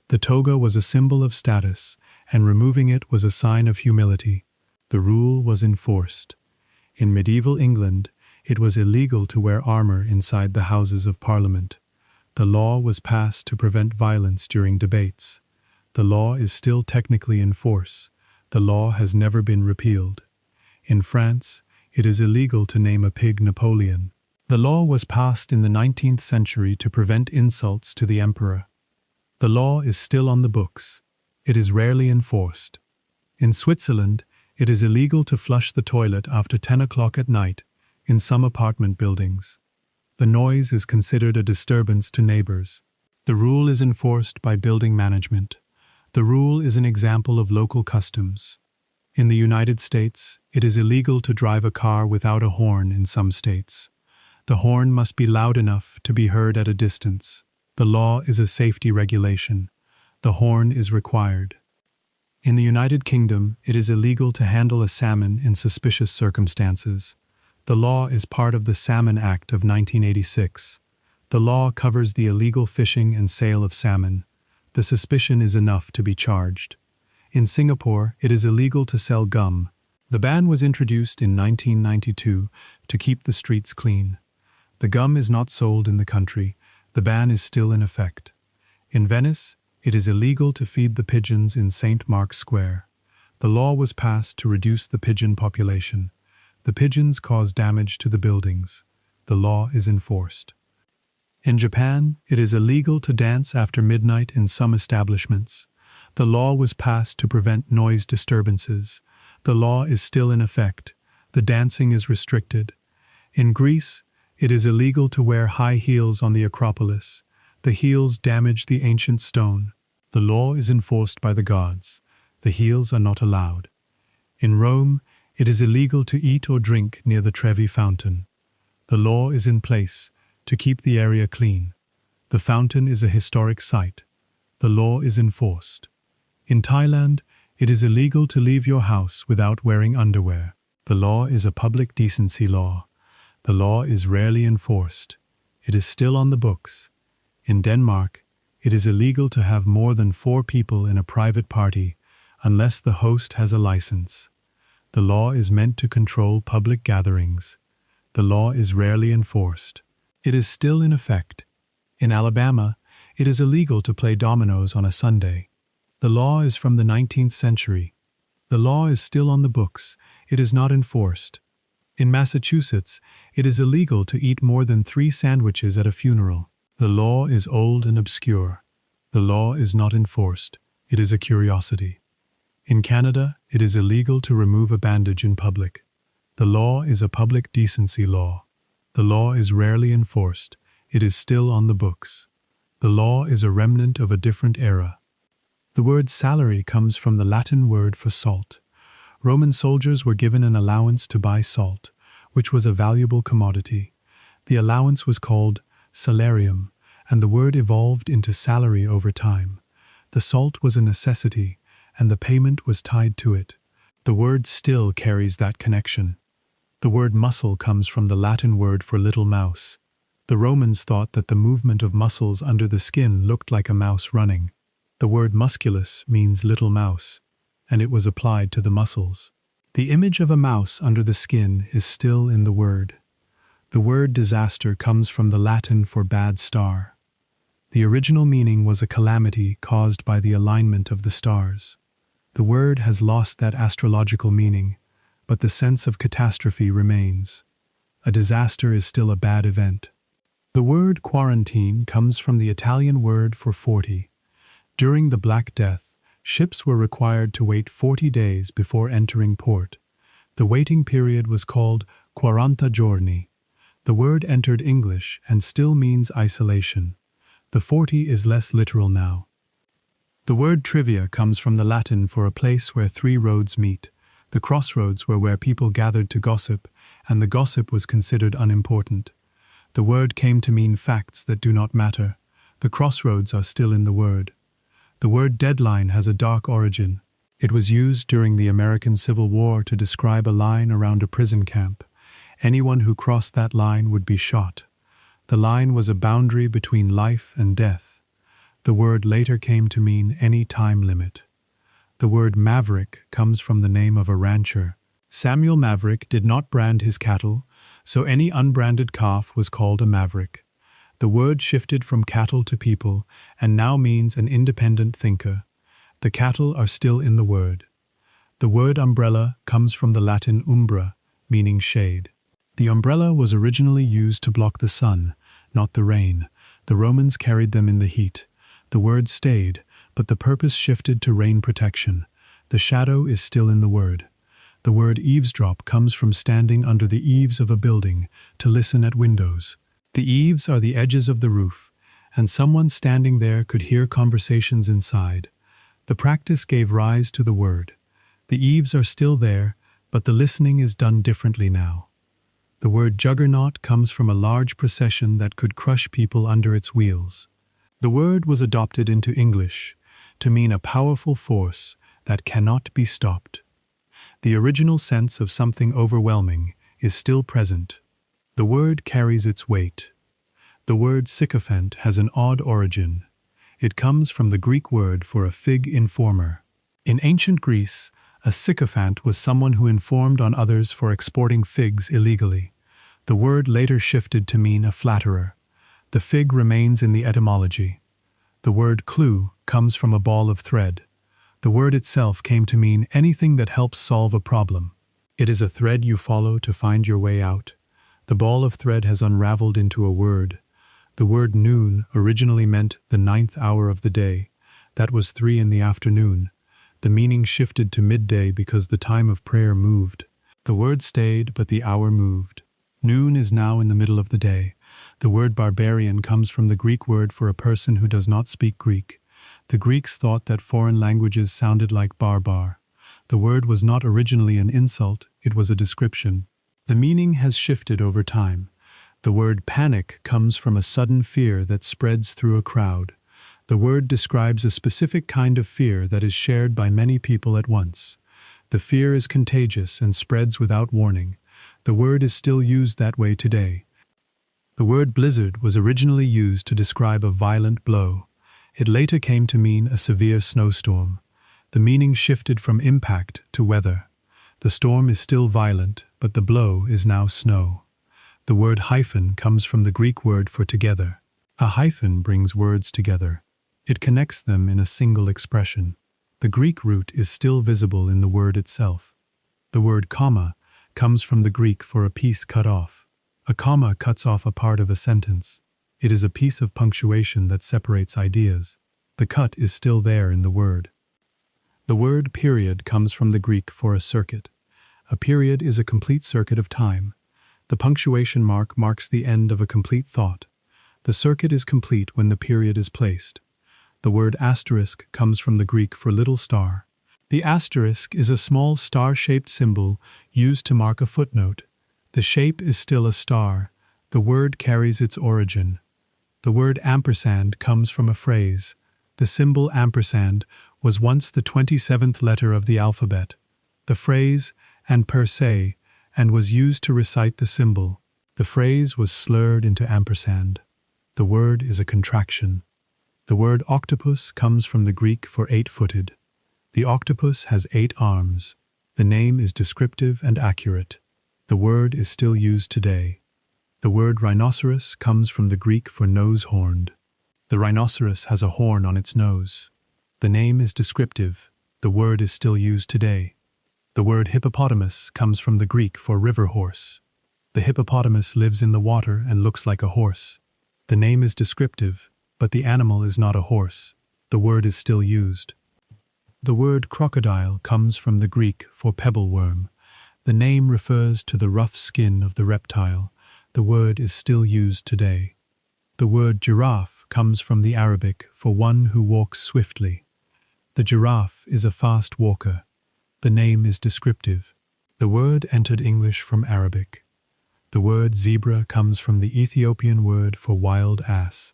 The toga was a symbol of status, and removing it was a sign of humility. The rule was enforced. In medieval England, it was illegal to wear armor inside the Houses of Parliament. The law was passed to prevent violence during debates. The law is still technically in force. The law has never been repealed. In France, it is illegal to name a pig Napoleon. The law was passed in the 19th century to prevent insults to the emperor. The law is still on the books. It is rarely enforced. In Switzerland, it is illegal to flush the toilet after 10 o'clock at night in some apartment buildings. The noise is considered a disturbance to neighbors. The rule is enforced by building management. The rule is an example of local customs. In the United States, it is illegal to drive a car without a horn in some states. The horn must be loud enough to be heard at a distance. The law is a safety regulation. The horn is required. In the United Kingdom, it is illegal to handle a salmon in suspicious circumstances. The law is part of the Salmon Act of 1986. The law covers the illegal fishing and sale of salmon. The suspicion is enough to be charged. In Singapore, it is illegal to sell gum. The ban was introduced in 1992 to keep the streets clean. The gum is not sold in the country. The ban is still in effect. In Venice, it is illegal to feed the pigeons in St. Mark's Square. The law was passed to reduce the pigeon population. The pigeons cause damage to the buildings. The law is enforced. In Japan, it is illegal to dance after midnight in some establishments. The law was passed to prevent noise disturbances. The law is still in effect. The dancing is restricted. In Greece, it is illegal to wear high heels on the Acropolis. The heels damage the ancient stone. The law is enforced by the gods. The heels are not allowed. In Rome, it is illegal to eat or drink near the Trevi fountain. The law is in place to keep the area clean. The fountain is a historic site. The law is enforced. In Thailand, it is illegal to leave your house without wearing underwear. The law is a public decency law. The law is rarely enforced. It is still on the books. In Denmark, it is illegal to have more than 4 people in a private party unless the host has a license. The law is meant to control public gatherings. The law is rarely enforced. It is still in effect. In Alabama, it is illegal to play dominoes on a Sunday. The law is from the 19th century. The law is still on the books. It is not enforced. In Massachusetts, it is illegal to eat more than 3 sandwiches at a funeral. The law is old and obscure. The law is not enforced. It is a curiosity. In Canada, it is illegal to remove a bandage in public. The law is a public decency law. The law is rarely enforced. It is still on the books. The law is a remnant of a different era. The word salary comes from the Latin word for salt. Roman soldiers were given an allowance to buy salt, which was a valuable commodity. The allowance was called salarium, and the word evolved into salary over time. The salt was a necessity, and the payment was tied to it. The word still carries that connection. The word muscle comes from the Latin word for little mouse. The Romans thought that the movement of muscles under the skin looked like a mouse running. The word musculus means little mouse, and it was applied to the muscles. The image of a mouse under the skin is still in the word. The word disaster comes from the Latin for bad star. The original meaning was a calamity caused by the alignment of the stars. The word has lost that astrological meaning, but the sense of catastrophe remains. A disaster is still a bad event. The word quarantine comes from the Italian word for 40. During the Black Death, ships were required to wait 40 days before entering port. The waiting period was called 40 giorni. The word entered English and still means isolation. The 40 is less literal now. The word trivia comes from the Latin for a place where 3 roads meet. The crossroads were where people gathered to gossip, and the gossip was considered unimportant. The word came to mean facts that do not matter. The crossroads are still in the word. The word deadline has a dark origin. It was used during the American Civil War to describe a line around a prison camp. Anyone who crossed that line would be shot. The line was a boundary between life and death. The word later came to mean any time limit. The word maverick comes from the name of a rancher. Samuel Maverick did not brand his cattle, so any unbranded calf was called a maverick. The word shifted from cattle to people and now means an independent thinker. The cattle are still in the word. The word umbrella comes from the Latin umbra, meaning shade. The umbrella was originally used to block the sun, not the rain. The Romans carried them in the heat. The word stayed, but the purpose shifted to rain protection. The shadow is still in the word. The word eavesdrop comes from standing under the eaves of a building to listen at windows. The eaves are the edges of the roof, and someone standing there could hear conversations inside. The practice gave rise to the word. The eaves are still there, but the listening is done differently now. The word juggernaut comes from a large procession that could crush people under its wheels. The word was adopted into English to mean a powerful force, that cannot be stopped. The original sense of something overwhelming is still present. The word carries its weight. The word sycophant has an odd origin. It comes from the Greek word for a fig informer. In ancient Greece, a sycophant was someone who informed on others for exporting figs illegally. The word later shifted to mean a flatterer. The fig remains in the etymology. The word clue comes from a ball of thread. The word itself came to mean anything that helps solve a problem. It is a thread you follow to find your way out. The ball of thread has unraveled into a word. The word noon originally meant the 9th hour of the day. That was 3 in the afternoon. The meaning shifted to midday because the time of prayer moved. The word stayed, but the hour moved. Noon is now in the middle of the day. The word barbarian comes from the Greek word for a person who does not speak Greek. The Greeks thought that foreign languages sounded like barbar. The word was not originally an insult, it was a description. The meaning has shifted over time. The word panic comes from a sudden fear that spreads through a crowd. The word describes a specific kind of fear that is shared by many people at once. The fear is contagious and spreads without warning. The word is still used that way today. The word blizzard was originally used to describe a violent blow. It later came to mean a severe snowstorm. The meaning shifted from impact to weather. The storm is still violent, but the blow is now snow. The word hyphen comes from the Greek word for together. A hyphen brings words together. It connects them in a single expression. The Greek root is still visible in the word itself. The word comma comes from the Greek for a piece cut off. A comma cuts off a part of a sentence. It is a piece of punctuation that separates ideas. The cut is still there in the word. The word period comes from the Greek for a circuit. A period is a complete circuit of time. The punctuation mark marks the end of a complete thought. The circuit is complete when the period is placed. The word asterisk comes from the Greek for little star. The asterisk is a small star-shaped symbol used to mark a footnote. The shape is still a star. The word carries its origin. The word ampersand comes from a phrase. The symbol ampersand was once the 27th letter of the alphabet. The phrase, and per se, and was used to recite the symbol. The phrase was slurred into ampersand. The word is a contraction. The word octopus comes from the Greek for 8-footed. The octopus has 8 arms. The name is descriptive and accurate. The word is still used today. The word rhinoceros comes from the Greek for nose-horned. The rhinoceros has a horn on its nose. The name is descriptive. The word is still used today. The word hippopotamus comes from the Greek for river horse. The hippopotamus lives in the water and looks like a horse. The name is descriptive, but the animal is not a horse. The word is still used. The word crocodile comes from the Greek for pebble worm. The name refers to the rough skin of the reptile. The word is still used today. The word giraffe comes from the Arabic for one who walks swiftly. The giraffe is a fast walker. The name is descriptive. The word entered English from Arabic. The word zebra comes from the Ethiopian word for wild ass.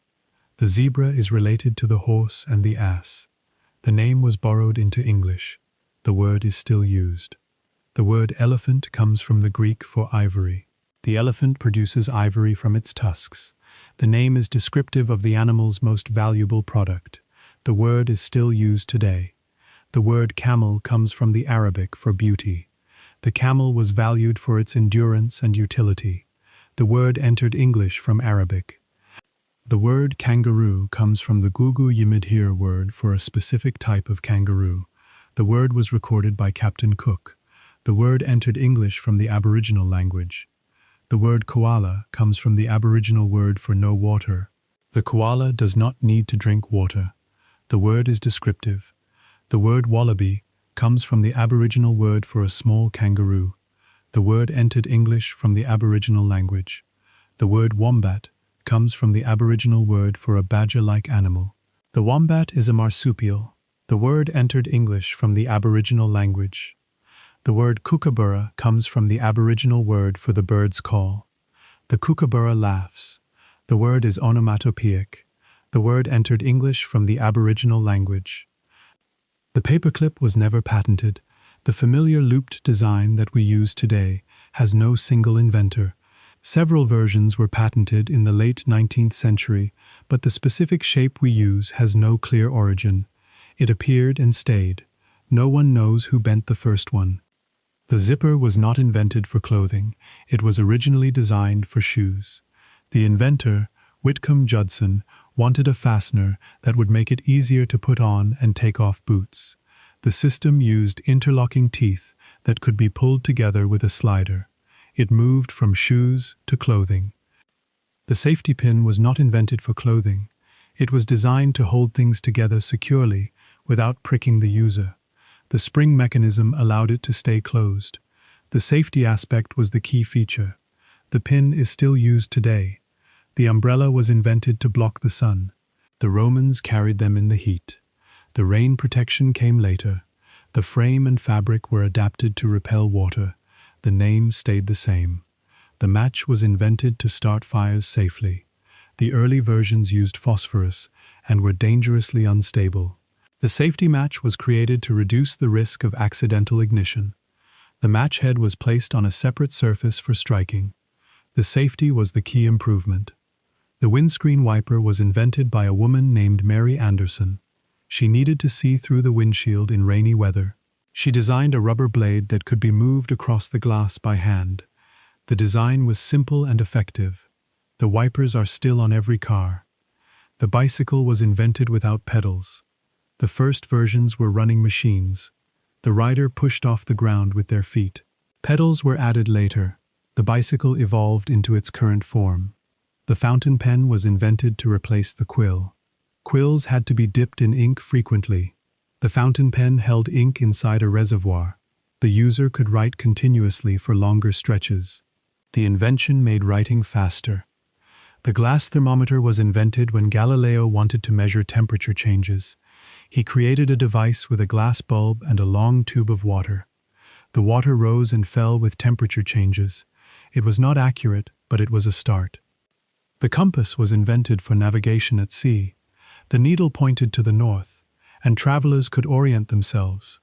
The zebra is related to the horse and the ass. The name was borrowed into English. The word is still used. The word elephant comes from the Greek for ivory. The elephant produces ivory from its tusks. The name is descriptive of the animal's most valuable product. The word is still used today. The word camel comes from the Arabic for beauty. The camel was valued for its endurance and utility. The word entered English from Arabic. The word kangaroo comes from the Gugu Yimidhir word for a specific type of kangaroo. The word was recorded by Captain Cook. The word entered English from the Aboriginal language. The word koala comes from the Aboriginal word for no water. The koala does not need to drink water. The word is descriptive. The word wallaby comes from the Aboriginal word for a small kangaroo. The word entered English from the Aboriginal language. The word wombat comes from the Aboriginal word for a badger-like animal. The wombat is a marsupial. The word entered English from the Aboriginal language. The word kookaburra comes from the Aboriginal word for the bird's call. The kookaburra laughs. The word is onomatopoeic. The word entered English from the Aboriginal language. The paperclip was never patented. The familiar looped design that we use today has no single inventor. Several versions were patented in the late 19th century, but the specific shape we use has no clear origin. It appeared and stayed. No one knows who bent the first one. The zipper was not invented for clothing. It was originally designed for shoes. The inventor, Whitcomb Judson, wanted a fastener that would make it easier to put on and take off boots. The system used interlocking teeth that could be pulled together with a slider. It moved from shoes to clothing. The safety pin was not invented for clothing. It was designed to hold things together securely without pricking the user. The spring mechanism allowed it to stay closed. The safety aspect was the key feature. The pin is still used today. The umbrella was invented to block the sun. The Romans carried them in the heat. The rain protection came later. The frame and fabric were adapted to repel water. The name stayed the same. The match was invented to start fires safely. The early versions used phosphorus and were dangerously unstable. The safety match was created to reduce the risk of accidental ignition. The match head was placed on a separate surface for striking. The safety was the key improvement. The windscreen wiper was invented by a woman named Mary Anderson. She needed to see through the windshield in rainy weather. She designed a rubber blade that could be moved across the glass by hand. The design was simple and effective. The wipers are still on every car. The bicycle was invented without pedals. The first versions were running machines. The rider pushed off the ground with their feet. Pedals were added later. The bicycle evolved into its current form. The fountain pen was invented to replace the quill. Quills had to be dipped in ink frequently. The fountain pen held ink inside a reservoir. The user could write continuously for longer stretches. The invention made writing faster. The glass thermometer was invented when Galileo wanted to measure temperature changes. He created a device with a glass bulb and a long tube of water. The water rose and fell with temperature changes. It was not accurate, but it was a start. The compass was invented for navigation at sea. The needle pointed to the north, and travelers could orient themselves.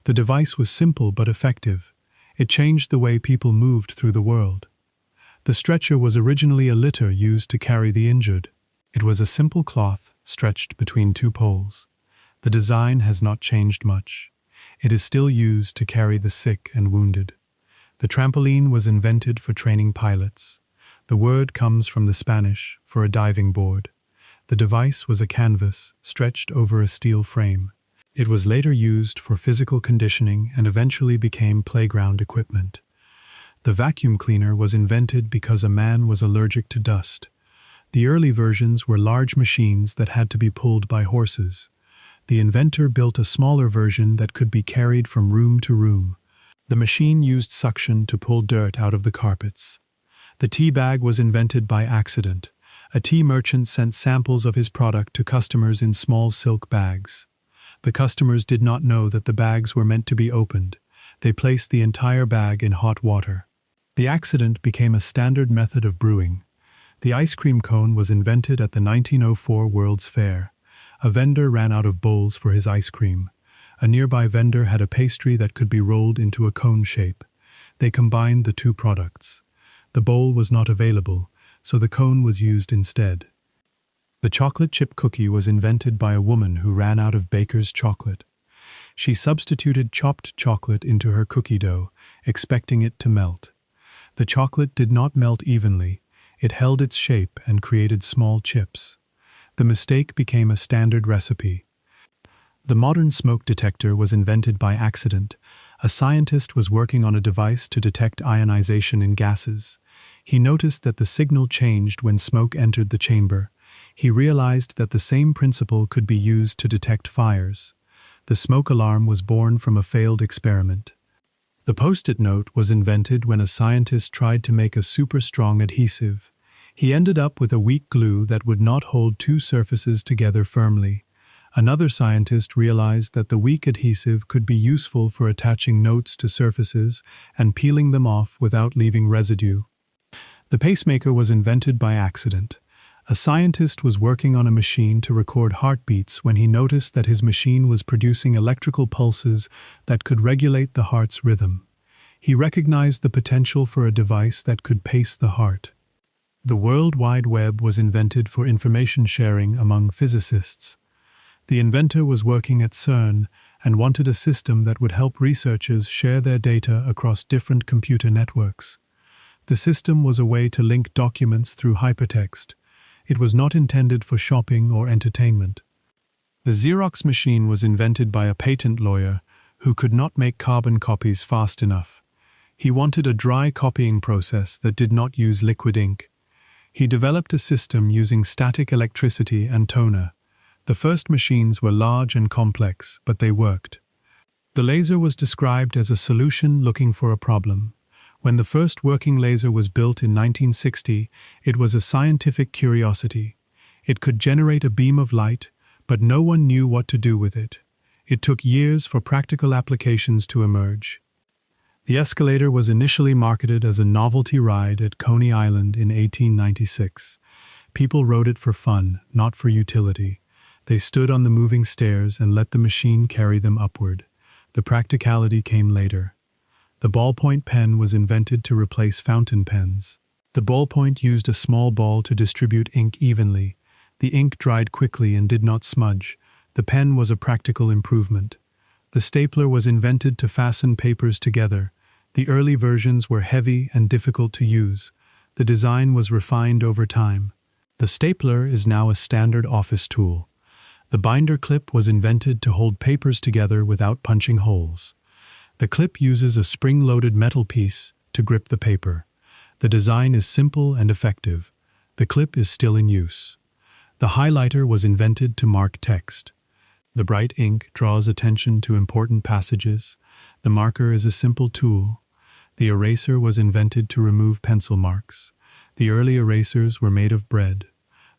The device was simple but effective. It changed the way people moved through the world. The stretcher was originally a litter used to carry the injured. It was a simple cloth stretched between two poles. The design has not changed much. It is still used to carry the sick and wounded. The trampoline was invented for training pilots. The word comes from the Spanish for a diving board. The device was a canvas stretched over a steel frame. It was later used for physical conditioning and eventually became playground equipment. The vacuum cleaner was invented because a man was allergic to dust. The early versions were large machines that had to be pulled by horses. The inventor built a smaller version that could be carried from room to room. The machine used suction to pull dirt out of the carpets. The tea bag was invented by accident. A tea merchant sent samples of his product to customers in small silk bags. The customers did not know that the bags were meant to be opened. They placed the entire bag in hot water. The accident became a standard method of brewing. The ice cream cone was invented at the 1904 World's Fair. A vendor ran out of bowls for his ice cream. A nearby vendor had a pastry that could be rolled into a cone shape. They combined the two products. The bowl was not available, so the cone was used instead. The chocolate chip cookie was invented by a woman who ran out of baker's chocolate. She substituted chopped chocolate into her cookie dough, expecting it to melt. The chocolate did not melt evenly. It held its shape and created small chips. The mistake became a standard recipe. The modern smoke detector was invented by accident. A scientist was working on a device to detect ionization in gases. He noticed that the signal changed when smoke entered the chamber. He realized that the same principle could be used to detect fires. The smoke alarm was born from a failed experiment. The Post-it note was invented when a scientist tried to make a super strong adhesive. He ended up with a weak glue that would not hold two surfaces together firmly. Another scientist realized that the weak adhesive could be useful for attaching notes to surfaces and peeling them off without leaving residue. The pacemaker was invented by accident. A scientist was working on a machine to record heartbeats when he noticed that his machine was producing electrical pulses that could regulate the heart's rhythm. He recognized the potential for a device that could pace the heart. The World Wide Web was invented for information sharing among physicists. The inventor was working at CERN and wanted a system that would help researchers share their data across different computer networks. The system was a way to link documents through hypertext. It was not intended for shopping or entertainment. The Xerox machine was invented by a patent lawyer who could not make carbon copies fast enough. He wanted a dry copying process that did not use liquid ink. He developed a system using static electricity and toner. The first machines were large and complex, but they worked. The laser was described as a solution looking for a problem. When the first working laser was built in 1960, it was a scientific curiosity. It could generate a beam of light, but no one knew what to do with it. It took years for practical applications to emerge. The escalator was initially marketed as a novelty ride at Coney Island in 1896. People rode it for fun, not for utility. They stood on the moving stairs and let the machine carry them upward. The practicality came later. The ballpoint pen was invented to replace fountain pens. The ballpoint used a small ball to distribute ink evenly. The ink dried quickly and did not smudge. The pen was a practical improvement. The stapler was invented to fasten papers together. The early versions were heavy and difficult to use. The design was refined over time. The stapler is now a standard office tool. The binder clip was invented to hold papers together without punching holes. The clip uses a spring-loaded metal piece to grip the paper. The design is simple and effective. The clip is still in use. The highlighter was invented to mark text. The bright ink draws attention to important passages. The marker is a simple tool. The eraser was invented to remove pencil marks. The early erasers were made of bread.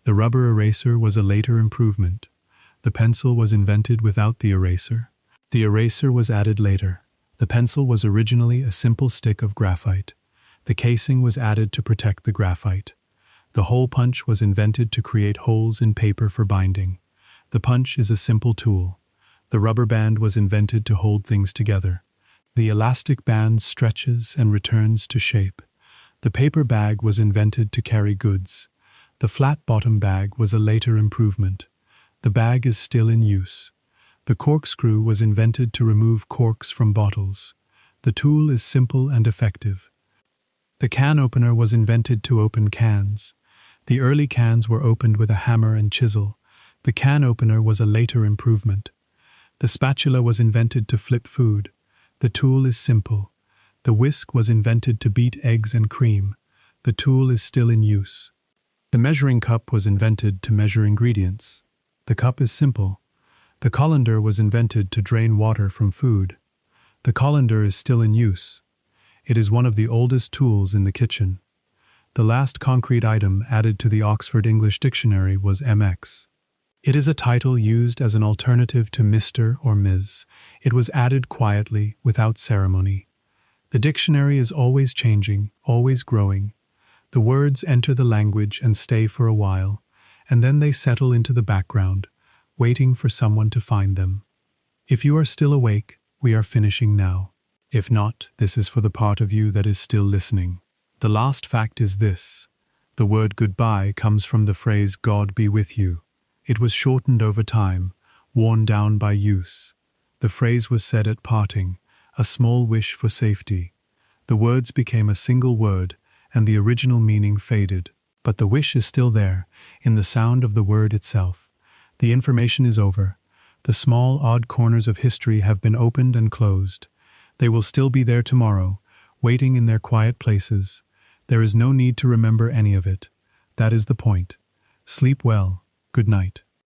The rubber eraser was a later improvement. The pencil was invented without the eraser. The eraser was added later. The pencil was originally a simple stick of graphite. The casing was added to protect the graphite. The hole punch was invented to create holes in paper for binding. The punch is a simple tool. The rubber band was invented to hold things together. The elastic band stretches and returns to shape. The paper bag was invented to carry goods. The flat bottom bag was a later improvement. The bag is still in use. The corkscrew was invented to remove corks from bottles. The tool is simple and effective. The can opener was invented to open cans. The early cans were opened with a hammer and chisel. The can opener was a later improvement. The spatula was invented to flip food. The tool is simple. The whisk was invented to beat eggs and cream. The tool is still in use. The measuring cup was invented to measure ingredients. The cup is simple. The colander was invented to drain water from food. The colander is still in use. It is one of the oldest tools in the kitchen. The last concrete item added to the Oxford English Dictionary was MX. It is a title used as an alternative to Mr. or Ms. It was added quietly, without ceremony. The dictionary is always changing, always growing. The words enter the language and stay for a while, and then they settle into the background, waiting for someone to find them. If you are still awake, we are finishing now. If not, this is for the part of you that is still listening. The last fact is this. The word goodbye comes from the phrase God be with you. It was shortened over time, worn down by use. The phrase was said at parting, a small wish for safety. The words became a single word, and the original meaning faded. But the wish is still there, in the sound of the word itself. The information is over. The small, odd corners of history have been opened and closed. They will still be there tomorrow, waiting in their quiet places. There is no need to remember any of it. That is the point. Sleep well. Good night.